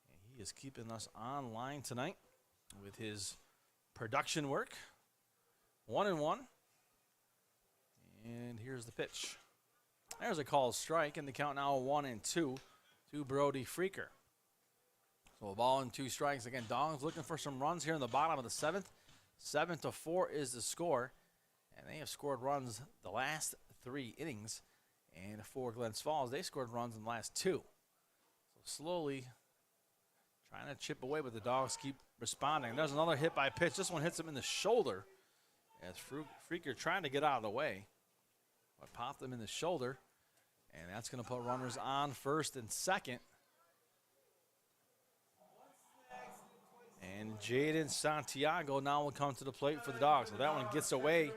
and he is keeping us online tonight with his production work. 1-1. And here's the pitch. There's a called strike, and the count now 1-2 to Brody Freaker. So a ball and 2 strikes. Again, Dogs looking for some runs here in the bottom of the 7th. 7-4 is the score, and they have scored runs the last 3 innings. And for Glens Falls, they scored runs in the last 2. So slowly trying to chip away, but the Dogs keep responding. There's another hit by pitch. This one hits him in the shoulder as Freaker trying to get out of the way. But popped him in the shoulder, and that's going to put runners on first and second. And Jaden Santiago now will come to the plate for the Dogs. So that one gets away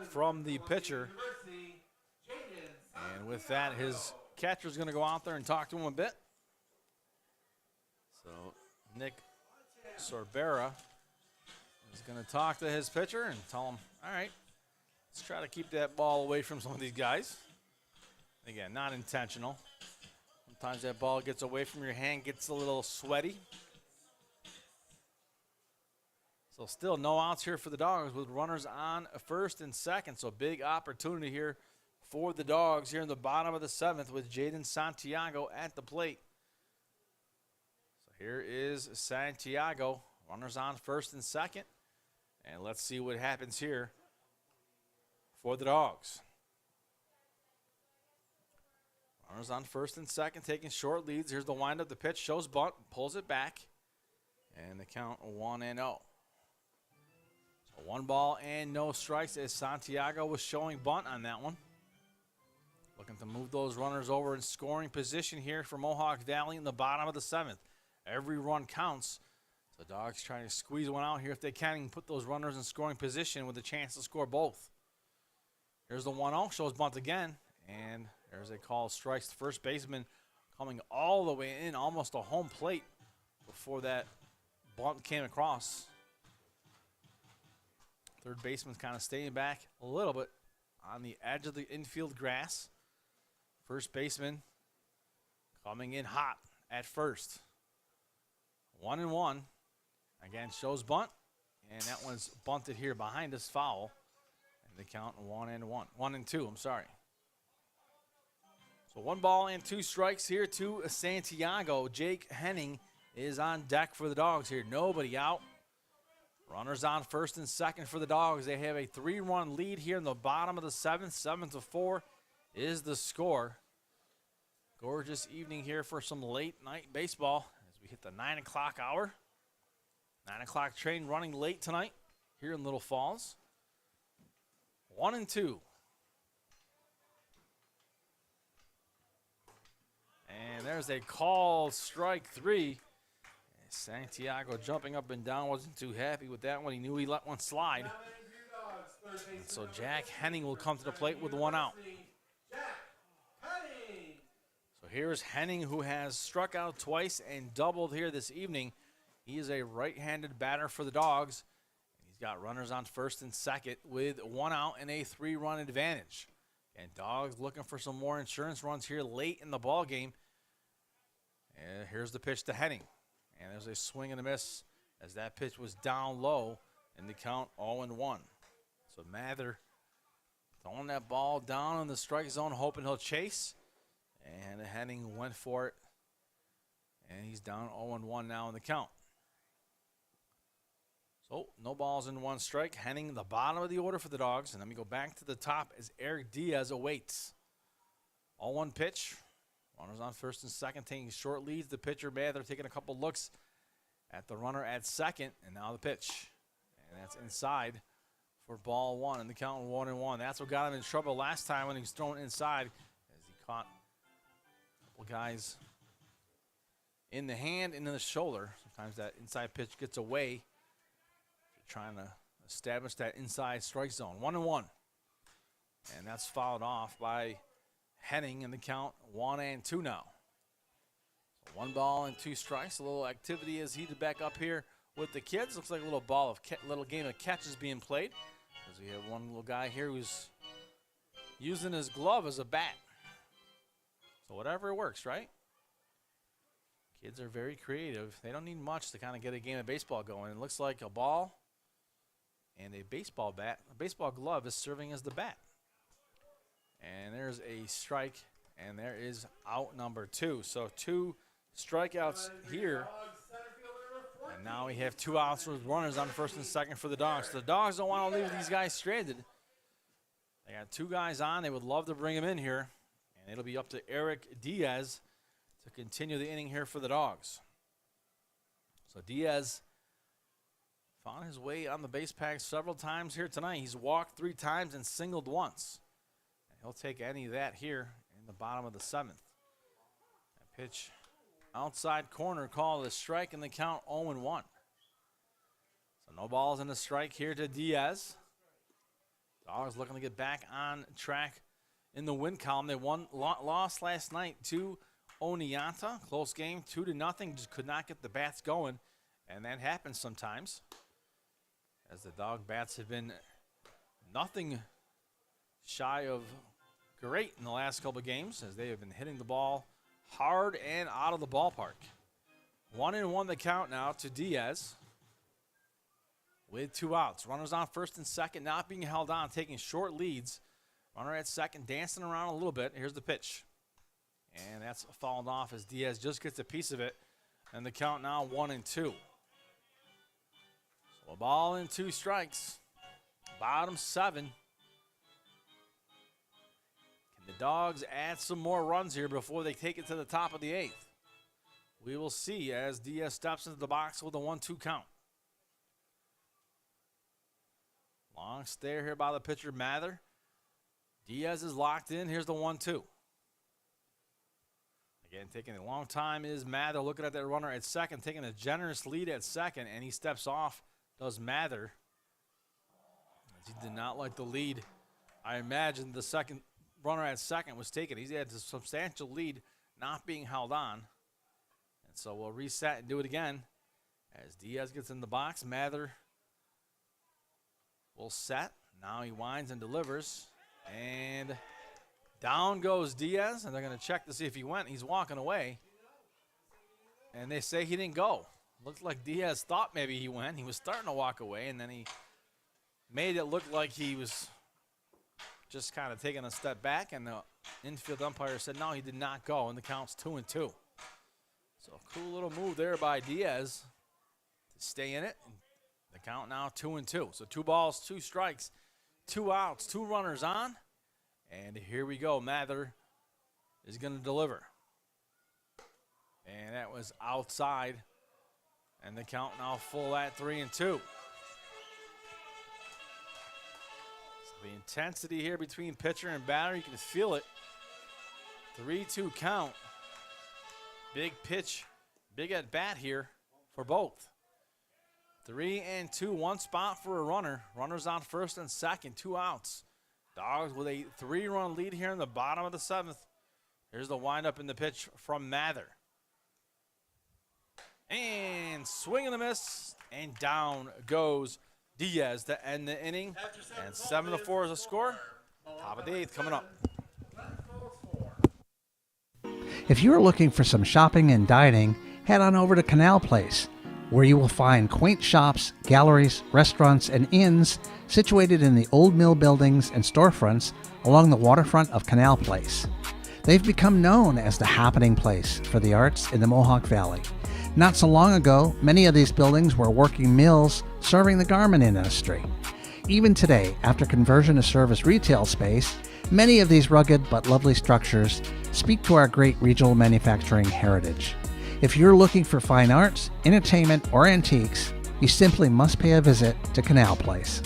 from the pitcher. And with that, his catcher's going to go out there and talk to him a bit. So Nick Sorbera is going to talk to his pitcher and tell him, all right, let's try to keep that ball away from some of these guys. Again, not intentional. Sometimes that ball gets away from your hand, gets a little sweaty. So still no outs here for the Dogs with runners on first and second. So big opportunity here for the Dogs here in the bottom of the 7th with Jaden Santiago at the plate. So here is Santiago. Runners on first and second. And let's see what happens here for the Dogs. Runners on first and second, taking short leads. Here's the windup. The pitch shows bunt, pulls it back. And the count 1-0. So 1 ball and no strikes as Santiago was showing bunt on that one. Looking to move those runners over in scoring position here for Mohawk Valley in the bottom of the 7th. Every run counts. So Dogs trying to squeeze one out here if they can and put those runners in scoring position with a chance to score both. Here's the 1-0, shows bunt again. And there's a call, strikes the first baseman coming all the way in, almost a home plate before that bunt came across. Third baseman's kind of staying back a little bit. on the edge of the infield grass. First baseman coming in hot at first. 1-1. Again, shows bunt. And that one's bunted here behind us, foul. And they count 1-1. 1-2, I'm sorry. So 1 ball and 2 strikes here to Santiago. Jake Henning is on deck for the Dogs here. Nobody out. Runners on first and second for the Dogs. They have a 3-run lead here in the bottom of the 7th. 7-4 is the score. Gorgeous evening here for some late night baseball as we hit the 9 o'clock hour. 9 o'clock train running late tonight here in Little Falls. 1-2. And there's a called strike 3. Santiago jumping up and down, wasn't too happy with that one. He knew he let one slide. And so Jack Henning will come to the plate with 1 out. So here's Henning, who has struck out twice and doubled here this evening. He is a right-handed batter for the Dogs. He's got runners on first and second with 1 out and a 3-run advantage. And Dogs looking for some more insurance runs here late in the ball game. And here's the pitch to Henning. And there's a swing and a miss as that pitch was down low in the count 0-1. So Mather throwing that ball down in the strike zone, hoping he'll chase. And Henning went for it. And he's down 0-1 now in the count. So no balls in 1 strike. Henning, the bottom of the order for the Dogs. And let me go back to the top as Eric Diaz awaits. 0-1 pitch. Runners on first and second, taking short leads. The pitcher, Mather, taking a couple looks at the runner at second. And now the pitch. And that's inside for ball 1 in the count 1-1. That's what got him in trouble last time when he was thrown inside as he caught a couple guys in the hand and in the shoulder. Sometimes that inside pitch gets away if you're trying to establish that inside strike zone. 1-1. And that's fouled off by Henning in the count 1-2 now. So 1 ball and 2 strikes. A little activity as heated back up here with the kids. Looks like a little game of catches being played. As we have one little guy here who's using his glove as a bat. So whatever works, right? Kids are very creative. They don't need much to kind of get a game of baseball going. It looks like a ball and a baseball bat. A baseball glove is serving as the bat. And there's a strike, and there is out number 2. So 2 strikeouts here. And now we have 2 outs with runners on first and second for the Dogs. So the Dogs don't want to leave these guys stranded. They got 2 guys on. They would love to bring them in here. And it'll be up to Eric Diaz to continue the inning here for the Dogs. So Diaz found his way on the base pack several times here tonight. He's walked 3 times and singled once. He'll take any of that here in the bottom of the 7th. That pitch outside corner called a strike in the count 0-1. So no balls in the strike here to Diaz. Dogs looking to get back on track in the win column. They lost last night to Oneonta. Close game, 2-0. Just could not get the bats going. And that happens sometimes, as the Dog bats have been nothing shy of great in the last couple of games, as they have been hitting the ball hard and out of the ballpark. 1-1 the count now to Diaz with 2 outs. Runners on first and second, not being held on, taking short leads. Runner at second, dancing around a little bit. Here's the pitch. And that's fallen off as Diaz just gets a piece of it. And the count now 1-2. So a ball and 2 strikes. Bottom 7. The Dogs add some more runs here before they take it to the top of the 8th. We will see as Diaz steps into the box with a 1-2 count. Long stare here by the pitcher, Mather. Diaz is locked in. Here's the 1-2. Again, taking a long time is Mather, looking at that runner at second, taking a generous lead at second, and he steps off, does Mather. He did not like the lead. I imagine the second runner at second was taken. He's had a substantial lead, not being held on. And so we'll reset and do it again. As Diaz gets in the box, Mather will set. Now he winds and delivers. And down goes Diaz, and they're going to check to see if he went. He's walking away. And they say he didn't go. Looked like Diaz thought maybe he went. He was starting to walk away, and then he made it look like he was just kind of taking a step back, and the infield umpire said no, he did not go, and the count's 2-2. So cool little move there by Diaz to stay in it. And the count now 2-2. So 2 balls, 2 strikes, 2 outs, 2 runners on. And here we go. Mather is going to deliver. And that was outside. And the count now full at 3-2. So the intensity here between pitcher and batter, you can feel it. 3-2 count. Big pitch, big at bat here for both. 3-2, 1 spot for a runner. Runners on first and second, 2 outs. Dogs with a 3-run lead here in the bottom of the 7th. Here's the windup in the pitch from Mather. And swing and a miss, and down goes Diaz to end the inning. And 7-4 is the score. Top of the 8th coming up. If you are looking for some shopping and dining, head on over to Canal Place, where you will find quaint shops, galleries, restaurants, and inns situated in the old mill buildings and storefronts along the waterfront of Canal Place. They've become known as the happening place for the arts in the Mohawk Valley. Not so long ago, many of these buildings were working mills serving the garment industry. Even today, after conversion to serve as retail space, many of these rugged but lovely structures speak to our great regional manufacturing heritage. If you're looking for fine arts, entertainment, or antiques, you simply must pay a visit to Canal Place.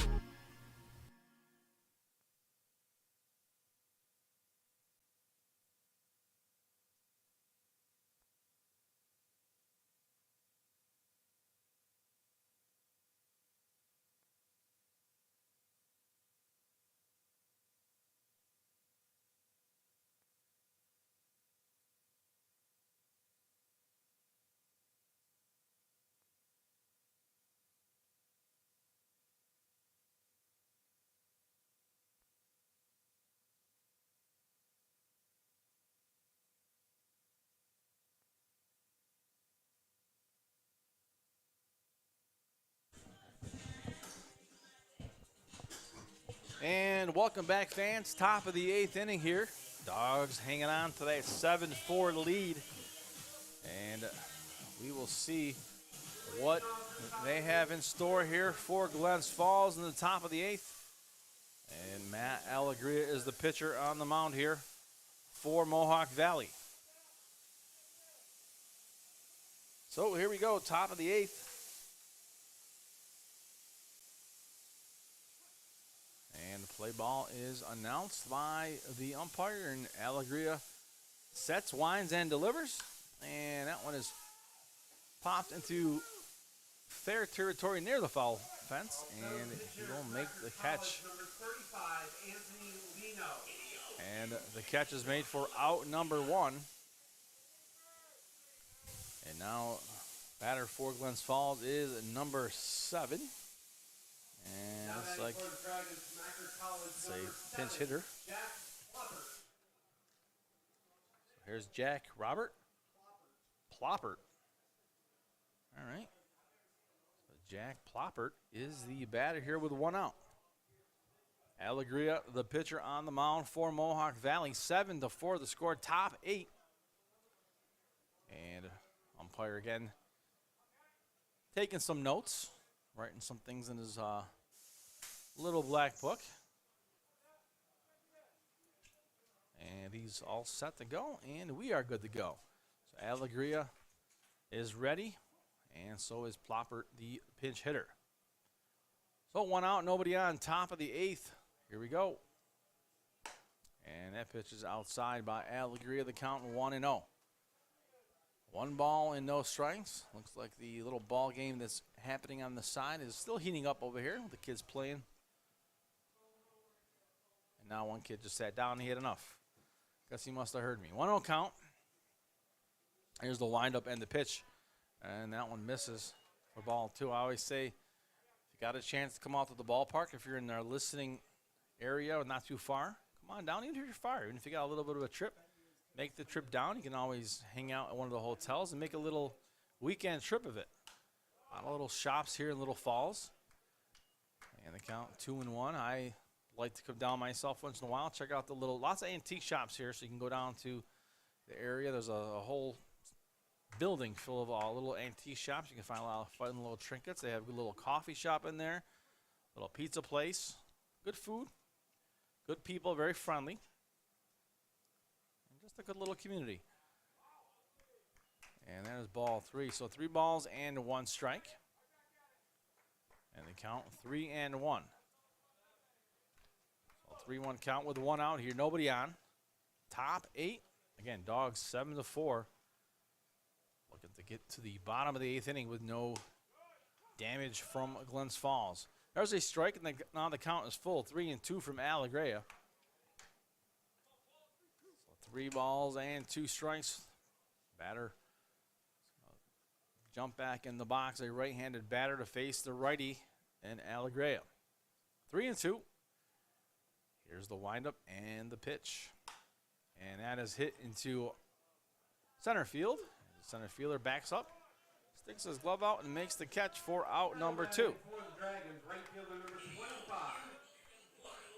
And welcome back, fans. Top of the 8th inning here. Dogs hanging on to that 7-4 lead. And we will see what they have in store here for Glens Falls in the top of the 8th. And Matt Alegria is the pitcher on the mound here for Mohawk Valley. So here we go, top of the 8th. And the play ball is announced by the umpire, and Alegria sets, winds, and delivers. And that one is popped into fair territory near the foul fence, and he will make the catch. And the catch is made for out number 1. And now batter for Glens Falls is number 7. And looks like it's a pinch hitter. So here's Jack Robert. Ploppert. All right. So Jack Ploppert is the batter here with 1 out. Alegria, the pitcher on the mound for Mohawk Valley. 7-4 the score, top 8. And umpire again taking some notes, writing some things in his little black book. And he's all set to go, and we are good to go. So Alegria is ready, and so is Ploppert, the pinch hitter. So 1 out, nobody on, top of the 8th. Here we go. And that pitch is outside by Alegria, the count 1-0. 1 ball and no strikes. Looks like the little ball game that's happening on the side is still heating up over here. The kids playing. And now one kid just sat down and he had enough. Guess he must have heard me. 1-0 count. Here's the windup and the pitch. And that one misses for ball 2. I always say, if you got a chance to come out to the ballpark, if you're in our listening area or not too far, come on down, even if you're far. Even if you got a little bit of a trip, make the trip down. You can always hang out at one of the hotels and make a little weekend trip of it. A lot of little shops here in Little Falls. And the count 2-1. I like to come down myself once in a while, check out the lots of antique shops here, so you can go down to the area. There's a whole building full of all little antique shops. You can find a lot of fun little trinkets. They have a little coffee shop in there, little pizza place, good food, good people, very friendly, and just a good little community. And there's ball 3. So 3 balls and 1 strike. And the count 3-1. So 3-1 count with 1 out here. Nobody on. Top 8. Again, Dogs 7-4. Looking to get to the bottom of the 8th inning with no damage from Glens Falls. There's a strike, and now the count is full. 3-2 from Alegria. So 3 balls and 2 strikes. Batter jump back in the box. A right-handed batter to face the righty and Alegria. 3-2. Here's the windup and the pitch. And that is hit into center field. The center fielder backs up, sticks his glove out, and makes the catch for out number 2. For the Dragons, right fielder number 25.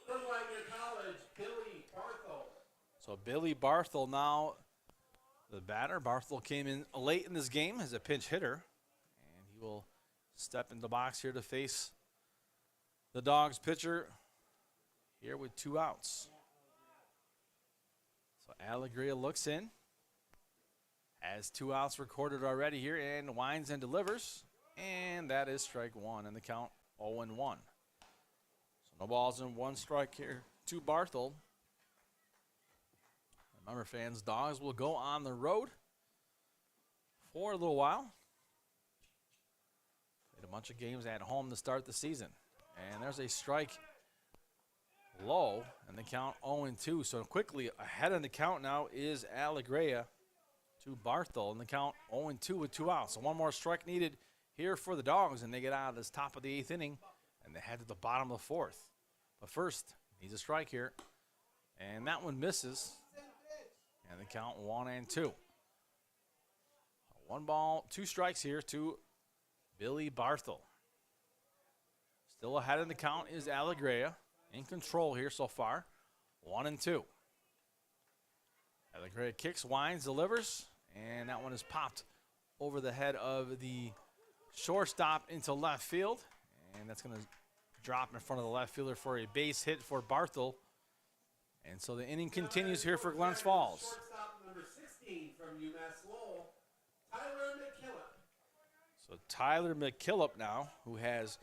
From Wagner College, Billy Barthel. So Billy Barthel now the batter. Barthel came in late in this game as a pinch hitter, and he will step in the box here to face the Dogs pitcher here with 2 outs. So Alegria looks in, has 2 outs recorded already here, and winds and delivers, and that is strike 1, and the count 0-1. So no balls and 1 strike here to Barthel. Remember, fans, Dogs will go on the road for a little while. Played a bunch of games at home to start the season. And there's a strike low, and the count 0-2. So quickly ahead of the count now is Alegria to Barthel, and the count 0-2 with 2 outs. So 1 more strike needed here for the Dogs, and they get out of this top of the 8th inning, and they head to the bottom of the 4th. But first, needs a strike here, and that one misses. And the count 1-2. 1 ball, 2 strikes here to Billy Barthel. Still ahead in the count is Alegria, in control here so far. 1-2. Alegria kicks, winds, delivers, and that one is popped over the head of the shortstop into left field. And that's going to drop in front of the left fielder for a base hit for Barthel. And so the inning continues here for Glens Falls. Shortstop number 16 from UMass Lowell, Tyler McKillop. So Tyler McKillop now, who has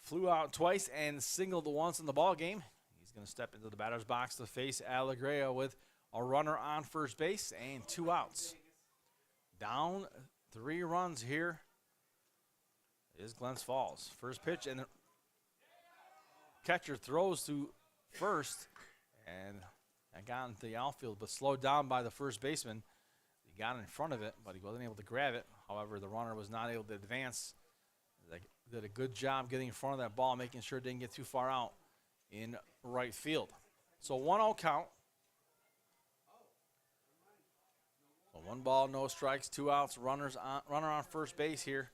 flew out twice and singled once in the ball game. He's going to step into the batter's box to face Alegria with a runner on first base and 2 outs. Down 3 runs here is Glens Falls. First pitch, and the catcher throws to first, and I got into the outfield, but slowed down by the first baseman. He got in front of it, but he wasn't able to grab it. However, the runner was not able to advance. They did a good job getting in front of that ball, making sure it didn't get too far out in right field. So 1-0 count. So 1 ball, no strikes, 2 outs, runner on first base here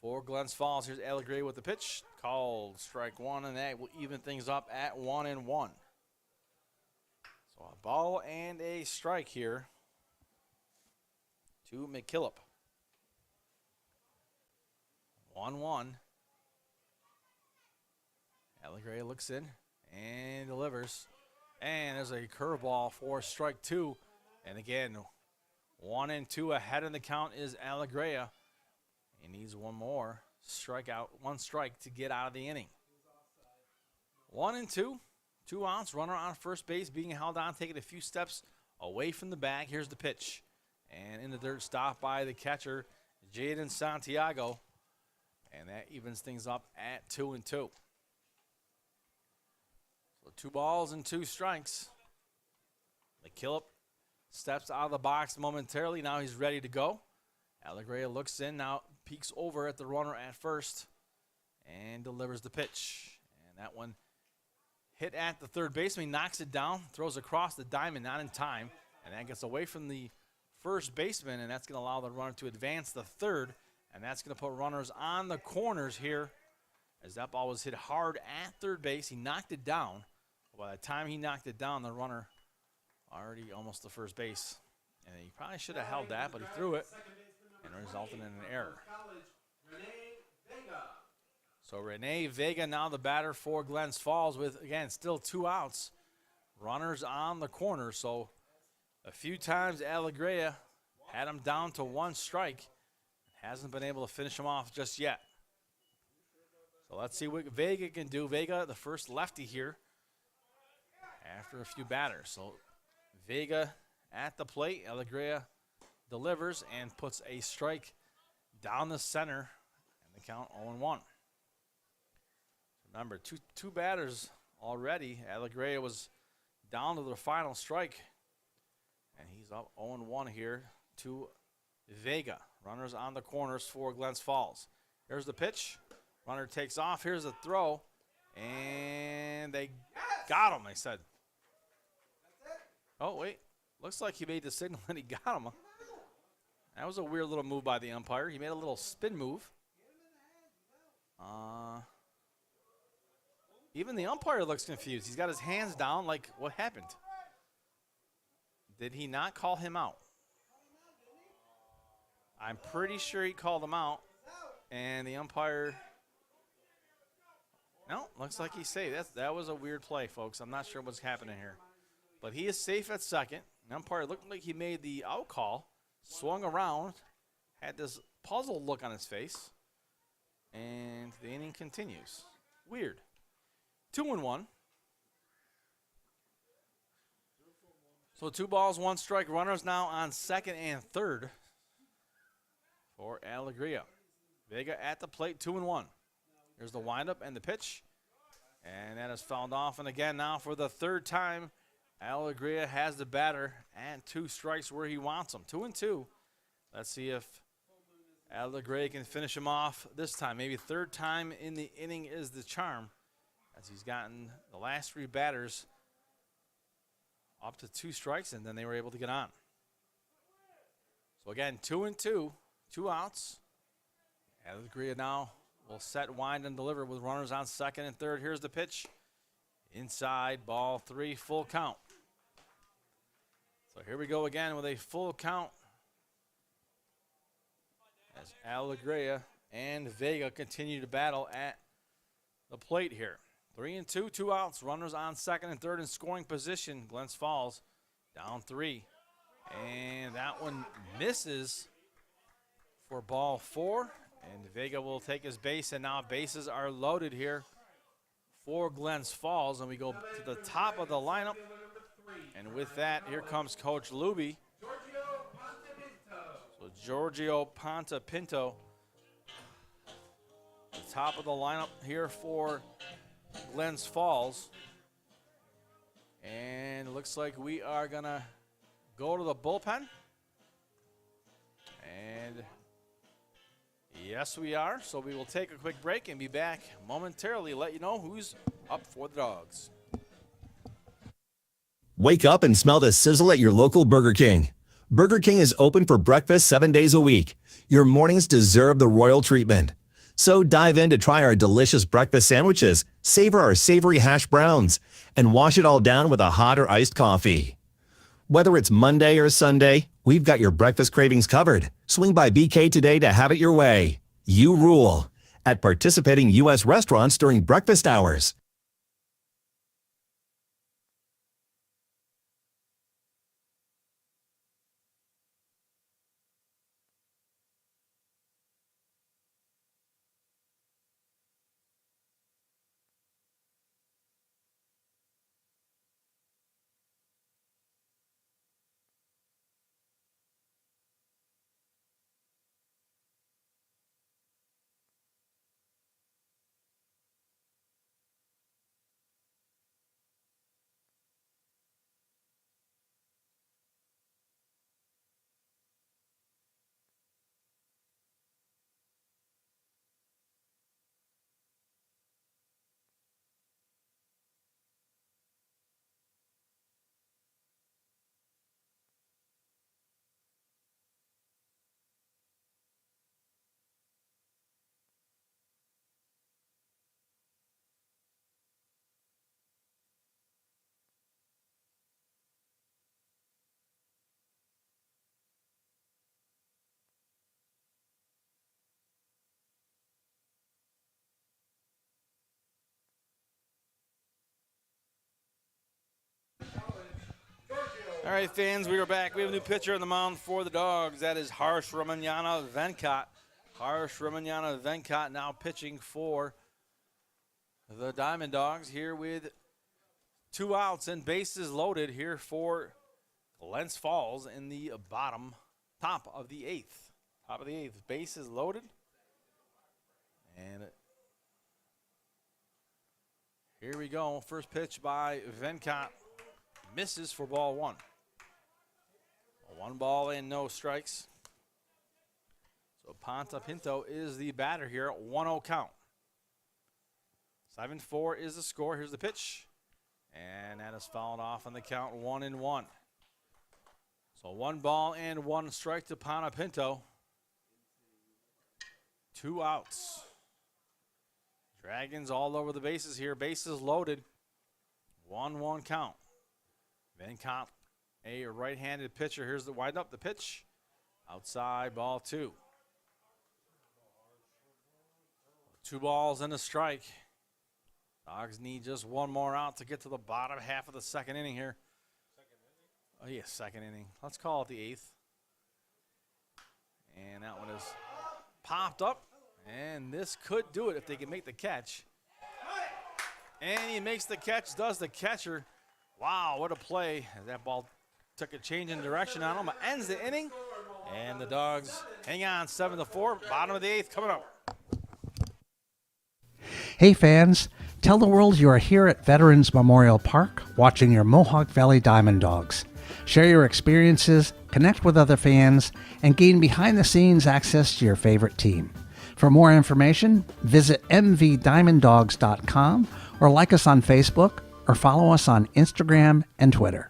for Glens Falls. Here's Alegria with the pitch. Called strike 1, and that will even things up at 1-1. So a ball and a strike here to McKillop. 1-1. Alegria looks in and delivers. And there's a curveball for strike 2. And again, 1-2 ahead in the count is Alegria. He needs 1 more strikeout, 1 strike to get out of the inning. 1-2, 2 outs, runner on first base being held on, taking a few steps away from the bag. Here's the pitch. And in the dirt, stopped by the catcher, Jaden Santiago. And that evens things up at 2-2. So 2 balls and 2 strikes. McKillop steps out of the box momentarily. Now he's ready to go. Alegria looks in, now peeks over at the runner at first and delivers the pitch. And that one hit at the third baseman. He knocks it down, throws across the diamond, not in time, and that gets away from the first baseman, and that's going to allow the runner to advance the third, and that's going to put runners on the corners here as that ball was hit hard at third base. He knocked it down. By the time he knocked it down, the runner already almost to first base, and he probably should have held that, but he threw it and resulted in an error. So Rene Vega now the batter for Glens Falls with, again, still 2 outs. Runners on the corner. So a few times Alegría had him down to 1 strike. Hasn't been able to finish him off just yet. So let's see what Vega can do. Vega, the first lefty here after a few batters. So Vega at the plate. Alegría delivers and puts a strike down the center, and the count 0-1. Remember, two batters already. Alegría was down to the final strike, and he's up 0-1 here to Vega. Runners on the corners for Glens Falls. Here's the pitch. Runner takes off. Here's the throw, and they got him, they said. Oh, wait. Looks like he made the signal and he got him. That was a weird little move by the umpire. He made a little spin move. Even the umpire looks confused. He's got his hands down like, what happened? Did he not call him out? I'm pretty sure he called him out. And the umpire, no, looks like he's safe. That was a weird play, folks. I'm not sure what's happening here. But he is safe at second. The umpire looked like he made the out call, swung around, had this puzzled look on his face, and the inning continues. Weird. 2-1. So 2 balls, 1 strike. Runners now on second and third for Alegría. Vega at the plate, 2-1. Here's the windup and the pitch. And that is fouled off. And again now for the third time, Alegría has the batter and 2 strikes where he wants them. 2-2. Let's see if Alegría can finish him off this time. Maybe third time in the inning is the charm, as he's gotten the last 3 batters up to 2 strikes, and then they were able to get on. So again, 2-2, 2 outs. Alegría now will set, wind, and deliver with runners on second and third. Here's the pitch. Inside, ball 3, full count. So here we go again with a full count as Alegría and Vega continue to battle at the plate here. 3-2, 2 outs. Runners on second and third in scoring position. Glens Falls down 3. And that one misses for ball 4. And Vega will take his base, and now bases are loaded here for Glens Falls. And we go to the top of the lineup. And with that, here comes Coach Luby. So Giorgio Pontapinto, the top of the lineup here for Glens Falls. And it looks like we are going to go to the bullpen. And yes, we are. So we will take a quick break and be back momentarily, let you know who's up for the Dogs. Wake up and smell the sizzle at your local Burger King. Burger King is open for breakfast 7 days a week. Your mornings deserve the royal treatment. So dive in to try our delicious breakfast sandwiches, savor our savory hash browns, and wash it all down with a hot or iced coffee. Whether it's Monday or Sunday, we've got your breakfast cravings covered. Swing by BK today to have it your way. You rule at participating U.S. restaurants during breakfast hours. All right, fans, we are back. We have a new pitcher on the mound for the Dogs. That is Harsh Ramanyana Venkat. Harsh Ramanyana Venkat now pitching for the Diamond Dogs here with 2 outs and bases loaded here for Glens Falls in the top of the 8th. Top of the 8th, bases loaded. And here we go. First pitch by Venkat misses for ball 1. 1 ball and no strikes. So Ponta Pinto is the batter here. 1-0 count. 7-4 is the score. Here's the pitch. And that is fouled off on the count. 1-1. So 1 ball and 1 strike to Ponta Pinto. 2 outs. Dragons all over the bases here. Bases loaded. 1-1 count. Venkat, a right-handed pitcher. Here's the wind up, the pitch. Outside, ball 2. 2 balls and a strike. Dogs need just 1 more out to get to the bottom half of the 2nd inning here. Oh, yeah, 2nd inning. Let's call it the 8th. And that one is popped up. And this could do it if they can make the catch. And he makes the catch, does the catcher. Wow, what a play. As that ball took a change in direction on him. But ends the inning. And the Dogs hang on 7-4. Bottom of the 8th coming up. Hey fans, tell the world you are here at Veterans Memorial Park watching your Mohawk Valley Diamond Dogs. Share your experiences, connect with other fans, and gain behind-the-scenes access to your favorite team. For more information, visit mvdiamonddogs.com or like us on Facebook or follow us on Instagram and Twitter.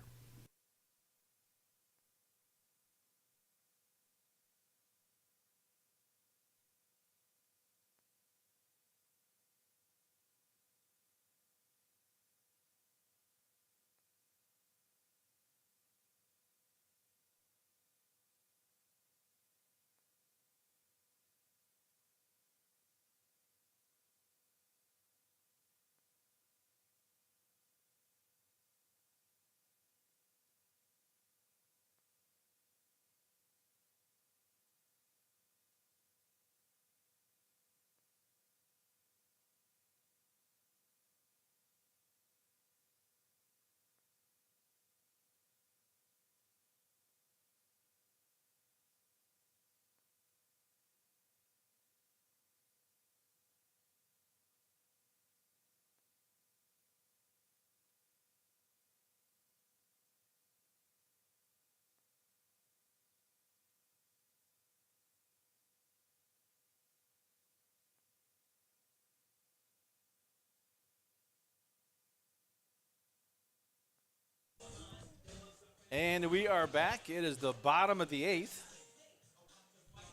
And we are back. It is the bottom of the 8th.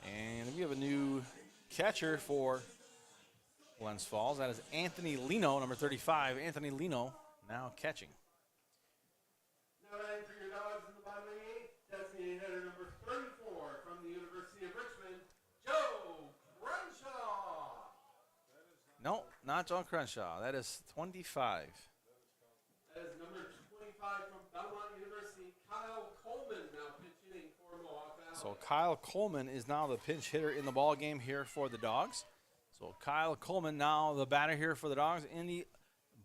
And we have a new catcher for Glens Falls. That is Anthony Lino, number 35. Anthony Lino now catching. Now batting for your Dogs in the bottom of the 8th, designated hitter number 34 from the University of Richmond, Joe Crenshaw. No, not John Crenshaw. That is 25. That is number 25 from Belmont University, Kyle Coleman, now pinch hitting for Mohawk Valley. So Kyle Coleman is now the pinch hitter in the ball game here for the Dogs. So Kyle Coleman now the batter here for the Dogs in the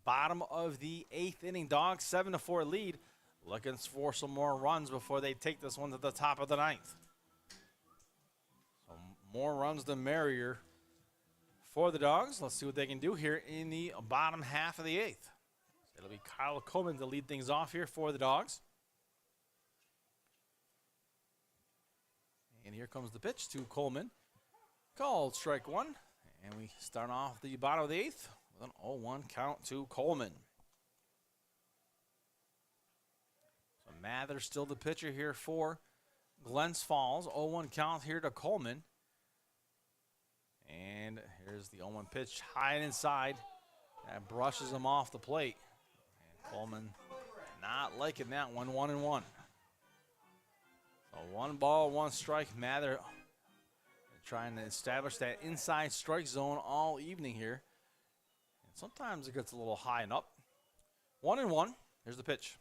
bottom of the 8th inning. Dogs 7-4 lead. Looking for some more runs before they take this one to the top of the 9th. So more runs the merrier for the Dogs. Let's see what they can do here in the bottom half of the 8th. It'll be Kyle Coleman to lead things off here for the Dogs. And here comes the pitch to Coleman. Called strike 1. And we start off the bottom of the 8th with an 0-1 count to Coleman. So Mather still the pitcher here for Glens Falls. 0-1 count here to Coleman. And here's the 0-1 pitch high and inside. That brushes him off the plate. And Coleman not liking that one. 1-1. So 1 ball, 1 strike. Mather trying to establish that inside strike zone all evening here. And sometimes it gets a little high and up. 1-1. Here's the pitch.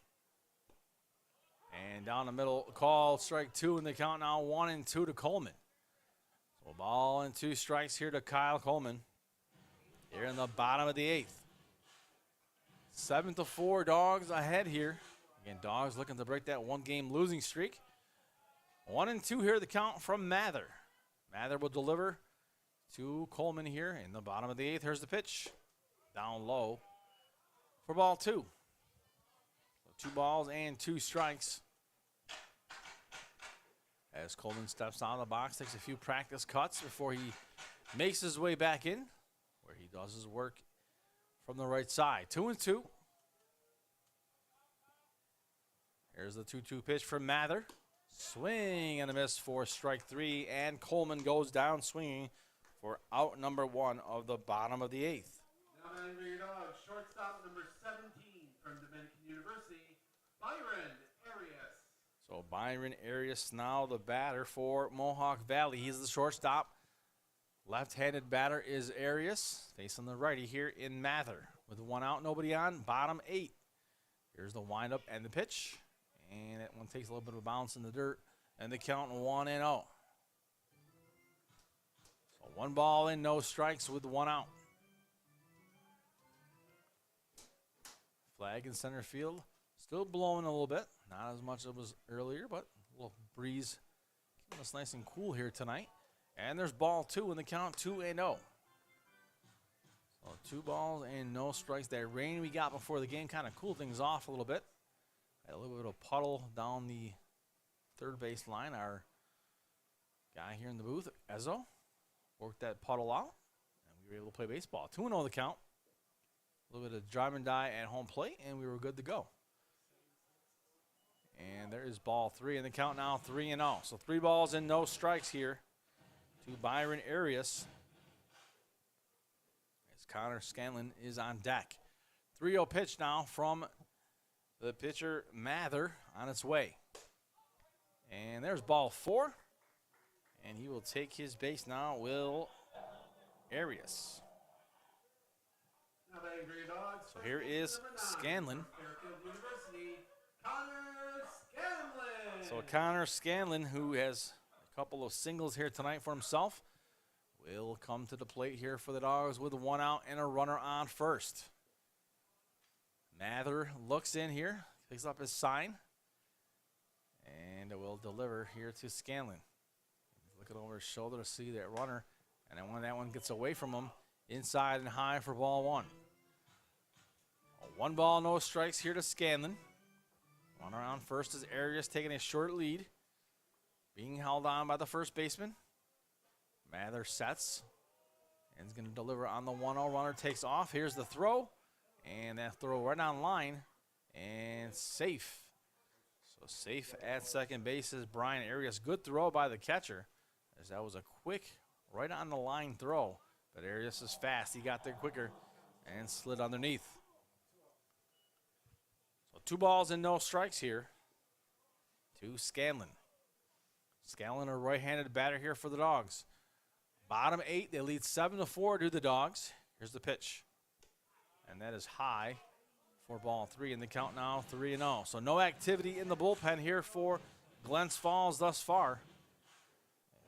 And down the middle, call strike 2, and the count now 1-2 to Coleman. So ball and 2 strikes here to Kyle Coleman. Here in the bottom of the 8th. 7-4, Dogs ahead here. Again, Dogs looking to break that 1-game losing streak. 1-2 here, the count from Mather. Mather will deliver to Coleman here in the bottom of the 8th. Here's the pitch. Down low for ball 2. So 2 balls and 2 strikes. As Coleman steps out of the box, takes a few practice cuts before he makes his way back in, where he does his work from the right side. 2-2. Here's the 2-2 pitch from Mather. Swing and a miss for strike 3, and Coleman goes down swinging for out number 1 of the bottom of the 8th. Now batting for your Dogs, shortstop number 17 from Dominican University, Byron Arias. So Byron Arias now the batter for Mohawk Valley. He's the shortstop. Left-handed batter is Arias, facing the righty here in Mather. With 1 out, nobody on, bottom 8. Here's the windup and the pitch. And that one takes a little bit of a bounce in the dirt. And the count 1-0. So 1 ball in, no strikes with 1 out. Flag in center field. Still blowing a little bit. Not as much as it was earlier, but a little breeze keeping us nice and cool here tonight. And there's ball 2 in the count, 2-0. So 2 balls and no strikes. That rain we got before the game kind of cooled things off a little bit. Had a little bit of puddle down the third base line. Our guy here in the booth, Ezzo, worked that puddle out, and we were able to play baseball. 2-0 the count. A little bit of drive and die at home plate, and we were good to go. And there is ball 3 in the count now, 3-0. So 3 balls and no strikes here to Byron Arias, as Connor Scanlon is on deck. 3-0 pitch now from the pitcher Mather on its way. And there's ball 4. And he will take his base now, Will Arias. Now batting for your Dogs, So here is Scanlon. Fairfield University, Connor Scanlon. So Connor Scanlon, who has a couple of singles here tonight for himself, will come to the plate here for the Dogs with 1 out and a runner on first. Mather looks in here, picks up his sign, and it will deliver here to Scanlon. He's looking over his shoulder to see that runner, and then when that one gets away from him, inside and high for ball 1. 1 ball, no strikes here to Scanlon. Runner on first is Arias taking a short lead, being held on by the first baseman. Mather sets and is going to deliver on the 1-0. Runner takes off. Here's the throw. And that throw right on line and safe. So safe at second base is Brian Arias. Good throw by the catcher, as that was a quick, right on the line throw. But Arias is fast. He got there quicker and slid underneath. So 2 balls and no strikes here to Scanlon. Scanlon, a right-handed batter here for the Dogs. Bottom 8, they lead 7-4 to the Dogs. Here's the pitch. And that is high for ball 3 in the count now, 3-0. So no activity in the bullpen here for Glens Falls thus far.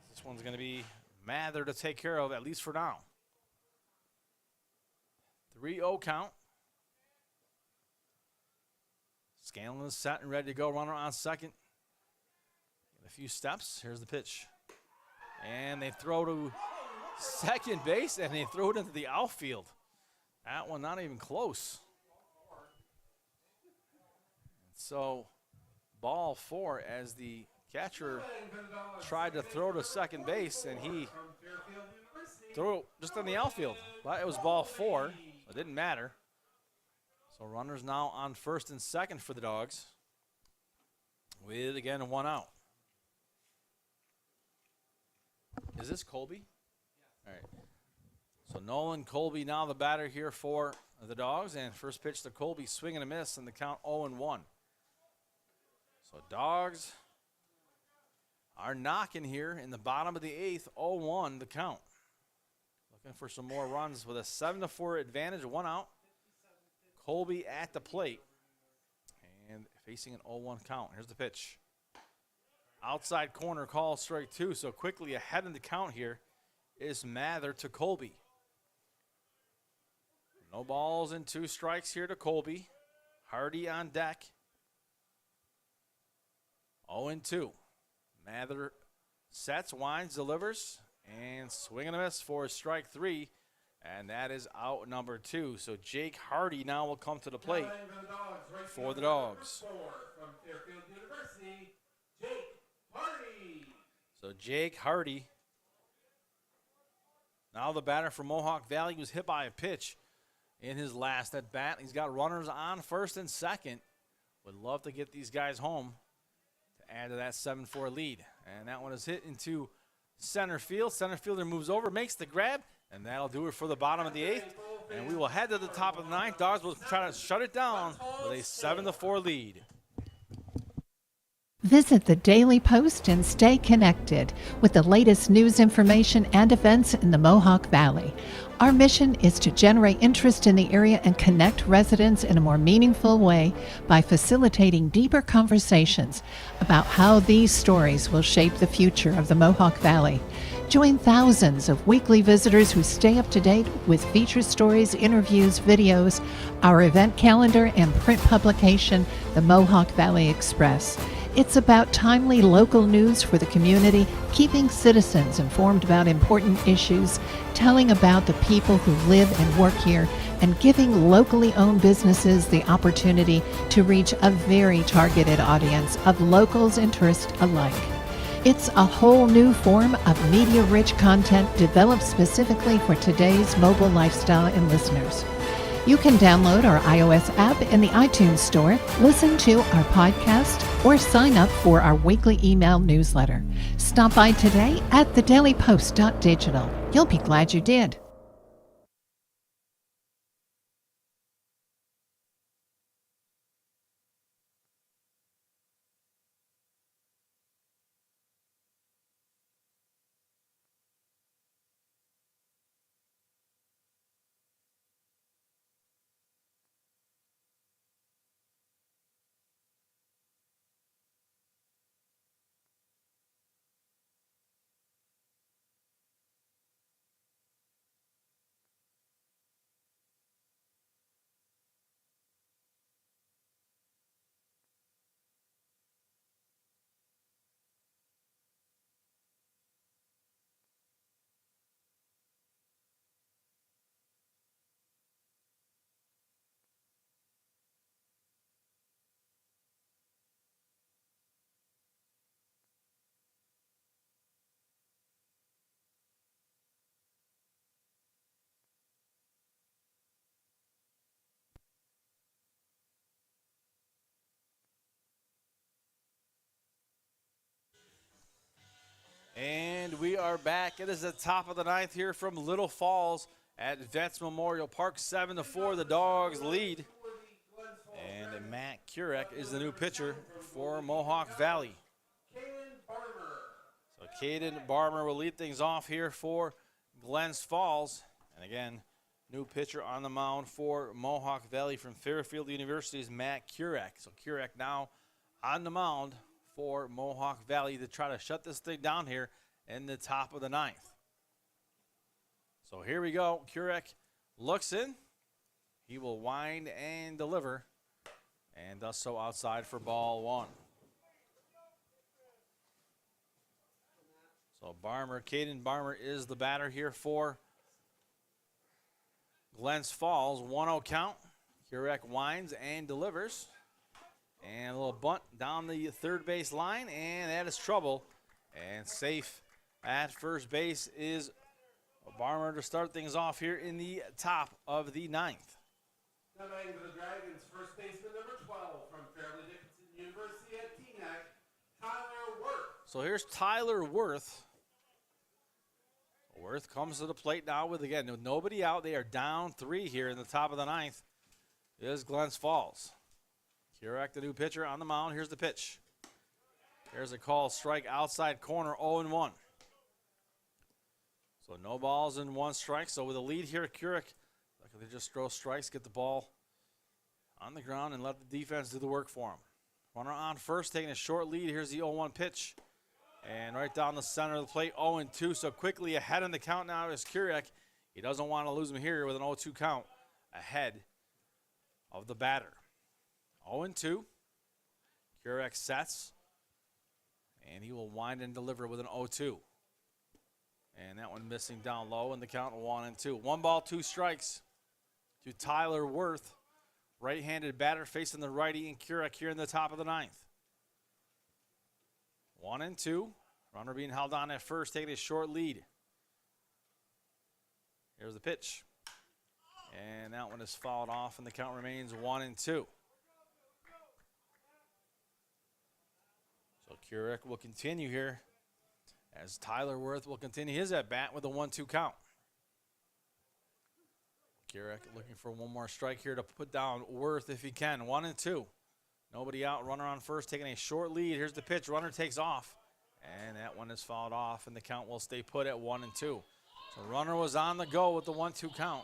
This one's going to be Mather to take care of, at least for now. 3-0 count. Scanlon is set and ready to go. Runner on second. In a few steps. Here's the pitch. And they throw to second base, and they throw it into the outfield. That one not even close. So ball 4 as the catcher tried to throw to second base, and he threw it just in the outfield. But it was ball 4. It didn't matter. So runners now on first and second for the Dogs, with, again, 1 out. Is this Colby? All right. So Nolan Colby now the batter here for the Dogs. And first pitch to Colby, swing and a miss, and the count 0-1. So Dogs are knocking here in the bottom of the 8th, 0-1 the count. Looking for some more runs with a 7-4 advantage, 1 out. Colby at the plate. And facing an 0-1 count. Here's the pitch. Outside corner call, strike 2. So quickly ahead in the count here is Mather to Colby. No balls and 2 strikes here to Colby. Hardy on deck. 0-2. Mather sets, winds, delivers, and swing and a miss for strike 3. And that is out number 2. So Jake Hardy now will come to the plate for the Dogs. From Fairfield University, Jake Hardy. So Jake Hardy, now the batter for Mohawk Valley, was hit by a pitch in his last at bat. He's got runners on first and second. Would love to get these guys home to add to that 7-4 lead. And that one is hit into center field. Center fielder moves over, makes the grab, and that'll do it for the bottom of the 8th. And we will head to the top of the 9th. Dogs will try to shut it down with a 7-4 lead. Visit the Daily Post and stay connected with the latest news, information, and events in the Mohawk Valley. Our mission is to generate interest in the area and connect residents in a more meaningful way by facilitating deeper conversations about how these stories will shape the future of the Mohawk Valley. Join thousands of weekly visitors who stay up to date with feature stories, interviews, videos, our event calendar, and print publication, the Mohawk Valley Express. It's about timely local news for the community, keeping citizens informed about important issues, telling about the people who live and work here, and giving locally owned businesses the opportunity to reach a very targeted audience of locals and tourists alike. It's a whole new form of media-rich content developed specifically for today's mobile lifestyle and listeners. You can download our iOS app in the iTunes Store, listen to our podcast, or sign up for our weekly email newsletter. Stop by today at thedailypost.digital. You'll be glad you did. And we are back. It is the top of the 9th here from Little Falls at Vets Memorial Park. 7-4, the Dogs lead. And Matt Kurek is the new pitcher for Mohawk Valley. So Caden Barmer will lead things off here for Glens Falls. And again, new pitcher on the mound for Mohawk Valley from Fairfield University is Matt Kurek. So Kurek now on the mound for Mohawk Valley to try to shut this thing down here in the top of the 9th. So here we go. Kurek looks in. He will wind and deliver, and does so outside for ball 1. So Barmer, Caden Barmer is the batter here for Glens Falls. 1-0 count. Kurek winds and delivers. And a little bunt down the third base line, and that is trouble. And safe at first base is Barmer to start things off here in the top of the 9th. Now batting for the Dragons, first baseman number 12 from Fairleigh Dickinson University at Teaneck, Tyler Worth. So here's Tyler Worth. Worth comes to the plate now with, again, nobody out. They are down 3 here in the top of the 9th. Is Glens Falls. Kurek, the new pitcher, on the mound. Here's the pitch. There's a call, strike outside corner, 0-1. So no balls and 1 strike. So with a lead here, Kurek, they just throw strikes, get the ball on the ground, and let the defense do the work for him. Runner on first, taking a short lead. Here's the 0-1 pitch. And right down the center of the plate, 0-2. So quickly ahead in the count now is Kurek. He doesn't want to lose him here with an 0-2 count ahead of the batter. 0-2. Kurek sets. And he will wind and deliver with an 0-2. And that one missing down low in the count, 1-2. 1 ball, 2 strikes to Tyler Worth. Right-handed batter facing the righty and Kurek here in the top of the 9th. 1-2. Runner being held on at first, taking a short lead. Here's the pitch. And that one is fouled off, and the count remains 1-2. So Kurek will continue here as Tyler Worth will continue his at-bat with a 1-2 count. Kurek looking for one more strike here to put down Worth if he can. 1-2. Nobody out. Runner on first, taking a short lead. Here's the pitch. Runner takes off. And that one is fouled off, and the count will stay put at 1-2. So runner was on the go with the 1-2 count.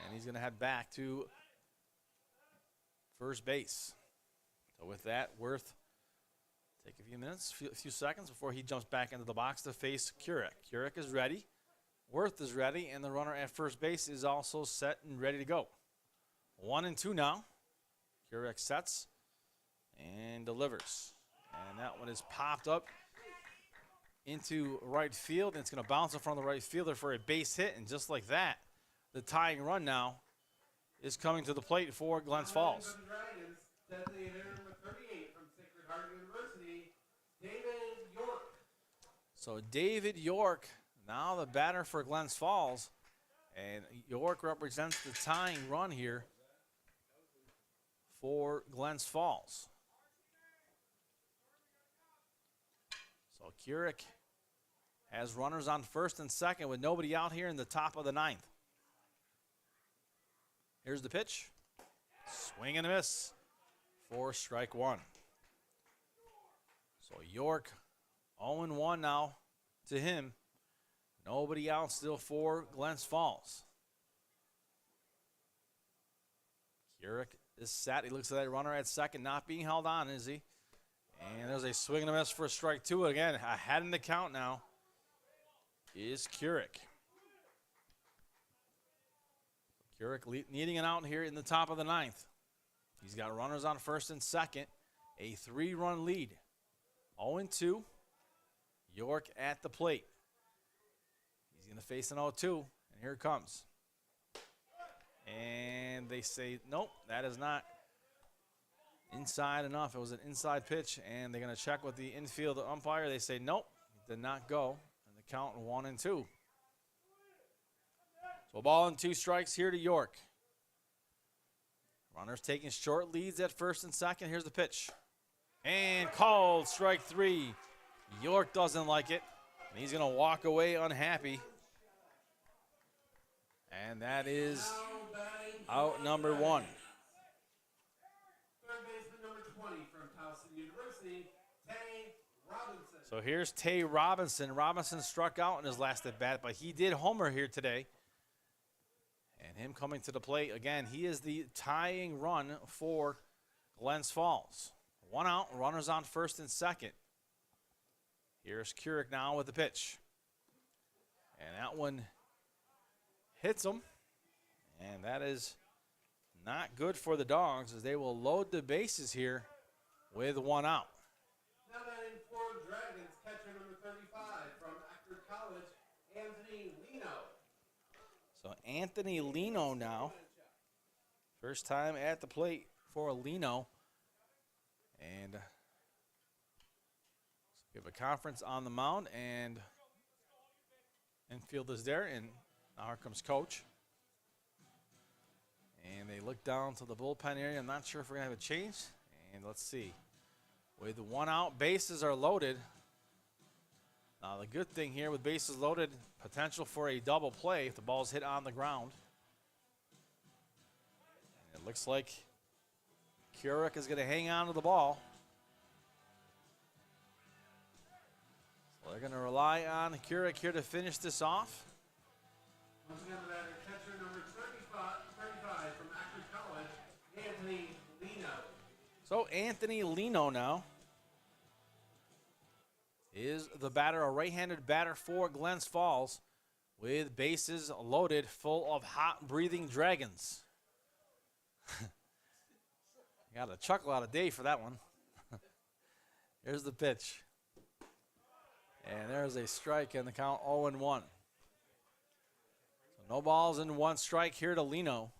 And he's going to head back to first base. So with that, Worth take a few minutes, a few seconds before he jumps back into the box to face Kurek. Kurek is ready. Worth is ready, and the runner at first base is also set and ready to go. 1-2 now. Kurek sets and delivers. And that one is popped up into right field, and it's going to bounce in front of the right fielder for a base hit. And just like that, the tying run now is coming to the plate for Glens Falls. So David York, now the batter for Glens Falls, and York represents the tying run here for Glens Falls. So Kurek has runners on first and second with nobody out here in the top of the 9th. Here's the pitch. Swing and a miss for strike 1. So York 0-1 now to him. Nobody out still for Glens Falls. Kurek is set. He looks at that runner at second, not being held on, is he? And there's a swing and a miss for strike 2. Again, ahead in the count now is Kurek. Kurek needing an out here in the top of the 9th. He's got runners on first and second. A 3-run lead. 0-2. York at the plate. He's going to face an 0-2, and here it comes. And they say, nope, that is not inside enough. It was an inside pitch, and they're going to check with the infield umpire. They say, nope, it did not go. And the count 1-2. So a ball and 2 strikes here to York. Runners taking short leads at first and second. Here's the pitch. And called strike 3. York doesn't like it. And he's going to walk away unhappy. And that is out number 1. Third baseman number 20 from Towson University, Tay Robinson. So here's Tay Robinson. Robinson struck out in his last at bat, but he did homer here today. And him coming to the plate again, he is the tying run for Glens Falls. 1 out, runners on first and second. Here's Kurek now with the pitch. And that one hits him. And that is not good for the Dogs as they will load the bases here with 1 out. Now batting for Dragons, catcher number 35 from Actor College, Anthony Lino. So Anthony Lino now. First time at the plate for Lino. And we have a conference on the mound, and infield is there, and now here comes coach. And they look down to the bullpen area. I'm not sure if we're going to have a change. And let's see. With 1 out, bases are loaded. Now the good thing here with bases loaded, potential for a double play if the ball's hit on the ground. And it looks like Kurek is going to hang on to the ball. So they're going to rely on Kurek here to finish this off. Once again, the batter, catcher number 35 from Actor College, Anthony Lino. So Anthony Lino now is the batter, a right-handed batter for Glens Falls, with bases loaded, full of hot breathing dragons. Got a chuckle out of Dave for that one. Here's the pitch. And there's a strike in the count, 0-1. So no balls and one strike here to Lino,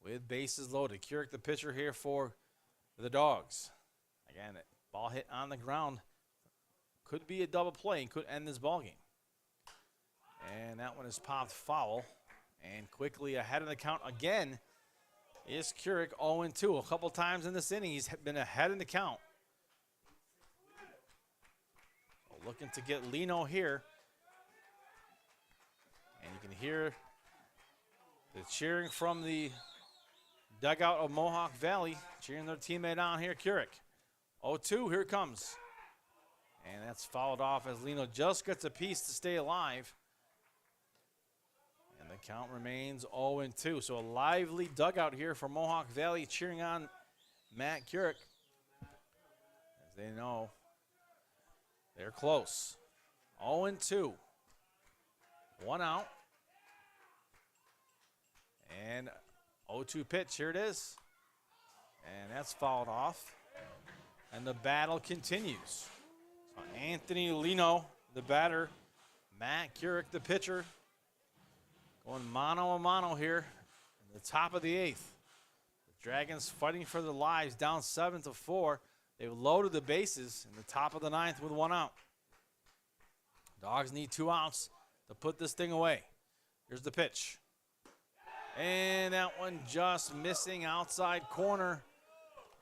with bases loaded. Keurig, the pitcher here for the Dogs. Again, ball hit on the ground. Could be a double play and could end this ball game. And that one is popped foul. And quickly ahead of the count again is Keurig, 0-2. A couple times in this inning, he's been ahead in the count. So looking to get Lino here. And you can hear the cheering from the dugout of Mohawk Valley, cheering their teammate on here, Keurig. 0-2, here it comes. And that's fouled off as Lino just gets a piece to stay alive. And the count remains 0-2. So a lively dugout here for Mohawk Valley, cheering on Matt Keurig, as they know they're close. 0-2. 1 out. And 0-2 pitch, here it is. And that's fouled off. And the battle continues. So Anthony Lino, the batter. Matt Keurig, the pitcher. Going mano-a-mano here in the top of the 8th. The Dragons fighting for their lives, down 7-4. They've loaded the bases in the top of the 9th with 1 out. Dogs need 2 outs to put this thing away. Here's the pitch. And that one just missing outside corner.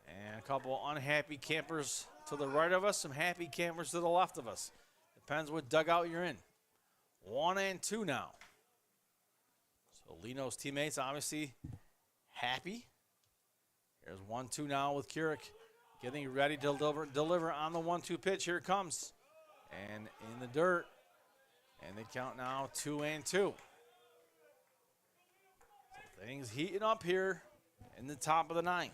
And a couple unhappy campers to the right of us, some happy campers to the left of us. Depends what dugout you're in. 1-2 now. So Lino's teammates obviously happy. Here's 1-2 now with Keurig getting ready to deliver on the 1-2 pitch. Here it comes. And in the dirt. And they count now 2-2. So things heating up here in the top of the 9th.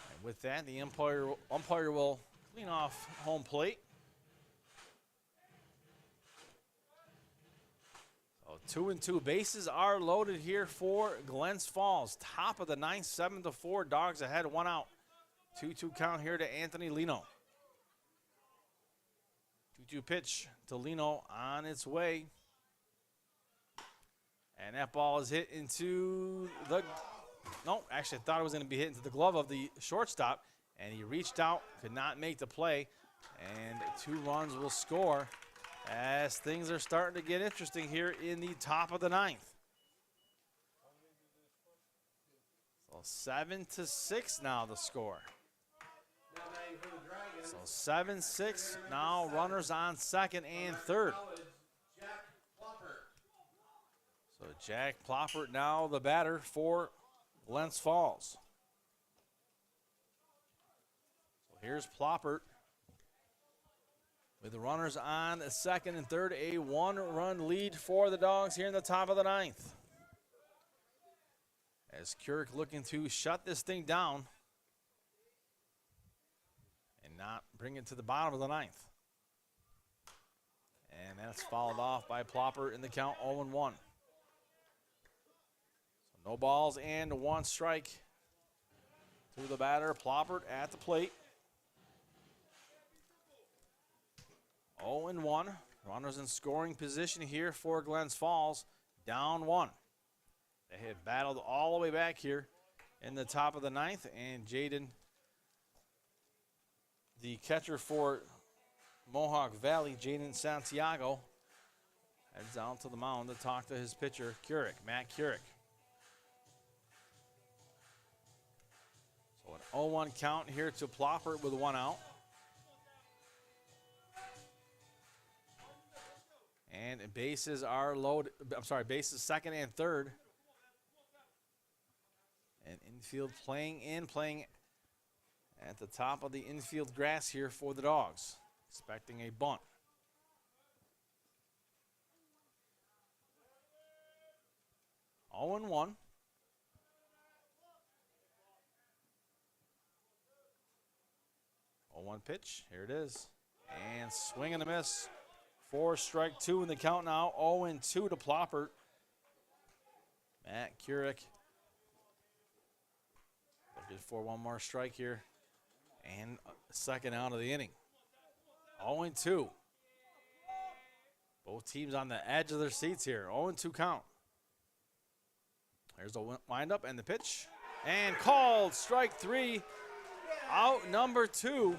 And with that, the umpire will clean off home plate. So 2-2 bases are loaded here for Glens Falls. Top of the 9th, 7-4. Dogs ahead, 1 out. 2-2 count here to Anthony Lino. 2-2 pitch to Lino on its way. And that ball is hit into the, no, actually I thought it was going to be hit into the glove of the shortstop. And he reached out, could not make the play. And 2 runs will score as things are starting to get interesting here in the top of the 9th. So 7-6 now the score. So 7-6 now, runners on second and third. So Jack Ploppert now the batter for Glens Falls. So here's Ploppert with the runners on second and third. A 1-run lead for the Dogs here in the top of the 9th. As Keurig looking to shut this thing down and not bring it to the bottom of the 9th. And that's fouled off by Ploppert in the count, 0-1. So no balls and 1 strike to the batter, Ploppert at the plate. 0-1. Runners in scoring position here for Glens Falls. Down 1. They had battled all the way back here in the top of the 9th. And Jaden, the catcher for Mohawk Valley, Jaden Santiago, heads down to the mound to talk to his pitcher, Keurig, Matt Keurig. So an 0-1 count here to Ploppert with 1 out. And bases are loaded. Bases second and third. And infield playing at the top of the infield grass here for the Dogs. Expecting a bunt. Oh-1. 0-1 pitch. Here it is. And swing and a miss. 4 strike 2 in the count now. 0-2 to Ploppert. Matt Kurek looking for one more strike here. And a second out of the inning. 0-2. Both teams on the edge of their seats here. 0-2 count. There's the windup and the pitch. And called strike 3. Out number 2.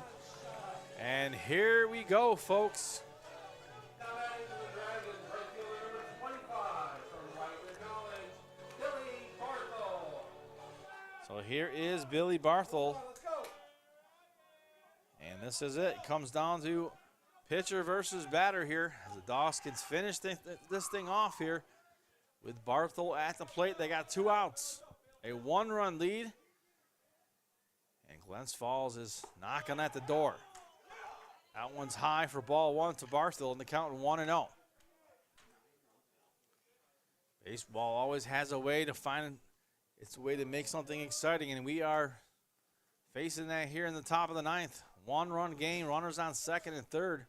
And here we go, folks. So here is Billy Barthel. And this is it. It comes down to pitcher versus batter here. As the Dogs can finish this thing off here with Barthel at the plate. They got 2 outs. A 1-run lead. And Glens Falls is knocking at the door. That one's high for ball 1 to Barthel, and the count 1-0. Baseball always has a way to find its way to make something exciting, and we are facing that here in the top of the 9th. 1-run game, runners on second and third.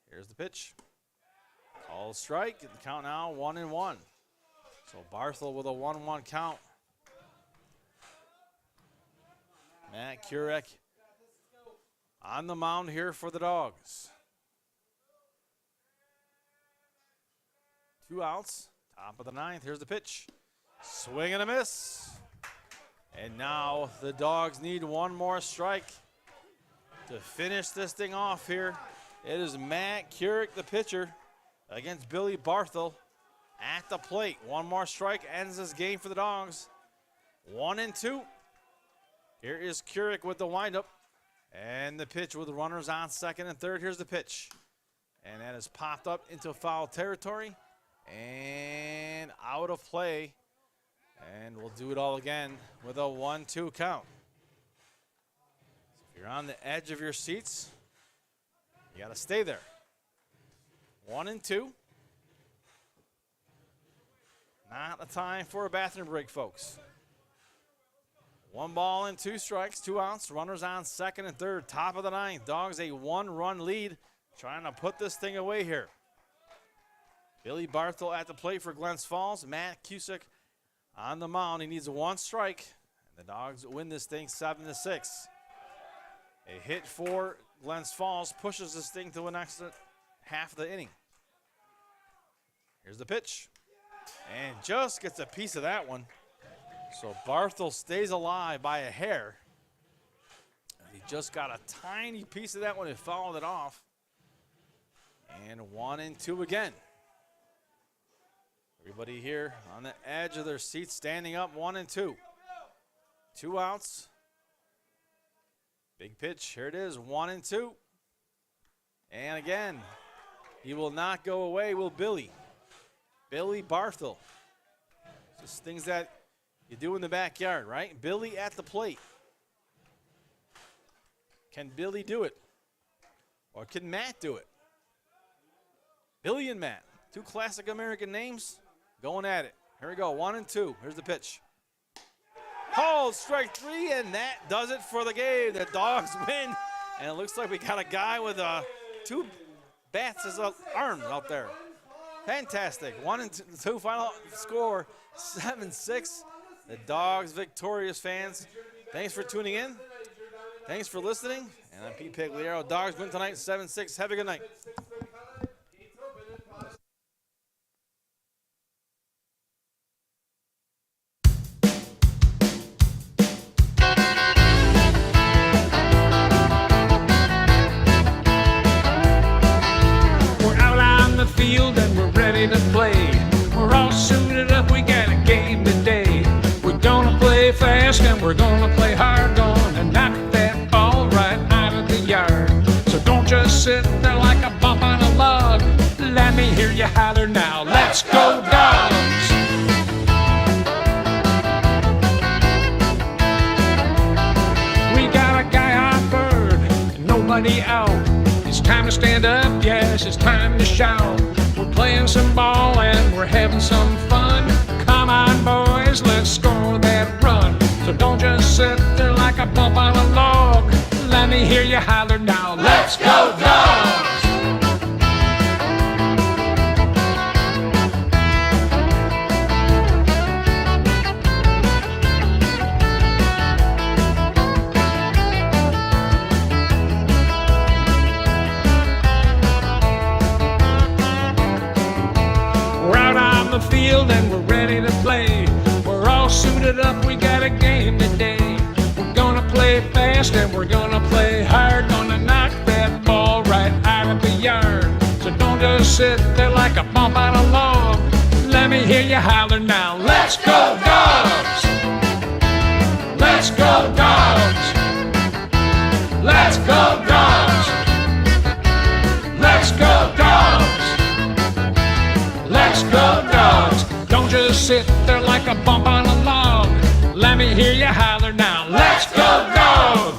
Here's the pitch. Called strike, the count now 1-1. So Barthel with a 1-1 count. Matt Kurek on the mound here for the Dogs. 2 outs, top of the 9th. Here's the pitch. Swing and a miss. And now the Dogs need one more strike to finish this thing off here. It is Matt Kurek, the pitcher, against Billy Barthel at the plate. One more strike ends this game for the Dogs. 1-2. Here is Kurek with the windup. And the pitch with the runners on second and third. Here's the pitch. And that is popped up into foul territory. And out of play. And we'll do it all again with a 1-2 count. So if you're on the edge of your seats, you got to stay there. 1-2. Not a time for a bathroom break, folks. 1 ball and 2 strikes, 2 outs, runners on second and third, top of the 9th. Dogs a 1-run lead, trying to put this thing away here. Billy Barthel at the plate for Glens Falls. Matt Cusick on the mound. He needs 1 strike, and the Dogs win this thing 7-6. A hit for Glens Falls pushes this thing to the next half of the inning. Here's the pitch, and just gets a piece of that one. So Barthel stays alive by a hair. He just got a tiny piece of that one and fouled it off. And 1-2 again. Everybody here on the edge of their seats standing up. 1-2. 2 outs. Big pitch. Here it is. 1-2. And again, he will not go away, will Billy. Billy Barthel. Just things that you do in the backyard, right? Billy at the plate. Can Billy do it? Or can Matt do it? Billy and Matt, 2 classic American names, going at it. Here we go, 1-2. Here's the pitch. Called strike 3, and that does it for the game. The Dogs win, and it looks like we got a guy with 2 bats as arms out there. Fantastic. 1-2 final score, 7-6. The Dogs victorious, fans. Thanks for tuning in. Thanks for listening. And I'm Pete Pagliaro. Dogs win tonight 7-6. Have a good night. We're out on the field and we're ready to play. We're all suited up. We got a game today. Gonna play fast and we're gonna play hard, gonna knock that ball right out of the yard. So don't just sit there like a bump on a log. Let me hear you holler now. Let's go, Dogs! We got a guy on third and nobody out. It's time to stand up, yes, it's time to shout. We're playing some ball and we're having some fun. Come on, boys, let's score that run. So don't just sit there like a bump on a log. Let Let me hear you holler now. Let's go, Dogs! We're out on the field and we're ready to play. We're all suited up, we got a game today. We're gonna play fast and we're gonna play hard. Gonna knock that ball right out of the yard. So don't just sit there like a bump on a log. Let me hear you holler now. Let's go, Dogs! Let's go, Dogs! Let's go, Dogs! Let's go, Dogs! Let's go, Dogs! Don't just sit there like a bump on a log. Let me hear you holler now. Let's go, Dogs!